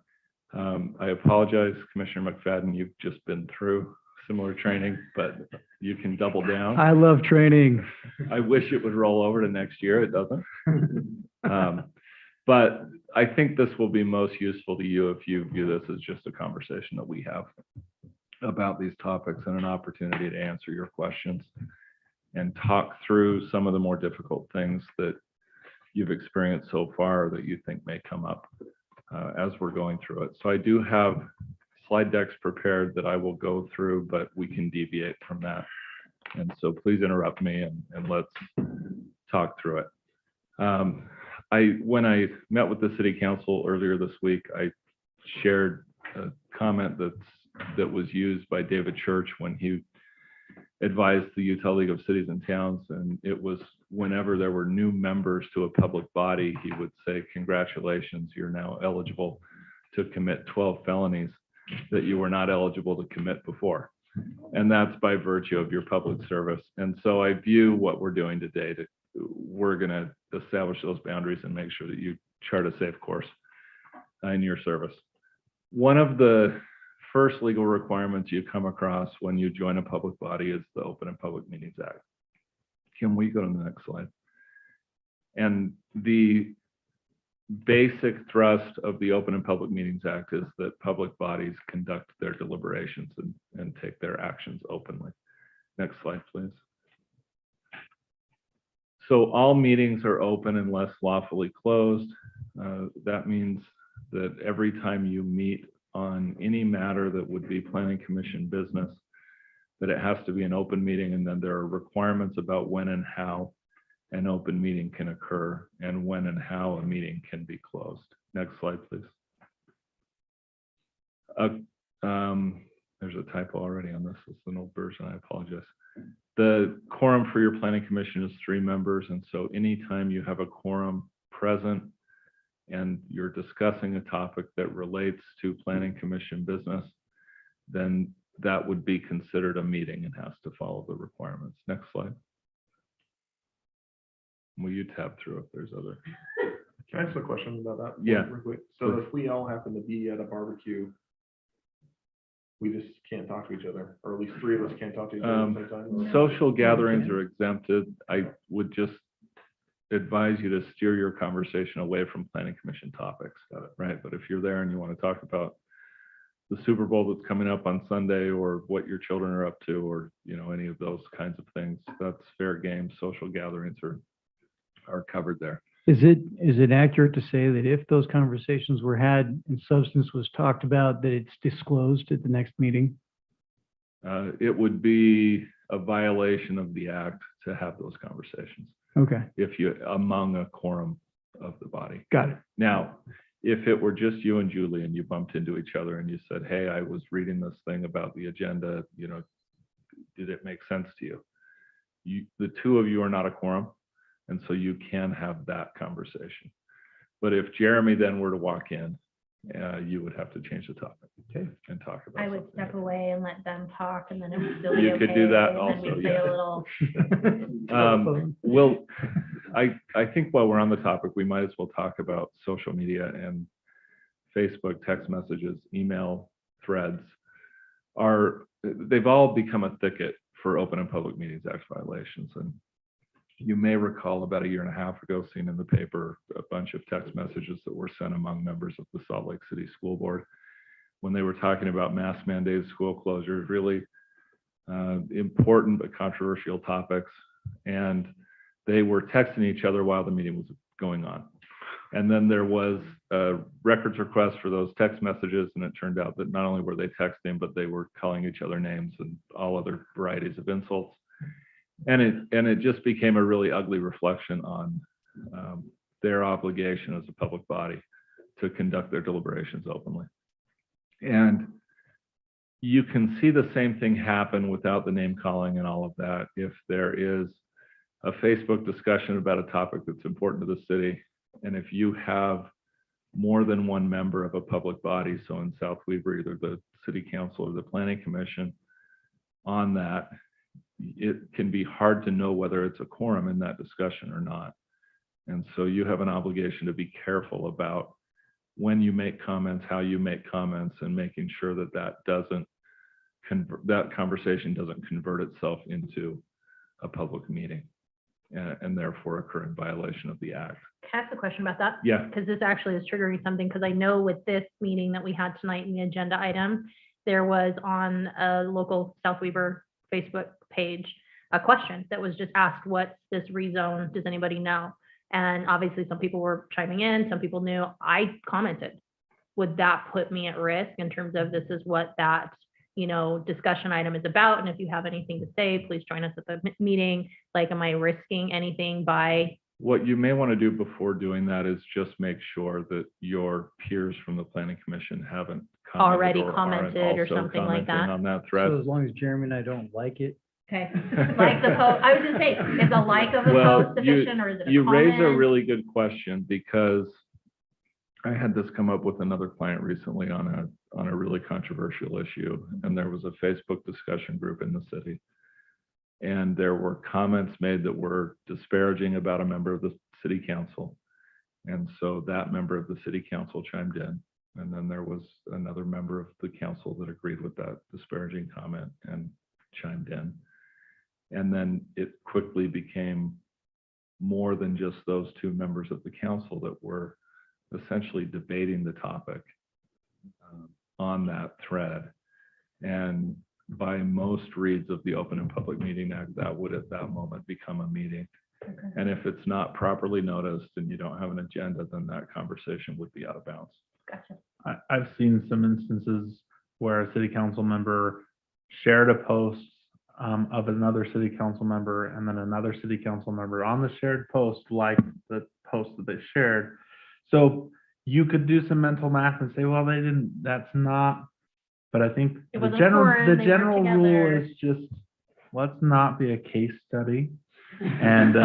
I apologize, Commissioner McFadden, you've just been through similar training, but you can double down. I love training. I wish it would roll over to next year. It doesn't. But I think this will be most useful to you if you view this as just a conversation that we have about these topics and an opportunity to answer your questions and talk through some of the more difficult things that you've experienced so far that you think may come up as we're going through it. So I do have slide decks prepared that I will go through, but we can deviate from that. And so please interrupt me and let's talk through it. When I met with the City Council earlier this week, I shared a comment that was used by David Church when he advised the Utah League of Cities and Towns, and it was whenever there were new members to a public body, he would say, congratulations, you're now eligible to commit 12 felonies that you were not eligible to commit before. And that's by virtue of your public service. And so I view what we're doing today to, we're going to establish those boundaries and make sure that you chart a safe course in your service. One of the first legal requirements you come across when you join a public body is the Open and Public Meetings Act. Can we go to the next slide? And the basic thrust of the Open and Public Meetings Act is that public bodies conduct their deliberations and take their actions openly. Next slide, please. So all meetings are open unless lawfully closed. That means that every time you meet on any matter that would be Planning Commission business, that it has to be an open meeting, and then there are requirements about when and how an open meeting can occur and when and how a meeting can be closed. Next slide, please. There's a typo already on this. It's an old version. I apologize. The quorum for your Planning Commission is 3 members. And so anytime you have a quorum present and you're discussing a topic that relates to Planning Commission business, then that would be considered a meeting and has to follow the requirements. Next slide. Will you tab through if there's other? Can I ask a question about that? Yeah. Real quick? So if we all happen to be at a barbecue, we just can't talk to each other, or at least 3 of us can't talk to each other at the same time? Social gatherings are exempted. I would just advise you to steer your conversation away from Planning Commission topics, right? But if you're there and you want to talk about the Super Bowl that's coming up on Sunday, or what your children are up to, or any of those kinds of things, that's fair game. Social gatherings are covered there. Is it accurate to say that if those conversations were had and substance was talked about, that it's disclosed at the next meeting? It would be a violation of the act to have those conversations. Okay, If you, among a quorum of the body. got it. Now, if it were just you and Julie and you bumped into each other and you said, hey, I was reading this thing about the agenda, did it make sense to you? The 2 of you are not a quorum, and so you can have that conversation. But if Jeremy then were to walk in, you would have to change the topic and talk about I would something step different. away and let them talk, and then it would still be You could do okay, that and also, then we play yeah. a little. Well, I think while we're on the topic, we might as well talk about social media and Facebook, text messages, email threads. They've all become a thicket for Open and Public Meetings Act violations. And you may recall about 1.5 years ago, seen in the paper, a bunch of text messages that were sent among members of the Salt Lake City School Board when they were talking about mass mandated school closures, really important but controversial topics. And they were texting each other while the meeting was going on. And then there was a records request for those text messages, and it turned out that not only were they texting, but they were calling each other names and all other varieties of insults. And it just became a really ugly reflection on their obligation as a public body to conduct their deliberations openly. And you can see the same thing happen without the name calling and all of that. If there is a Facebook discussion about a topic that's important to the city, and if you have more than one member of a public body, so in South Weaver, either the city council or the planning commission on that, it can be hard to know whether it's a quorum in that discussion or not. And so you have an obligation to be careful about when you make comments, how you make comments, and making sure that that conversation doesn't convert itself into a public meeting and therefore occur in violation of the act. Can I ask a question about that? Yeah. Because this actually is triggering something, because I know with this meeting that we had tonight in the agenda item, there was on a local South Weaver Facebook page, a question that was just asked, what's this rezone? Does anybody know? And obviously some people were chiming in, some people knew. I commented. Would that put me at risk in terms of this is what that, discussion item is about? And if you have anything to say, please join us at the meeting. Like, am I risking anything by? What you may want to do before doing that is just make sure that your peers from the planning commission haven't Already or commented aren't or also something like commenting that. on that thread. So as long as Jeremy and I don't like it. Okay, like the post, I was just saying, is a like of a Well, post sufficient, or is it a You raise a comment? really good question, because I had this come up with another client recently on a really controversial issue, and there was a Facebook discussion group in the city. And there were comments made that were disparaging about a member of the city council. And so that member of the city council chimed in. And then there was another member of the council that agreed with that disparaging comment and chimed in. And then it quickly became more than just those two members of the council that were essentially debating the topic on that thread. And by most reads of the Open and Public Meeting Act, that would at that moment become a meeting. Okay. And if it's not properly noticed and you don't have an agenda, then that conversation would be out of bounds. Gotcha. I've seen some instances where a city council member shared a post of another city council member, and then another city council member on the shared post liked the post that they shared. So you could do some mental math and say, well, they didn't, that's not, but I think It the wasn't general foreign, the they general weren't rule together. is just, let's not be a case study. And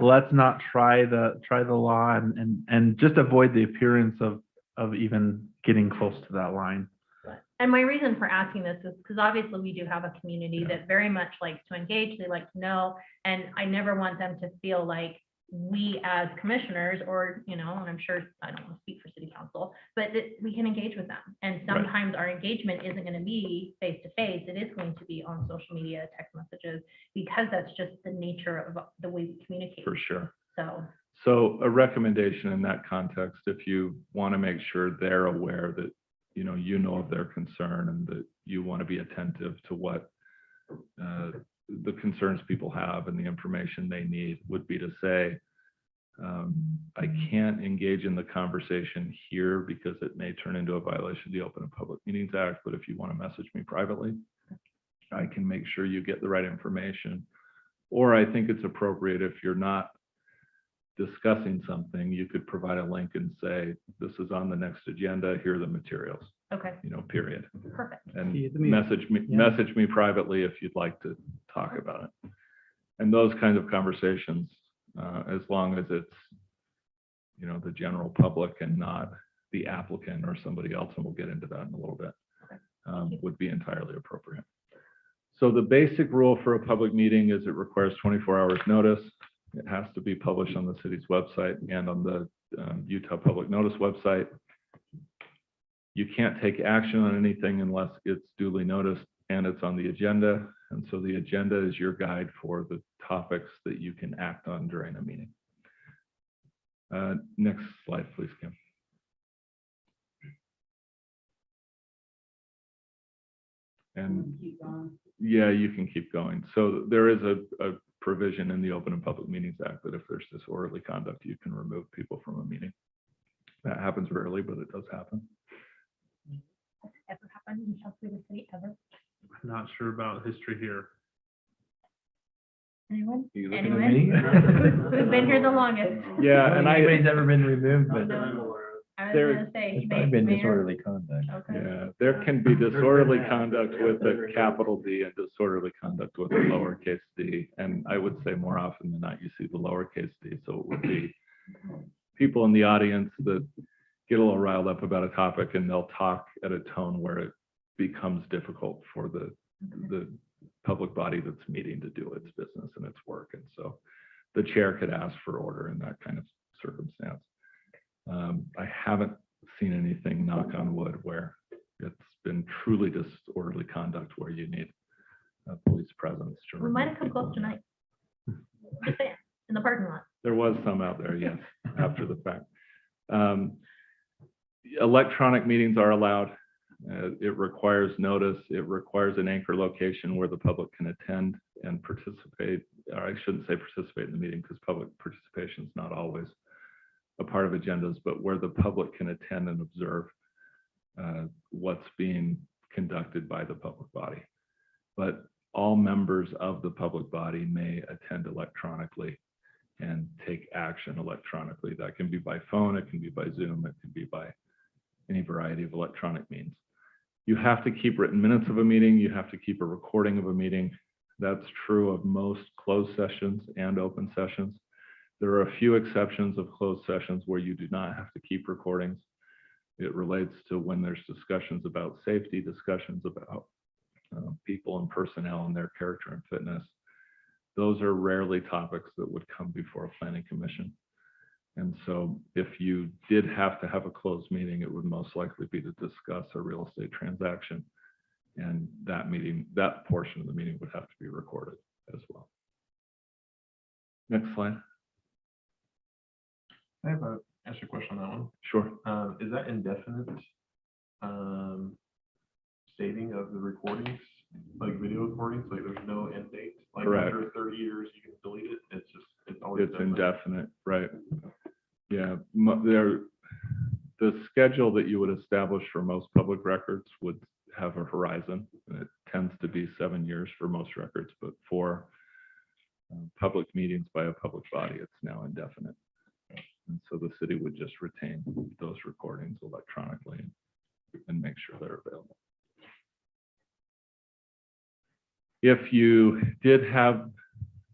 let's not try the law and just avoid the appearance of even getting close to that line. And my reason for asking this is because obviously we do have a community that very much likes to engage, they like to know, and I never want them to feel like we as commissioners, or, and I'm sure, I don't want to speak for city council, but that we can engage with them. And sometimes our engagement isn't going to be face to face, it is going to be on social media, text messages, because that's just the nature of the way we communicate. For sure. So a recommendation in that context, if you want to make sure they're aware that you know of their concern and that you want to be attentive to what the concerns people have and the information they need, would be to say, I can't engage in the conversation here because it may turn into a violation of the Open and Public Meetings Act, but if you want to message me privately, I can make sure you get the right information. Or I think it's appropriate, if you're not discussing something, you could provide a link and say, this is on the next agenda, here are the materials, okay, period. perfect. And See you at the meeting. message me privately if you'd like to talk about it. And those kinds of conversations, as long as it's, the general public and not the applicant or somebody else, and we'll get into that in a little bit, would be entirely appropriate. So the basic rule for a public meeting is it requires 24 hours notice. It has to be published on the city's website and on the Utah Public Notice website. You can't take action on anything unless it's duly noticed and it's on the agenda. And so the agenda is your guide for the topics that you can act on during a meeting. Next slide, please, Kim. And Keep going. yeah, you can keep going. So there is a provision in the Open and Public Meetings Act that if there's disorderly conduct, you can remove people from a meeting. That happens rarely, but it does happen. Has it ever happened in South River City ever? I'm not sure about history here. Anyone? You looking at Anyone? me? Who's been here the longest? Yeah, and Anybody's ever been removed, but I was there- gonna say. there's probably been disorderly conduct. Okay. Yeah, there can be disorderly conduct with a capital D and disorderly conduct with a lowercase d. And I would say more often than not, you see the lowercase d. So it would be people in the audience that get a little riled up about a topic and they'll talk at a tone where it becomes difficult for the public body that's meeting to do its business and its work. And so the chair could ask for order in that kind of circumstance. I haven't seen anything, knock on wood, where it's been truly disorderly conduct where you need a police presence. To We might have remove come people. close tonight. Just saying, in the parking lot. There was some out there, yes, after the fact. Electronic meetings are allowed. It requires notice. It requires an anchor location where the public can attend and participate. Or I shouldn't say participate in the meeting because public participation is not always a part of agendas, but where the public can attend and observe what's being conducted by the public body. But all members of the public body may attend electronically and take action electronically. That can be by phone, it can be by Zoom, it can be by any variety of electronic means. You have to keep written minutes of a meeting. You have to keep a recording of a meeting. That's true of most closed sessions and open sessions. There are a few exceptions of closed sessions where you do not have to keep recordings. It relates to when there's discussions about safety, discussions about people and personnel and their character and fitness. Those are rarely topics that would come before a planning commission. And so if you did have to have a closed meeting, it would most likely be to discuss a real estate transaction. And that meeting, that portion of the meeting would have to be recorded as well. Next slide. I have a ask a question on that one. Sure. Is that indefinite saving of the recordings, like video recordings? Like there's no end date? Like Correct. after 30 years, you can delete it? It's always It's indefinite, right? Yeah, the schedule that you would establish for most public records would have a horizon, and it tends to be 7 years for most records, but for public meetings by a public body, it's now indefinite. And so the city would just retain those recordings electronically and make sure they're available. If you did have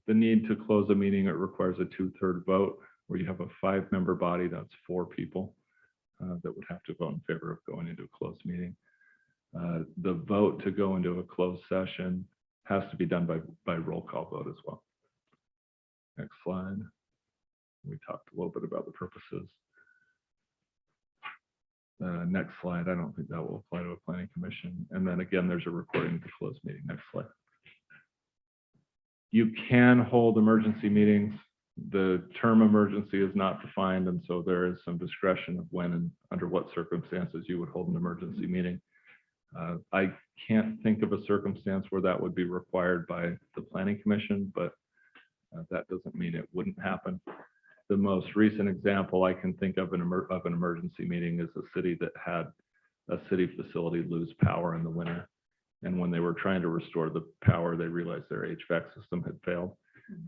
the need to close a meeting, it requires a 2/3 vote, where you have a 5-member body, that's 4 people that would have to vote in favor of going into a closed meeting. The vote to go into a closed session has to be done by roll call vote as well. Next slide. We talked a little bit about the purposes. Next slide. I don't think that will apply to a planning commission. And then again, there's a recording of the closed meeting. Next slide. You can hold emergency meetings. The term emergency is not defined, and so there is some discretion of when and under what circumstances you would hold an emergency meeting. I can't think of a circumstance where that would be required by the planning commission, but that doesn't mean it wouldn't happen. The most recent example I can think of an emergency meeting is a city that had a city facility lose power in the winter. And when they were trying to restore the power, they realized their HVAC system had failed.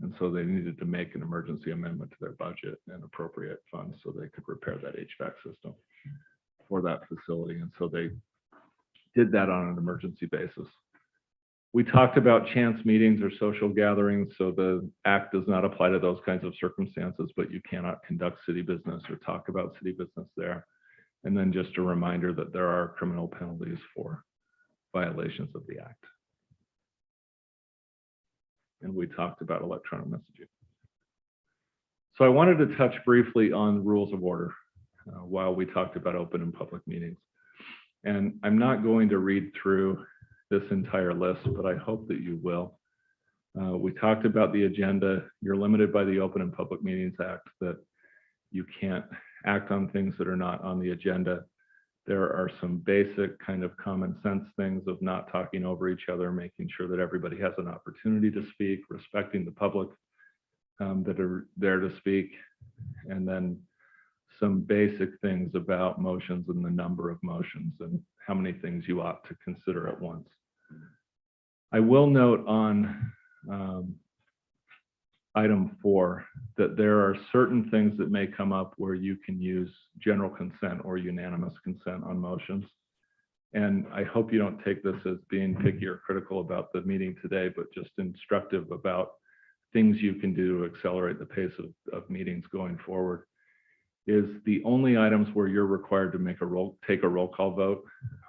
And so they needed to make an emergency amendment to their budget and appropriate funds so they could repair that HVAC system for that facility. And so they did that on an emergency basis. We talked about chance meetings or social gatherings, so the act does not apply to those kinds of circumstances, but you cannot conduct city business or talk about city business there. And then just a reminder that there are criminal penalties for violations of the act. And we talked about electronic messaging. So I wanted to touch briefly on rules of order while we talked about open and public meetings. And I'm not going to read through this entire list, but I hope that you will. We talked about the agenda. You're limited by the Open and Public Meetings Act that you can't act on things that are not on the agenda. There are some basic kind of common sense things of not talking over each other, making sure that everybody has an opportunity to speak, respecting the public that are there to speak, and then some basic things about motions and the number of motions and how many things you ought to consider at once. I will note on item 4 that there are certain things that may come up where you can use general consent or unanimous consent on motions. And I hope you don't take this as being picky or critical about the meeting today, but just instructive about things you can do to accelerate the pace of meetings going forward. Is the only items where you're required to take a roll call vote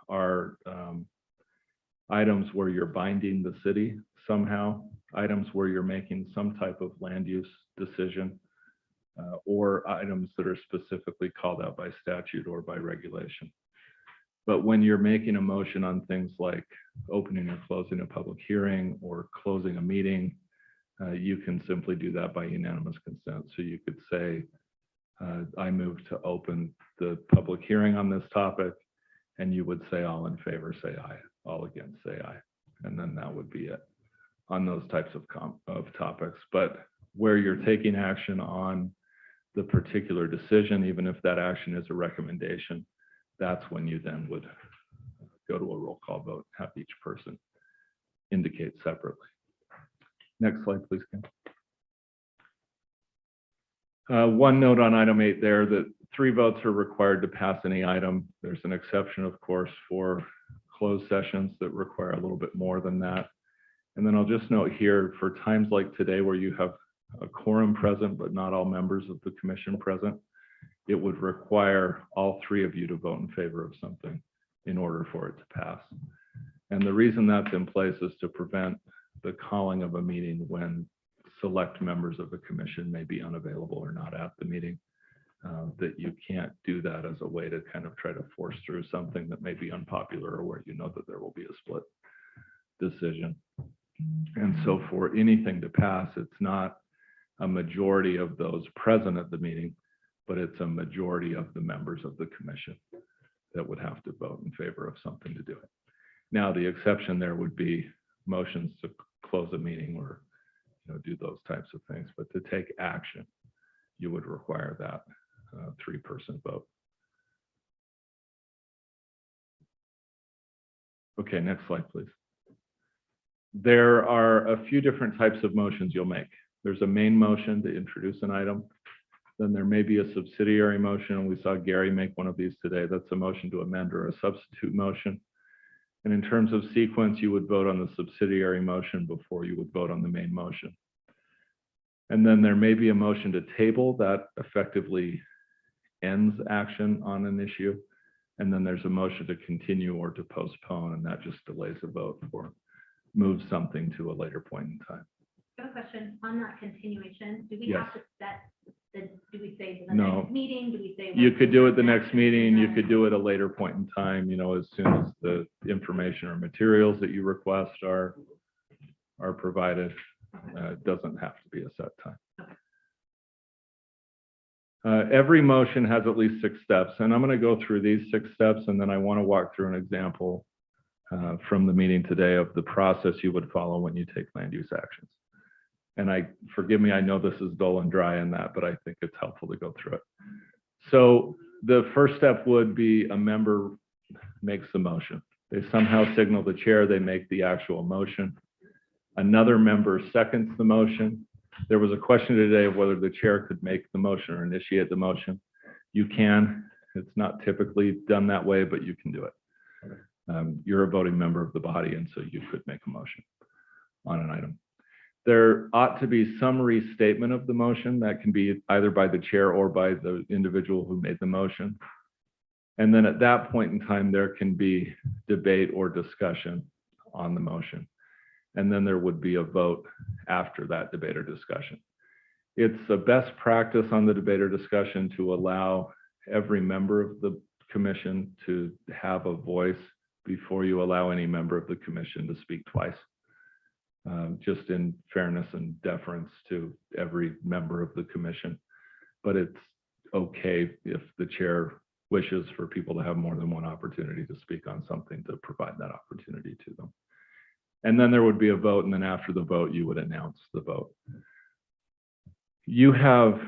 are items where you're binding the city somehow, items where you're making some type of land use decision, or items that are specifically called out by statute or by regulation. But when you're making a motion on things like opening or closing a public hearing or closing a meeting, you can simply do that by unanimous consent. So you could say, I move to open the public hearing on this topic, and you would say all in favor, say aye, all against, say aye. And then that would be it on those types of topics. But where you're taking action on the particular decision, even if that action is a recommendation, that's when you then would go to a roll call vote, have each person indicate separately. Next slide, please, Ken. One note on item 8 there, that 3 votes are required to pass any item. There's an exception, of course, for closed sessions that require a little bit more than that. And then I'll just note here, for times like today where you have a quorum present, but not all members of the commission present, it would require all 3 of you to vote in favor of something in order for it to pass. And the reason that's in place is to prevent the calling of a meeting when select members of the commission may be unavailable or not at the meeting, that you can't do that as a way to kind of try to force through something that may be unpopular or where you know that there will be a split decision. And so for anything to pass, it's not a majority of those present at the meeting, but it's a majority of the members of the commission that would have to vote in favor of something to do it. Now, the exception there would be motions to close a meeting or do those types of things, but to take action, you would require that 3-person vote. Okay, next slide, please. There are a few different types of motions you'll make. There's a main motion to introduce an item. Then there may be a subsidiary motion, and we saw Gary make one of these today. That's a motion to amend or a substitute motion. And in terms of sequence, you would vote on the subsidiary motion before you would vote on the main motion. And then there may be a motion to table that effectively ends action on an issue. And then there's a motion to continue or to postpone, and that just delays a vote or moves something to a later point in time. I have a question on that continuation. Do we Yes. have to set do we say the No. next meeting? Do we say? You when could we do have it the next action? meeting. You could do it a later point in time, as soon as the information or materials that you request are provided. It doesn't have to be a set time. Every motion has at least 6 steps, and I'm going to go through these 6 steps, and then I want to walk through an example from the meeting today of the process you would follow when you take land use actions. And forgive me, I know this is dull and dry in that, but I think it's helpful to go through it. So the first step would be a member makes the motion. They somehow signal the chair, they make the actual motion. Another member seconds the motion. There was a question today of whether the chair could make the motion or initiate the motion. You can. It's not typically done that way, but you can do it. You're a voting member of the body, and so you could make a motion on an item. There ought to be some restatement of the motion that can be either by the chair or by the individual who made the motion. And then at that point in time, there can be debate or discussion on the motion. And then there would be a vote after that debate or discussion. It's a best practice on the debate or discussion to allow every member of the commission to have a voice before you allow any member of the commission to speak twice. Just in fairness and deference to every member of the commission. But it's okay if the chair wishes for people to have more than one opportunity to speak on something, to provide that opportunity to them. And then there would be a vote, and then after the vote, you would announce the vote. You have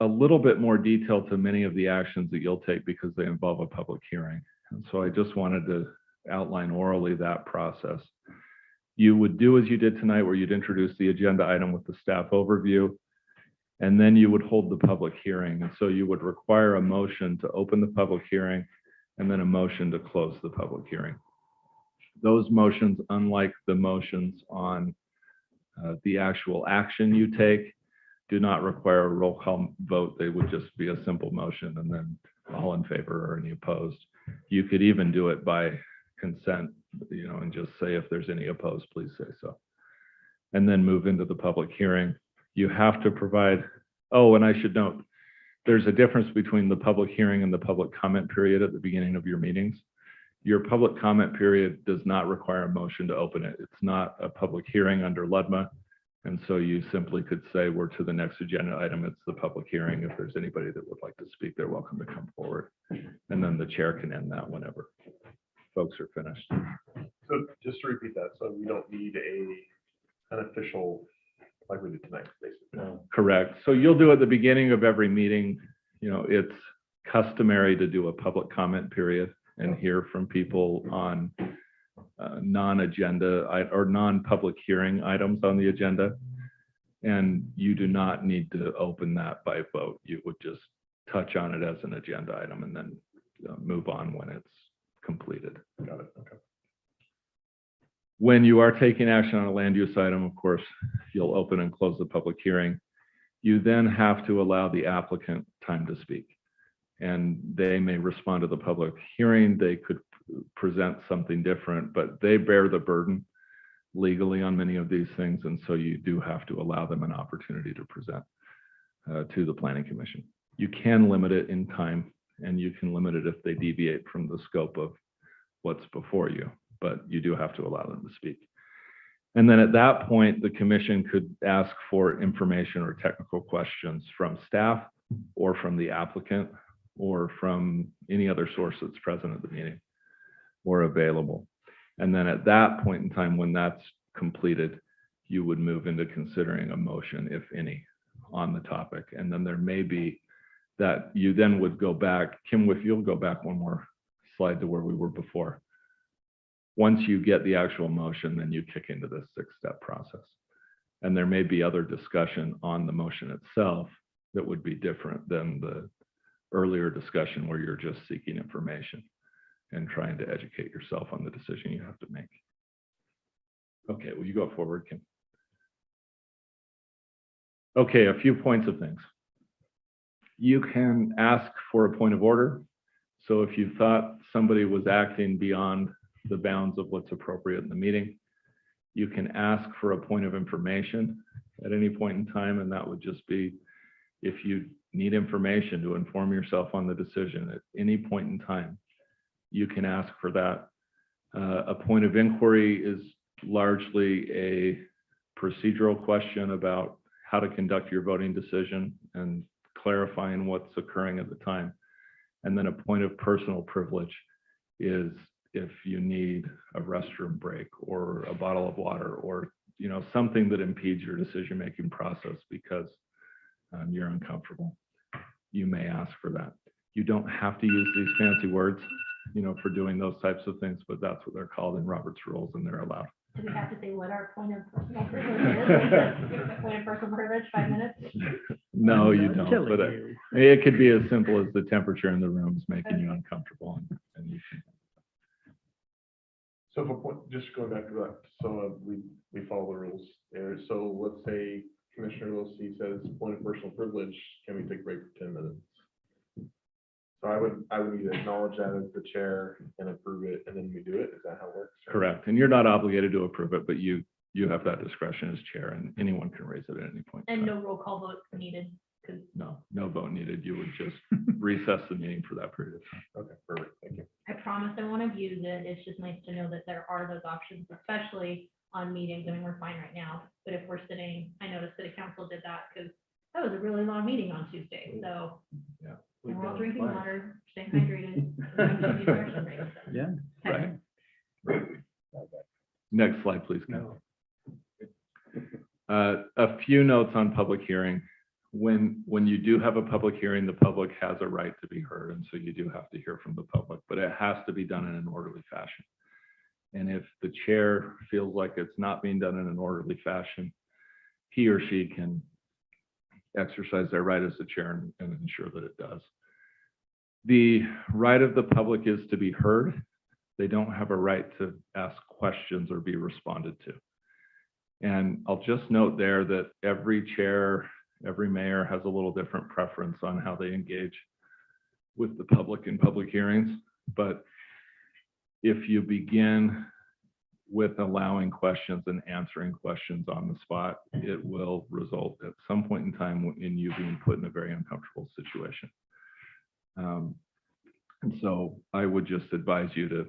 a little bit more detail to many of the actions that you'll take because they involve a public hearing. And so I just wanted to outline orally that process. You would do as you did tonight, where you'd introduce the agenda item with the staff overview, and then you would hold the public hearing. And so you would require a motion to open the public hearing and then a motion to close the public hearing. Those motions, unlike the motions on the actual action you take, do not require a roll call vote. They would just be a simple motion and then all in favor or any opposed. You could even do it by consent, and just say, if there's any opposed, please say so. And then move into the public hearing. You have to provide, oh, and I should note, there's a difference between the public hearing and the public comment period at the beginning of your meetings. Your public comment period does not require a motion to open it. It's not a public hearing under LUDMA. And so you simply could say, we're to the next agenda item. It's the public hearing. If there's anybody that would like to speak, they're welcome to come forward. And then the chair can end that whenever folks are finished. So just to repeat that, so we don't need an official, like we did tonight, basically. No. Correct. So you'll do at the beginning of every meeting, it's customary to do a public comment period and hear from people on non-agenda or non-public hearing items on the agenda. And you do not need to open that by vote. You would just touch on it as an agenda item and then move on when it's completed. Got it. Okay. When you are taking action on a land use item, of course, you'll open and close the public hearing. You then have to allow the applicant time to speak. And they may respond to the public hearing. They could present something different, but they bear the burden legally on many of these things. And so you do have to allow them an opportunity to present to the Planning Commission. You can limit it in time, and you can limit it if they deviate from the scope of what's before you, but you do have to allow them to speak. And then at that point, the commission could ask for information or technical questions from staff or from the applicant or from any other source that's present at the meeting or available. And then at that point in time, when that's completed, you would move into considering a motion, if any, on the topic. And then there may be that you then would go back. Kim, if you'll go back one more slide to where we were before. Once you get the actual motion, then you kick into this 6-step process. And there may be other discussion on the motion itself that would be different than the earlier discussion where you're just seeking information and trying to educate yourself on the decision you have to make. Okay, will you go forward, Kim? Okay, a few points of things. You can ask for a point of order. So if you thought somebody was acting beyond the bounds of what's appropriate in the meeting, you can ask for a point of information at any point in time, and that would just be if you need information to inform yourself on the decision at any point in time, you can ask for that. A point of inquiry is largely a procedural question about how to conduct your voting decision and clarifying what's occurring at the time. And then a point of personal privilege is if you need a restroom break or a bottle of water or something that impedes your decision-making process because you're uncomfortable, you may ask for that. You don't have to use these fancy words, for doing those types of things, but that's what they're called in Robert's rules, and they're allowed. Do we have to say what our point of personal privilege is? Point of personal privilege, 5 minutes? No, you don't, but it could be as simple as the temperature in the room is making you uncomfortable. And you can... So for point, just going back to that, so we follow the rules there. So let's say Commissioner Wilson says point of personal privilege, can we take a break for 10 minutes? So I would need to acknowledge that as the chair and approve it, and then we do it. Is that how it works? Correct. And you're not obligated to approve it, but you have that discretion as chair, and anyone can raise it at any point. And no roll call vote needed. No vote needed. You would just recess the meeting for that period of time. Okay, perfect. Thank you. I promise I won't abuse it. It's just nice to know that there are those options, especially on meetings. I mean, we're fine right now, but if we're sitting, I noticed City Council did that because that was a really long meeting on Tuesday. So yeah, We're all drinking water, staying hydrated. and we should use our breaks. Yeah. Okay. Right. Next slide, please, Ken. A few notes on public hearing. When you do have a public hearing, the public has a right to be heard, and so you do have to hear from the public, but it has to be done in an orderly fashion. And if the chair feels like it's not being done in an orderly fashion, he or she can exercise their right as the chair and ensure that it does. The right of the public is to be heard. They don't have a right to ask questions or be responded to. And I'll just note there that every chair, every mayor has a little different preference on how they engage with the public in public hearings. But if you begin with allowing questions and answering questions on the spot, it will result at some point in time in you being put in a very uncomfortable situation. And so I would just advise you to,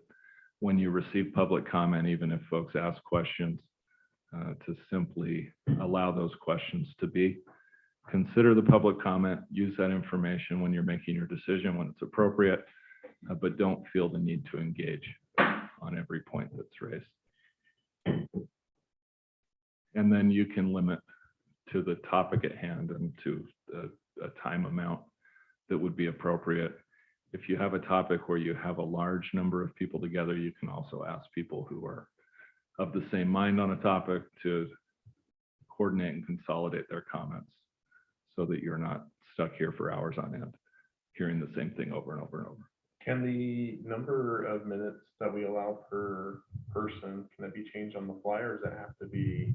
when you receive public comment, even if folks ask questions, to simply allow those questions to be. Consider the public comment, use that information when you're making your decision, when it's appropriate, but don't feel the need to engage on every point that's raised. And then you can limit to the topic at hand and to a time amount that would be appropriate. If you have a topic where you have a large number of people together, you can also ask people who are of the same mind on a topic to coordinate and consolidate their comments so that you're not stuck here for hours on end, hearing the same thing over and over and over. Can the number of minutes that we allow per person, can it be changed on the fly, or does it have to be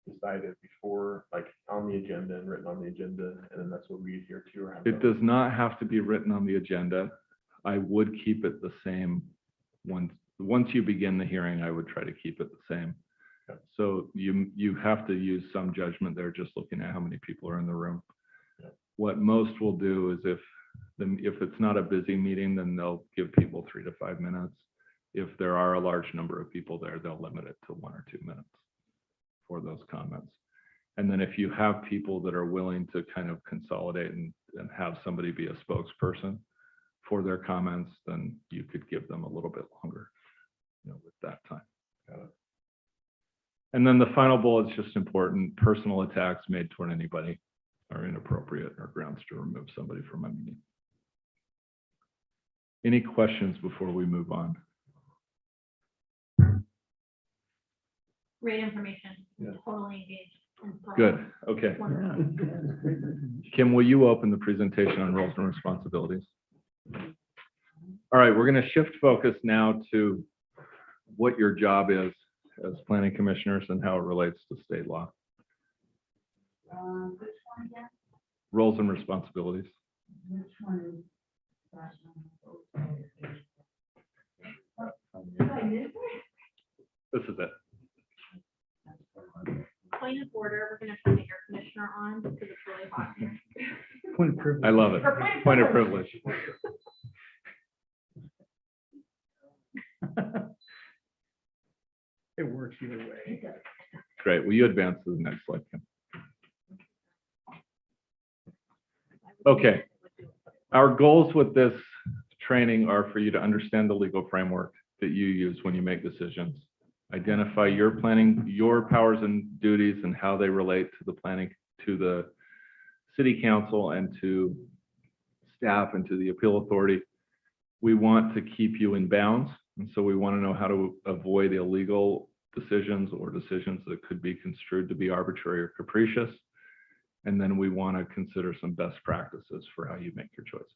decided before, like on the agenda and written on the agenda, and then that's what we adhere to? Or It does not have to be written on the agenda. I would keep it the same. Once you begin the hearing, I would try to keep it the same. Okay. So you have to use some judgment there, just looking at how many people are in the room. Yeah. What most will do is if it's not a busy meeting, then they'll give people 3 to 5 minutes. If there are a large number of people there, they'll limit it to 1 or 2 minutes for those comments. And then if you have people that are willing to kind of consolidate and have somebody be a spokesperson for their comments, then you could give them a little bit longer, with that time. And then the final bullet is just important. Personal attacks made toward anybody are inappropriate or grounds to remove somebody from a meeting. Any questions before we move on? Great information. Yeah. Totally engaged. Good. Okay. Wonderful. Kim, will you open the presentation on roles and responsibilities? All right, we're going to shift focus now to what your job is as planning commissioners and how it relates to state law. Which one again? Roles and responsibilities. Which one is? This is it. Point of order, we're going to turn the air conditioner on because it's really hot here. Point of privilege. I love it. Point of privilege. It works either way. Great. Will you advance to the next slide, Kim? Okay. Our goals with this training are for you to understand the legal framework that you use when you make decisions, identify your powers and duties and how they relate to the planning, to the city council and to staff and to the appeal authority. We want to keep you in bounds. And so we want to know how to avoid illegal decisions or decisions that could be construed to be arbitrary or capricious. And then we want to consider some best practices for how you make your choices.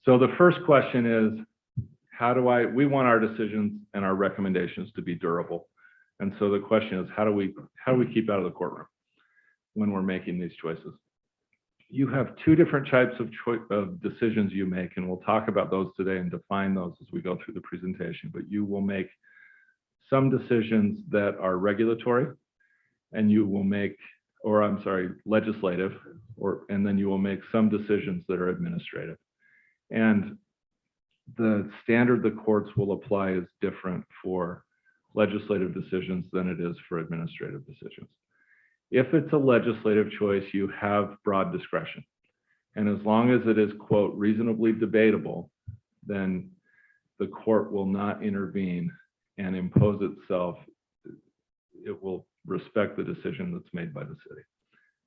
So the first question is, we want our decisions and our recommendations to be durable. And so the question is, how do we keep out of the courtroom when we're making these choices? You have 2 different types of decisions you make, and we'll talk about those today and define those as we go through the presentation. But you will make some decisions that are regulatory, and you will make, legislative, and then you will make some decisions that are administrative. And the standard the courts will apply is different for legislative decisions than it is for administrative decisions. If it's a legislative choice, you have broad discretion. And as long as it is, quote, reasonably debatable, then the court will not intervene and impose itself. It will respect the decision that's made by the city.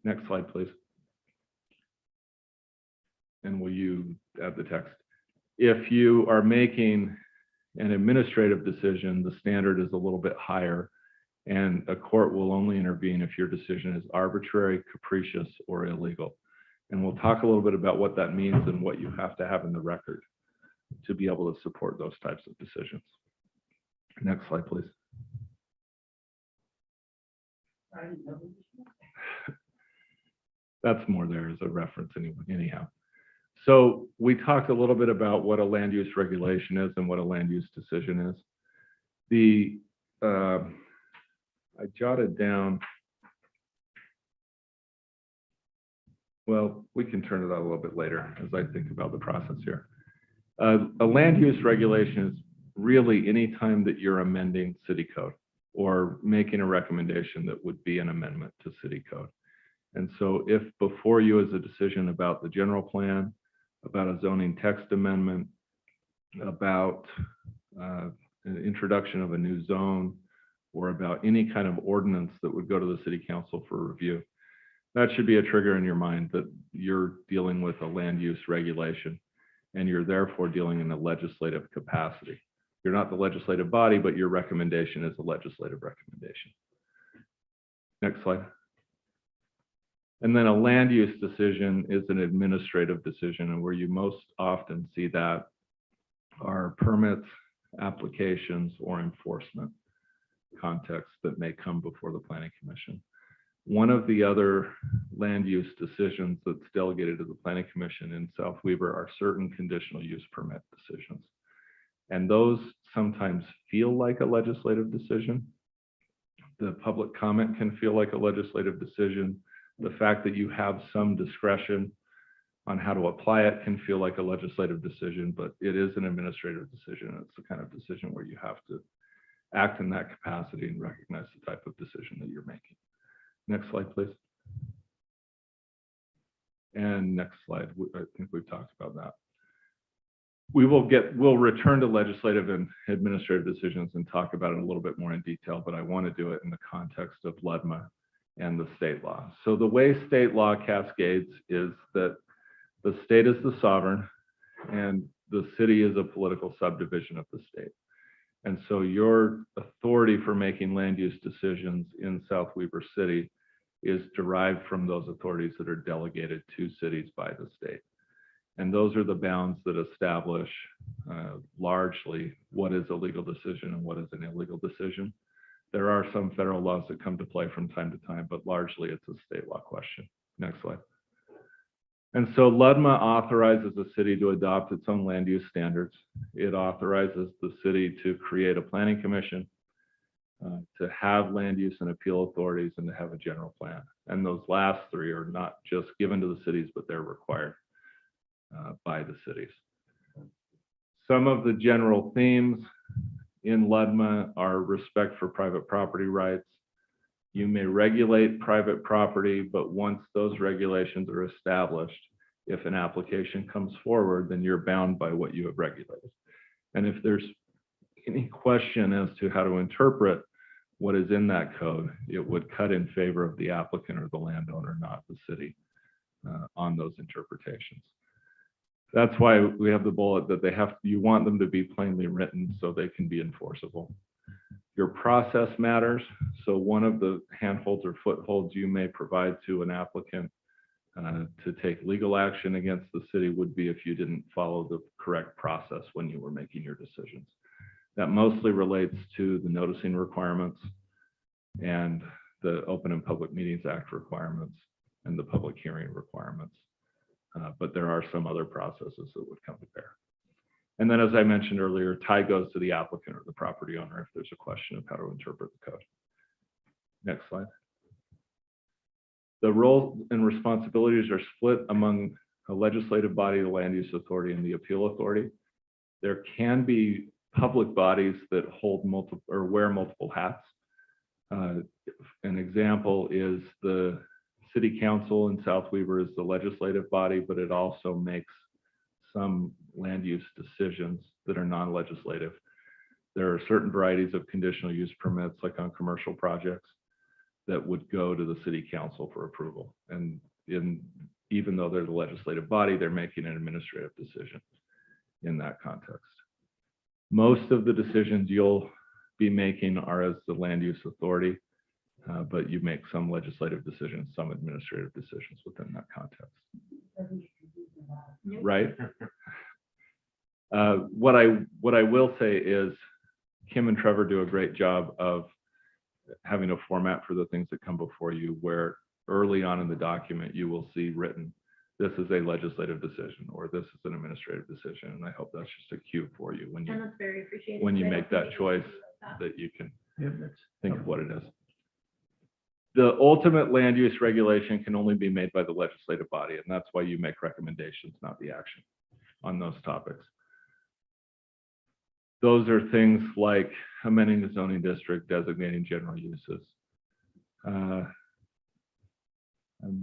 Next slide, please. And will you add the text? If you are making an administrative decision, the standard is a little bit higher, and a court will only intervene if your decision is arbitrary, capricious, or illegal. And we'll talk a little bit about what that means and what you have to have in the record to be able to support those types of decisions. Next slide, please. That's more there as a reference anyhow. So we talked a little bit about what a land use regulation is and what a land use decision is. I jotted down, well, we can turn it out a little bit later as I think about the process here. A land use regulation is really any time that you're amending city code or making a recommendation that would be an amendment to city code. And so if before you is a decision about the general plan, about a zoning text amendment, about an introduction of a new zone, or about any kind of ordinance that would go to the city council for review, that should be a trigger in your mind that you're dealing with a land use regulation and you're therefore dealing in a legislative capacity. You're not the legislative body, but your recommendation is a legislative recommendation. Next slide. And then a land use decision is an administrative decision, and where you most often see that are permits, applications, or enforcement contexts that may come before the Planning Commission. One of the other land use decisions that's delegated to the Planning Commission in South Weber are certain conditional use permit decisions. And those sometimes feel like a legislative decision. The public comment can feel like a legislative decision. The fact that you have some discretion on how to apply it can feel like a legislative decision, but it is an administrative decision. It's the kind of decision where you have to act in that capacity and recognize the type of decision that you're making. Next slide, please. And next slide, I think we've talked about that. We'll return to legislative and administrative decisions and talk about it a little bit more in detail, but I want to do it in the context of LUDMA and the state law. So the way state law cascades is that the state is the sovereign and the city is a political subdivision of the state. And so your authority for making land use decisions in South Weber City is derived from those authorities that are delegated to cities by the state. And those are the bounds that establish largely what is a legal decision and what is an illegal decision. There are some federal laws that come to play from time to time, but largely it's a state law question. Next slide. And so LUDMA authorizes the city to adopt its own land use standards. It authorizes the city to create a planning commission, to have land use and appeal authorities, and to have a general plan. And those last three are not just given to the cities, but they're required by the cities. Some of the general themes in LUDMA are respect for private property rights. You may regulate private property, but once those regulations are established, if an application comes forward, then you're bound by what you have regulated. And if there's any question as to how to interpret what is in that code, it would cut in favor of the applicant or the landowner, not the city, on those interpretations. That's why we have the bullet that you want them to be plainly written so they can be enforceable. Your process matters. So one of the handholds or footholds you may provide to an applicant to take legal action against the city would be if you didn't follow the correct process when you were making your decisions. That mostly relates to the noticing requirements and the Open and Public Meetings Act requirements and the public hearing requirements. But there are some other processes that would come to bear. And then, as I mentioned earlier, tie goes to the applicant or the property owner if there's a question of how to interpret the code. Next slide. The roles and responsibilities are split among a legislative body, the land use authority, and the appeal authority. There can be public bodies that hold multiple or wear multiple hats. An example is the city council in South Weaver is the legislative body, but it also makes some land use decisions that are non-legislative. There are certain varieties of conditional use permits, like on commercial projects, that would go to the city council for approval. And even though they're the legislative body, they're making an administrative decision in that context. Most of the decisions you'll be making are as the land use authority, but you make some legislative decisions, some administrative decisions within that context. Right? What I will say is Kim and Trevor do a great job of having a format for the things that come before you, where early on in the document you will see written, this is a legislative decision, or this is an administrative decision. And I hope that's just a cue for you when And that's very appreciated. you I make that appreciate choice, that. that you can Yep, that's. think of what it is. The ultimate land use regulation can only be made by the legislative body, and that's why you make recommendations, not the action on those topics. Those are things like amending the zoning district, designating general uses. I'm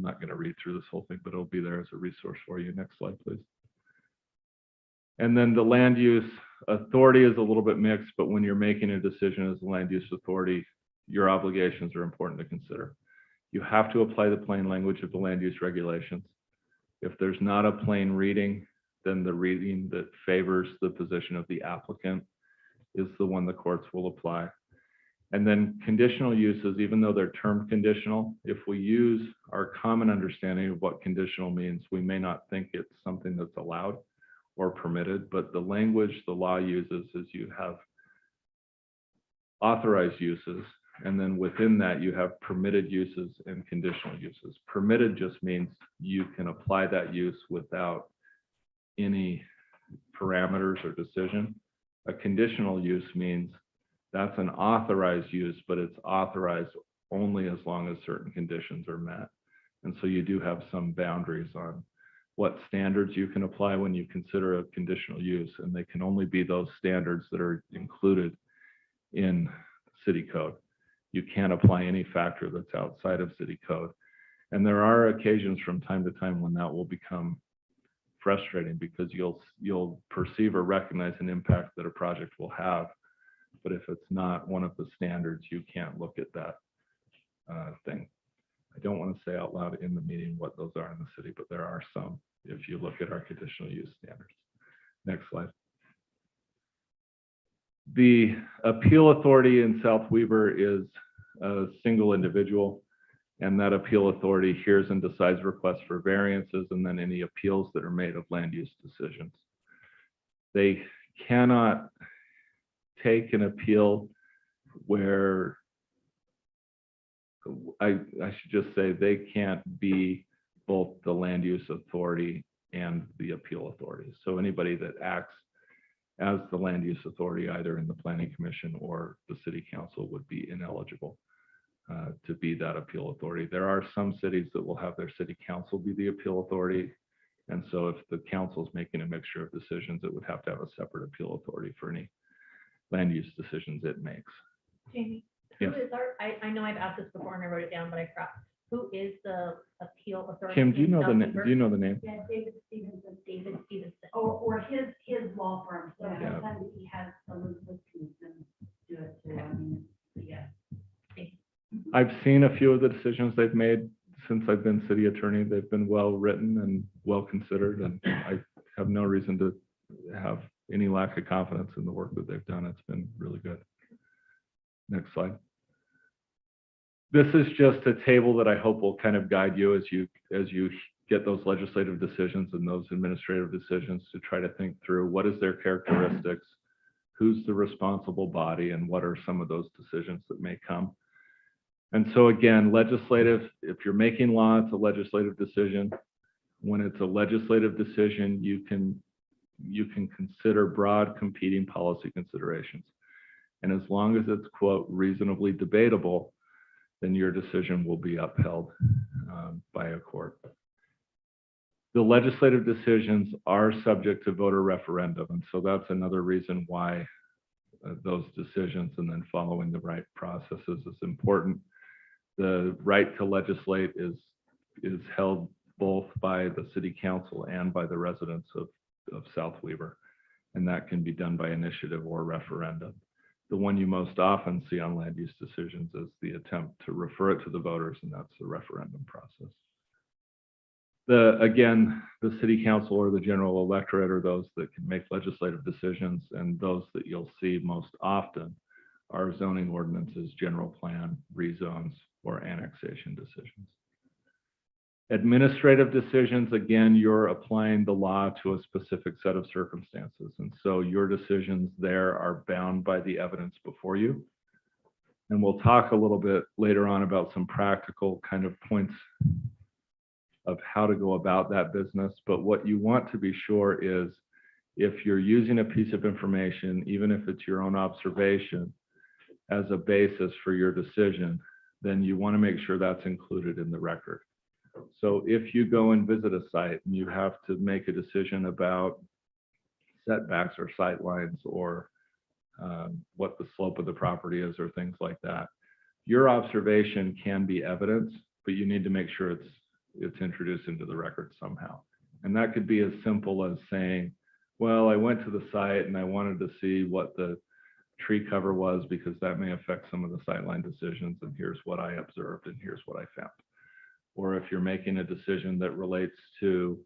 not going to read through this whole thing, but it'll be there as a resource for you. Next slide, please. And then the land use authority is a little bit mixed, but when you're making a decision as a land use authority, your obligations are important to consider. You have to apply the plain language of the land use regulations. If there's not a plain reading, then the reading that favors the position of the applicant is the one the courts will apply. And then conditional uses, even though they're termed conditional, if we use our common understanding of what conditional means, we may not think it's something that's allowed or permitted, but the language the law uses is you have authorized uses, and then within that you have permitted uses and conditional uses. Permitted just means you can apply that use without any parameters or decision. A conditional use means that's an authorized use, but it's authorized only as long as certain conditions are met. And so you do have some boundaries on what standards you can apply when you consider a conditional use, and they can only be those standards that are included in city code. You can't apply any factor that's outside of city code. And there are occasions from time to time when that will become frustrating, because you'll perceive or recognize an impact that a project will have, but if it's not one of the standards, you can't look at that thing. I don't want to say out loud in the meeting what those are in the city, but there are some if you look at our conditional use standards. Next slide. The appeal authority in South Weaver is a single individual, and that appeal authority hears and decides requests for variances and then any appeals that are made of land use decisions. They cannot take an appeal where, I should just say, they can't be both the land use authority and the appeal authority. So anybody that acts as the land use authority, either in the planning commission or the city council, would be ineligible to be that appeal authority. There are some cities that will have their city council be the appeal authority. And so if the council is making a mixture of decisions, it would have to have a separate appeal authority for any land use decisions it makes. Jamie, Yes. who is I know I've asked this before and I wrote it down, but I forgot. Who is the appeal authority? Kim, do you in know South the name? Weaver? Do you know the name? Yeah, David Stevenson, David Stevenson. or his law firm, so Yeah. sometimes he has Elizabeth Kingston do it too, I mean, yeah. I've seen a few of the decisions they've made since I've been city attorney. They've been well written and well considered, and I have no reason to have any lack of confidence in the work that they've done. It's been really good. Next slide. This is just a table that I hope will kind of guide you as you get those legislative decisions and those administrative decisions, to try to think through what is their characteristics, who's the responsible body, and what are some of those decisions that may come. And so again, legislative, if you're making law, it's a legislative decision. When it's a legislative decision, you can consider broad competing policy considerations. And as long as it's, quote, reasonably debatable, then your decision will be upheld by a court. The legislative decisions are subject to voter referendum. And so that's another reason why those decisions and then following the right processes is important. The right to legislate is is held both by the city council and by the residents of South Weaver. And that can be done by initiative or referendum. The one you most often see on land use decisions is the attempt to refer it to the voters, and that's the referendum process. Again, the city council or the general electorate are those that can make legislative decisions, and those that you'll see most often are zoning ordinances, general plan, rezones, or annexation decisions. Administrative decisions, again, you're applying the law to a specific set of circumstances. And so your decisions there are bound by the evidence before you. And we'll talk a little bit later on about some practical kind of points of how to go about that business. But what you want to be sure is if you're using a piece of information, even if it's your own observation, as a basis for your decision, then you want to make sure that's included in the record. So if you go and visit a site and you have to make a decision about setbacks or sight lines or what the slope of the property is or things like that, your observation can be evidence, but you need to make sure it's introduced into the record somehow. And that could be as simple as saying, well, I went to the site and I wanted to see what the tree cover was because that may affect some of the sightline decisions, and here's what I observed and here's what I found. Or if you're making a decision that relates to,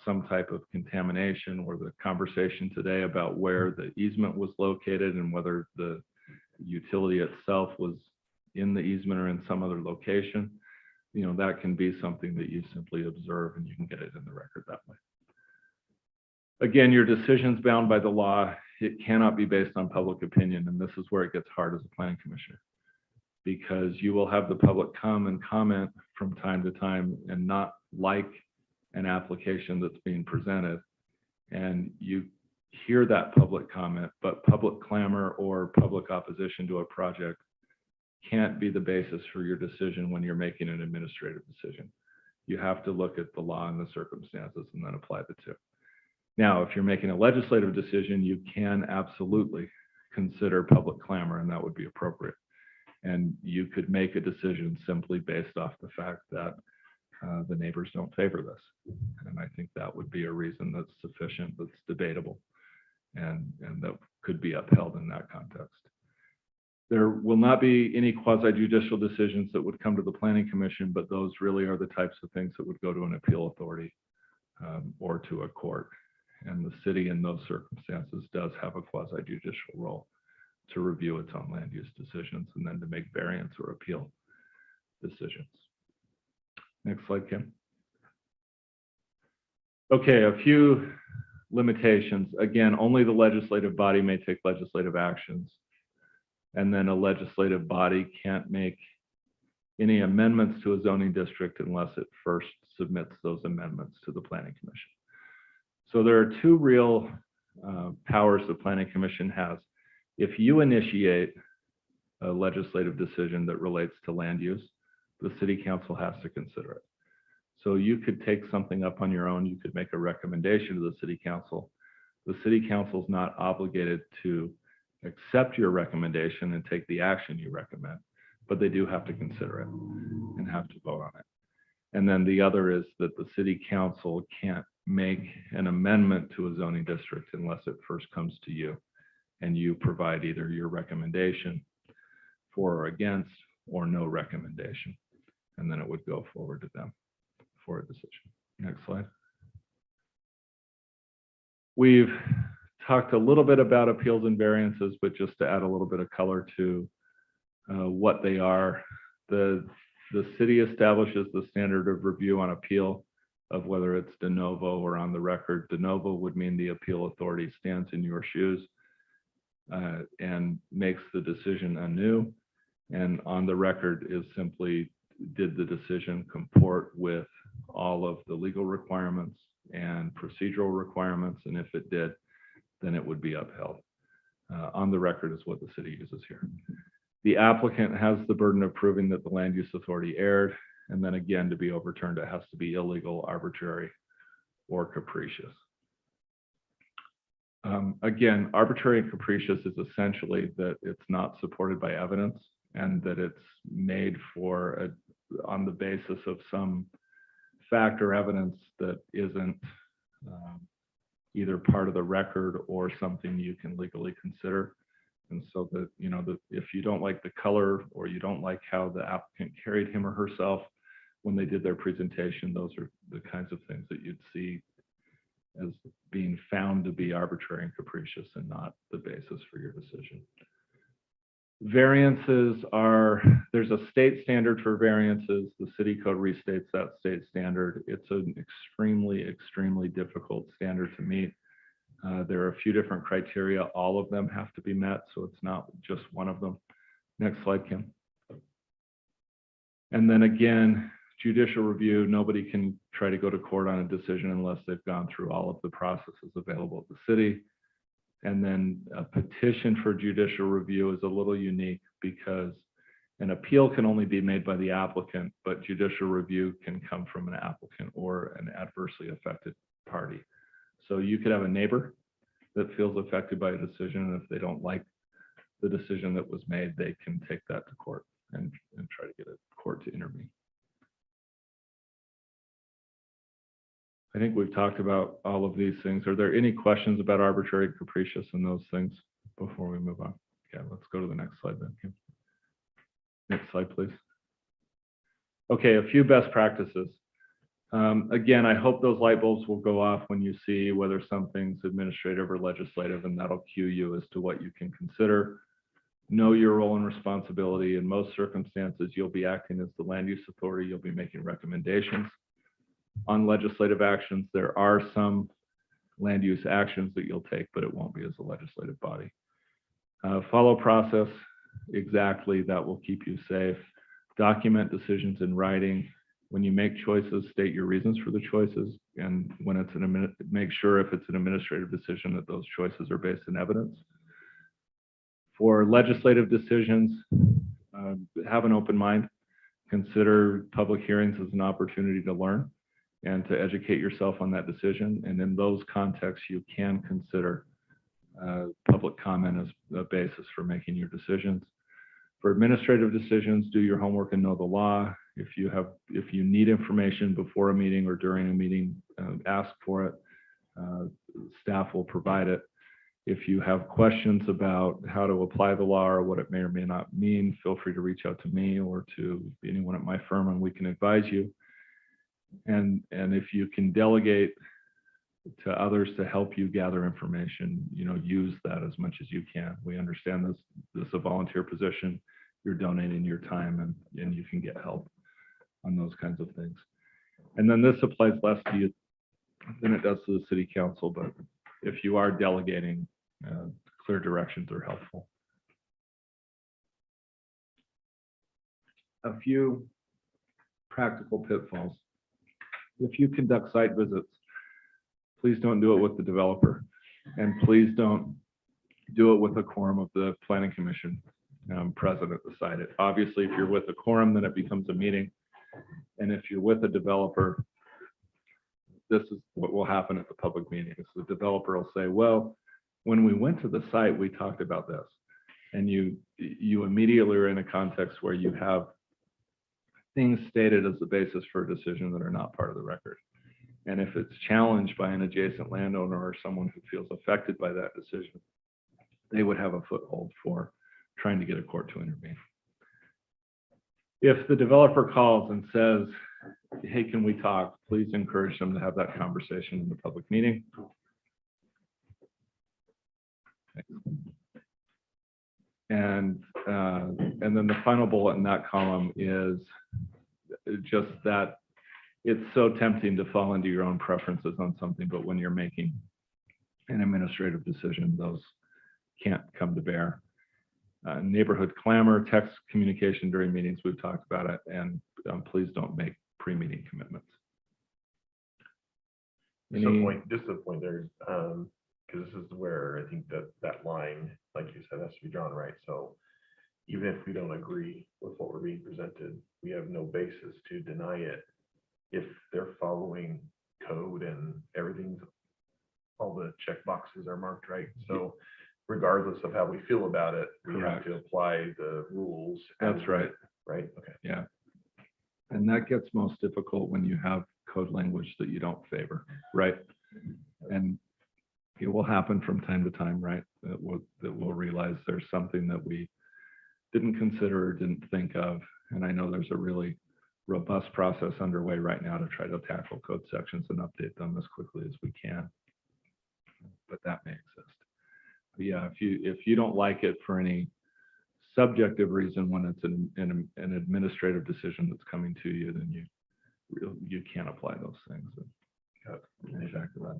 some type of contamination, or the conversation today about where the easement was located and whether the utility itself was in the easement or in some other location, that can be something that you simply observe and you can get it in the record that way. Again, your decision's bound by the law. It cannot be based on public opinion, and this is where it gets hard as a planning commissioner, because you will have the public come and comment from time to time and not like an application that's being presented. And you hear that public comment, but public clamor or public opposition to a project can't be the basis for your decision when you're making an administrative decision. You have to look at the law and the circumstances and then apply the two. Now, if you're making a legislative decision, you can absolutely consider public clamor, and that would be appropriate. And you could make a decision simply based off the fact that the neighbors don't favor this. And I think that would be a reason that's sufficient, that's debatable, and that could be upheld in that context. There will not be any quasi-judicial decisions that would come to the Planning Commission, but those really are the types of things that would go to an appeal authority or to a court. And the city in those circumstances does have a quasi-judicial role to review its own land use decisions and then to make variance or appeal decisions. Next slide, Kim. Okay, a few limitations. Again, only the legislative body may take legislative actions. And then a legislative body can't make any amendments to a zoning district unless it first submits those amendments to the Planning Commission. So there are two real powers the Planning Commission has. If you initiate a legislative decision that relates to land use, the City Council has to consider it. So you could take something up on your own. You could make a recommendation to the City Council. The City Council is not obligated to accept your recommendation and take the action you recommend, but they do have to consider it and have to vote on it. And then the other is that the City Council can't make an amendment to a zoning district unless it first comes to you and you provide either your recommendation for or against or no recommendation. And then it would go forward to them for a decision. Next slide. We've talked a little bit about appeals and variances, but just to add a little bit of color to what they are, the city establishes the standard of review on appeal of whether it's de novo or on the record. De novo would mean the appeal authority stands in your shoes and makes the decision anew. And on the record is simply, did the decision comport with all of the legal requirements and procedural requirements? And if it did, then it would be upheld. On the record is what the city uses here. The applicant has the burden of proving that the land use authority erred. And then again, to be overturned, it has to be illegal, arbitrary, or capricious. Again, arbitrary and capricious is essentially that it's not supported by evidence and that it's made for on the basis of some fact or evidence that isn't either part of the record or something you can legally consider. And so that, if you don't like the color or you don't like how the applicant carried him or herself when they did their presentation, those are the kinds of things that you'd see as being found to be arbitrary and capricious and not the basis for your decision. Variances there's a state standard for variances. The city code restates that state standard. It's an extremely, extremely difficult standard to meet. There are a few different criteria. All of them have to be met, so it's not just one of them. Next slide, Kim. And then again, judicial review, nobody can try to go to court on a decision unless they've gone through all of the processes available at the city. And then a petition for judicial review is a little unique because an appeal can only be made by the applicant, but judicial review can come from an applicant or an adversely affected party. So you could have a neighbor that feels affected by a decision, and if they don't like the decision that was made, they can take that to court and try to get a court to intervene. I think we've talked about all of these things. Are there any questions about arbitrary, capricious, and those things before we move on? Yeah, let's go to the next slide then, Kim. Next slide, please. Okay, a few best practices. Again, I hope those light bulbs will go off when you see whether something's administrative or legislative, and that'll cue you as to what you can consider. Know your role and responsibility. In most circumstances, you'll be acting as the land use authority. You'll be making recommendations. On legislative actions, there are some land use actions that you'll take, but it won't be as a legislative body. Follow process exactly. That will keep you safe. Document decisions in writing. When you make choices, state your reasons for the choices. And when it's make sure if it's an administrative decision that those choices are based in evidence. For legislative decisions, have an open mind. Consider public hearings as an opportunity to learn and to educate yourself on that decision. And in those contexts, you can consider public comment as a basis for making your decisions. For administrative decisions, do your homework and know the law. If you need information before a meeting or during a meeting, ask for it. Staff will provide it. If you have questions about how to apply the law or what it may or may not mean, feel free to reach out to me or to anyone at my firm and we can advise you. And if you can delegate to others to help you gather information, use that as much as you can. We understand this is a volunteer position. You're donating your time and you can get help on those kinds of things. And then this applies less to you than it does to the city council, but if you are delegating, clear directions are helpful. A few practical pitfalls. If you conduct site visits, please don't do it with the developer, and please don't do it with a quorum of the planning commission present at the site. Obviously, if you're with a quorum, then it becomes a meeting. And if you're with a developer, this is what will happen at the public meeting. So the developer will say, well, when we went to the site, we talked about this. And you immediately are in a context where you have things stated as the basis for a decision that are not part of the record. And if it's challenged by an adjacent landowner or someone who feels affected by that decision, they would have a foothold for trying to get a court to intervene. If the developer calls and says, hey, can we talk? Please encourage them to have that conversation in the public meeting. And then the final bullet in that column is just that it's so tempting to fall into your own preferences on something, but when you're making an administrative decision, those can't come to bear. Neighborhood clamor, text communication during meetings, we've talked about it, and please don't make pre-meeting commitments. Just a point there, because this is where I think that line, like you said, has to be drawn right. So even if we don't agree with what we're being presented, we have no basis to deny it if they're following code and everything's, all the check boxes are marked right. So regardless of how we feel about it, we have to apply the rules. That's right. Right? Okay. Yeah. And that gets most difficult when you have code language that you don't favor, right? And it will happen from time to time, right? That we'll realize there's something that we didn't consider or didn't think of. And I know there's a really robust process underway right now to try to tackle code sections and update them as quickly as we can. But that may exist. But yeah, if you don't like it for any subjective reason, when it's an administrative decision that's coming to you, then you can't apply those things. Exactly right.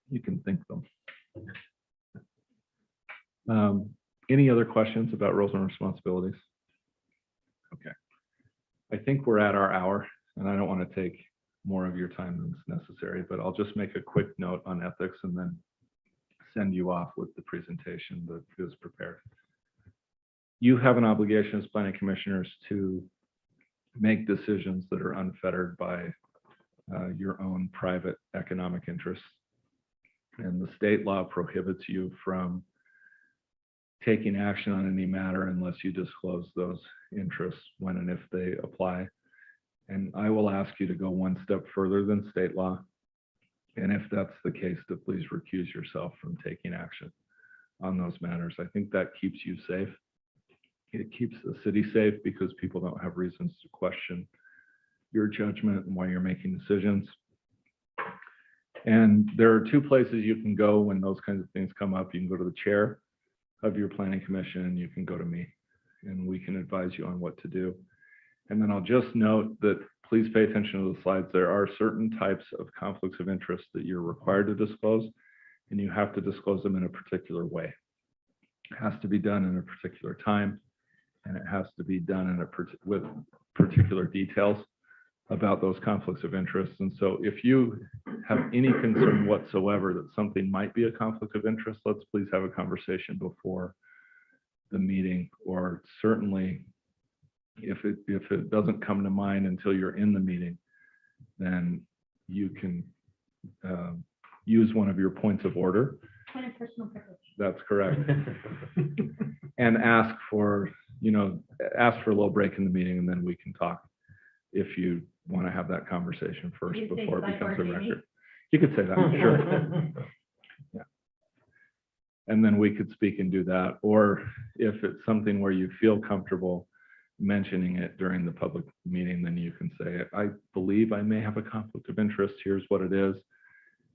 You can think them. Any other questions about roles and responsibilities? Okay. I think we're at our hour, and I don't want to take more of your time than is necessary, but I'll just make a quick note on ethics and then send you off with the presentation that is prepared. You have an obligation as planning commissioners to make decisions that are unfettered by your own private economic interests. And the state law prohibits you from taking action on any matter unless you disclose those interests when and if they apply. And I will ask you to go one step further than state law. And if that's the case, to please recuse yourself from taking action on those matters. I think that keeps you safe. It keeps the city safe because people don't have reasons to question your judgment and why you're making decisions. And there are two places you can go when those kinds of things come up. You can go to the chair of your planning commission, and you can go to me, and we can advise you on what to do. And then I'll just note that please pay attention to the slides. There are certain types of conflicts of interest that you're required to disclose, and you have to disclose them in a particular way. It has to be done in a particular time, and it has to be done in with particular details about those conflicts of interest. And so if you have any concern whatsoever that something might be a conflict of interest, let's please have a conversation before the meeting, or certainly if it doesn't come to mind until you're in the meeting, then you can use one of your points of order. Point of personal privilege. That's correct. And ask for a little break in the meeting, and then we can talk if you want to have that conversation first before it becomes a record. You could say that, sure. Yeah. And then we could speak and do that. Or if it's something where you feel comfortable mentioning it during the public meeting, then you can say, I believe I may have a conflict of interest. Here's what it is.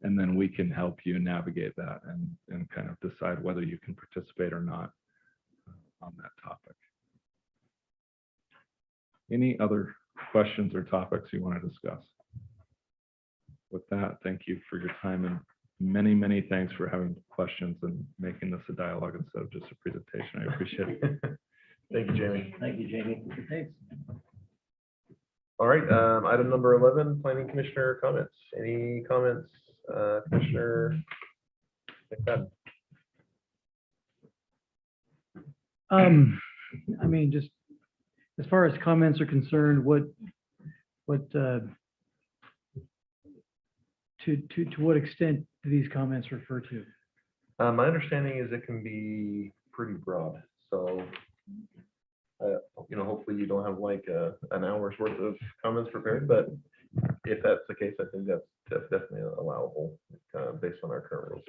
And then we can help you navigate that and kind of decide whether you can participate or not on that topic. Any other questions or topics you want to discuss? With that, thank you for your time, and many, many thanks for having questions and making this a dialogue instead of just a presentation. I appreciate it. Thank you, Jamie. Thank you, Jamie. Thanks. All right, item number 11, planning commissioner comments. Any comments, Commissioner McFadden? I mean, just as far as comments are concerned, to what extent do these comments refer to? My understanding is it can be pretty broad. So, hopefully you don't have like an hour's worth of comments prepared, but if that's the case, I think that's definitely allowable based on our current rules.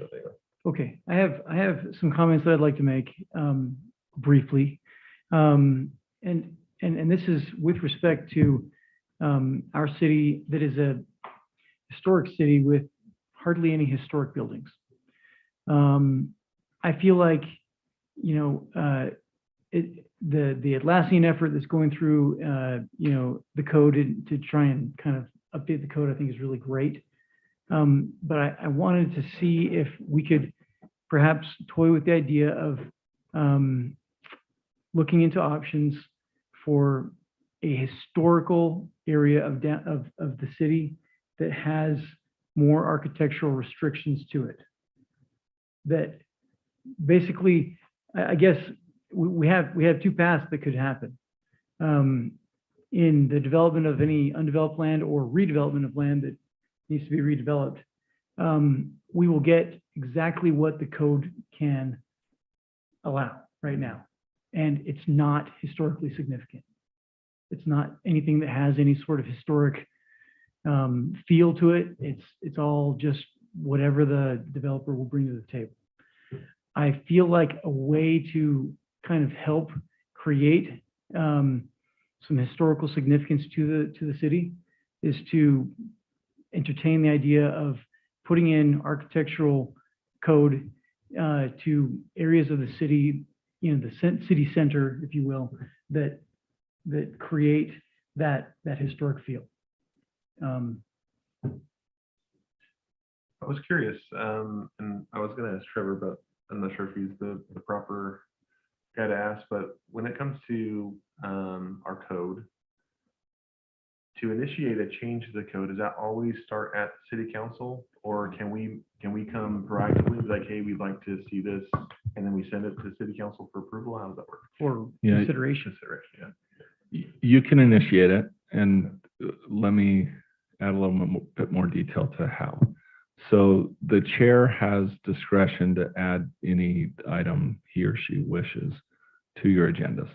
Okay, I have some comments that I'd like to make briefly, and this is with respect to our city that is a historic city with hardly any historic buildings. I feel like, the Atlassian effort that's going through, the code to try and kind of update the code, I think is really great. But I wanted to see if we could perhaps toy with the idea of looking into options for a historical area of the city that has more architectural restrictions to it. That basically, I guess we have two paths that could happen in the development of any undeveloped land or redevelopment of land that needs to be redeveloped. We will get exactly what the code can allow right now. and it's not historically significant. It's not anything that has any sort of historic feel to it. It's all just whatever the developer will bring to the table. I feel like a way to kind of help create some historical significance to the city is to entertain the idea of putting in architectural code to areas of the city, you know, the city center, if you will, that create that historic feel. I was curious, and I was gonna ask Trevor, but I'm not sure if he's the proper guy to ask, but when it comes to our code, to initiate a change to the code, does that always start at city council? Or can we come proactively, like, hey, we'd like to see this, and then we send it to city council for approval? How does that work? For Yeah. consideration. Yeah. You can initiate it, and let me add a little bit more detail to how. So the chair has discretion to add any item he or she wishes to your agendas.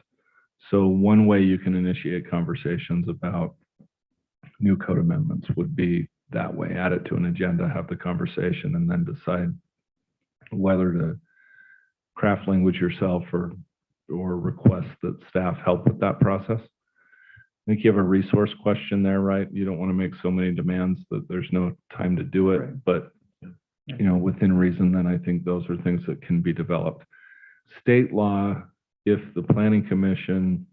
So one way you can initiate conversations about new code amendments would be that way. Add it to an agenda, have the conversation, and then decide whether to craft language yourself or request that staff help with that process. I think you have a resource question there, right? You don't want to make so many demands that there's no time to do it, Right. but you know, within reason, then I think those are things that can be developed. State law, if the planning commission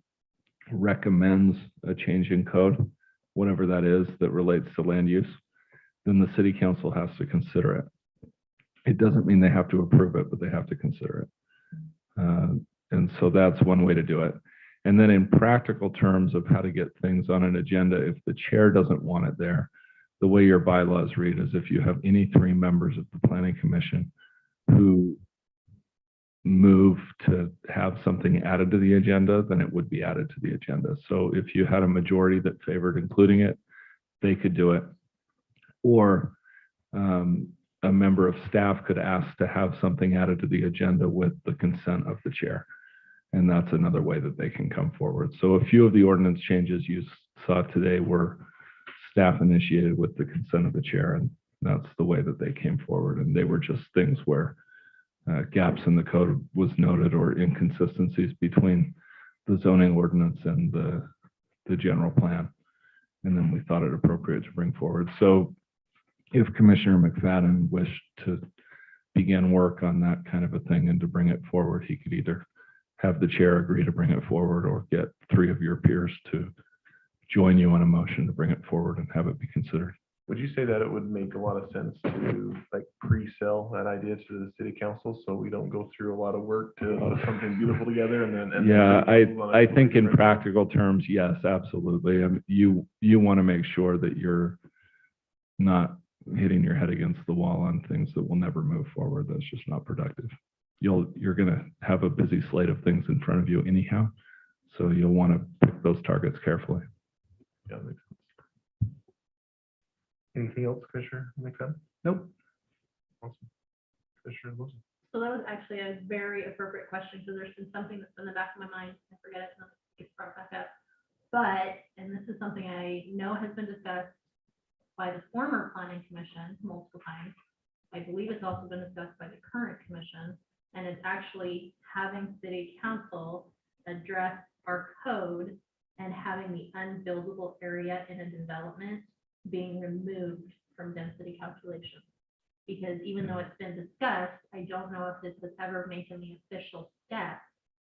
recommends a change in code, whatever that is that relates to land use, then the city council has to consider it. It doesn't mean they have to approve it, but they have to consider it. And so that's one way to do it. And then in practical terms of how to get things on an agenda, if the chair doesn't want it there, the way your bylaws read is if you have any 3 members of the planning commission who move to have something added to the agenda, then it would be added to the agenda. So if you had a majority that favored including it, they could do it. Or a member of staff could ask to have something added to the agenda with the consent of the chair. And that's another way that they can come forward. So a few of the ordinance changes you saw today were staff initiated with the consent of the chair, and that's the way that they came forward. And they were just things where gaps in the code was noted or inconsistencies between the zoning ordinance and the general plan. And then we thought it appropriate to bring forward. So if Commissioner McFadden wished to begin work on that kind of a thing and to bring it forward, he could either have the chair agree to bring it forward or get 3 of your peers to join you on a motion to bring it forward and have it be considered. Would you say that it would make a lot of sense to like pre-sell that idea to the city council so we don't go through a lot of work to put something beautiful together and then? Yeah, I think in practical terms, yes, absolutely. You want to make sure that you're not hitting your head against the wall on things that will never move forward. That's just not productive. You're going to have a busy slate of things in front of you anyhow, so you'll want to pick those targets carefully. Yeah, that makes sense. Anything else, Commissioner McFadden? Nope. Awesome. Commissioner Wilson? So that was actually a very appropriate question, because there's been something that's in the back of my mind. I forget it, and it gets brought back up. But, and this is something I know has been discussed by the former planning commission multiple times. I believe it's also been discussed by the current commission, and it's actually having city council address our code and having the unbuildable area in a development being removed from density calculations. Because even though it's been discussed, I don't know if this has ever making the official step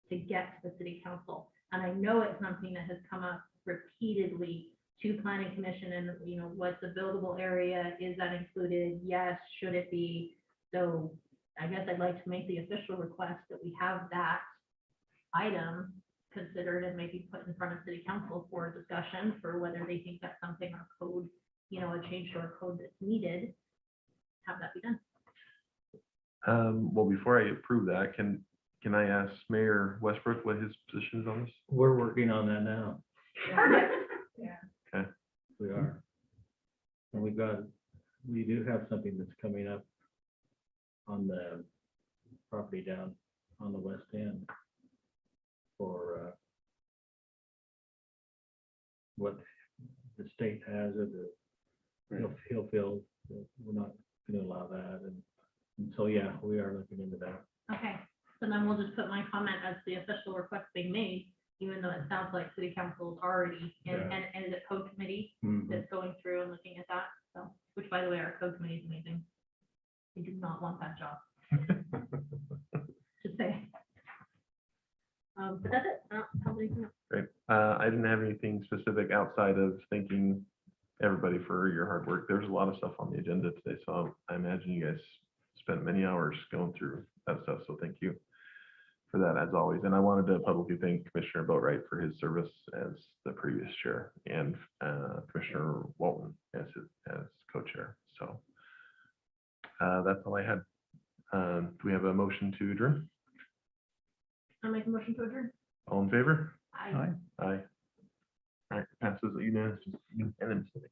to get to the city council. And I know it's something that has come up repeatedly to planning commission, and you know, what's the buildable area? Is that included? Yes, should it be? So I guess I'd like to make the official request that we have that item considered and maybe put in front of city council for a discussion for whether they think that's something our code, you know, a change to our code that's needed, have that be done. Well, before I approve that, can I ask Mayor Westbrook what his position is on this? We're working on that now. Yeah. Okay. We are. And we do have something that's coming up on the property down on the west end. for what the state has, or he'll feel that we're not gonna allow that, and so, yeah, we are looking into that. Okay, so then we'll just put my comment as the official request being made, even though it sounds like city council is already, and is it code committee that's going through and looking at that? So, which by the way, our code committee is amazing. We do not want that job, just say. But that's it. I don't have anything else. Great. I didn't have anything specific outside of thanking everybody for your hard work. There's a lot of stuff on the agenda today, so I imagine you guys spent many hours going through that stuff, so thank you for that as always. And I wanted to publicly thank Commissioner Boatright for his service as the previous chair, and Commissioner Walton as co-chair. So that's all I had. Do we have a motion to adjourn? I'll make a motion to adjourn. All in favor? Aye. Aye. All right, passes unanimously.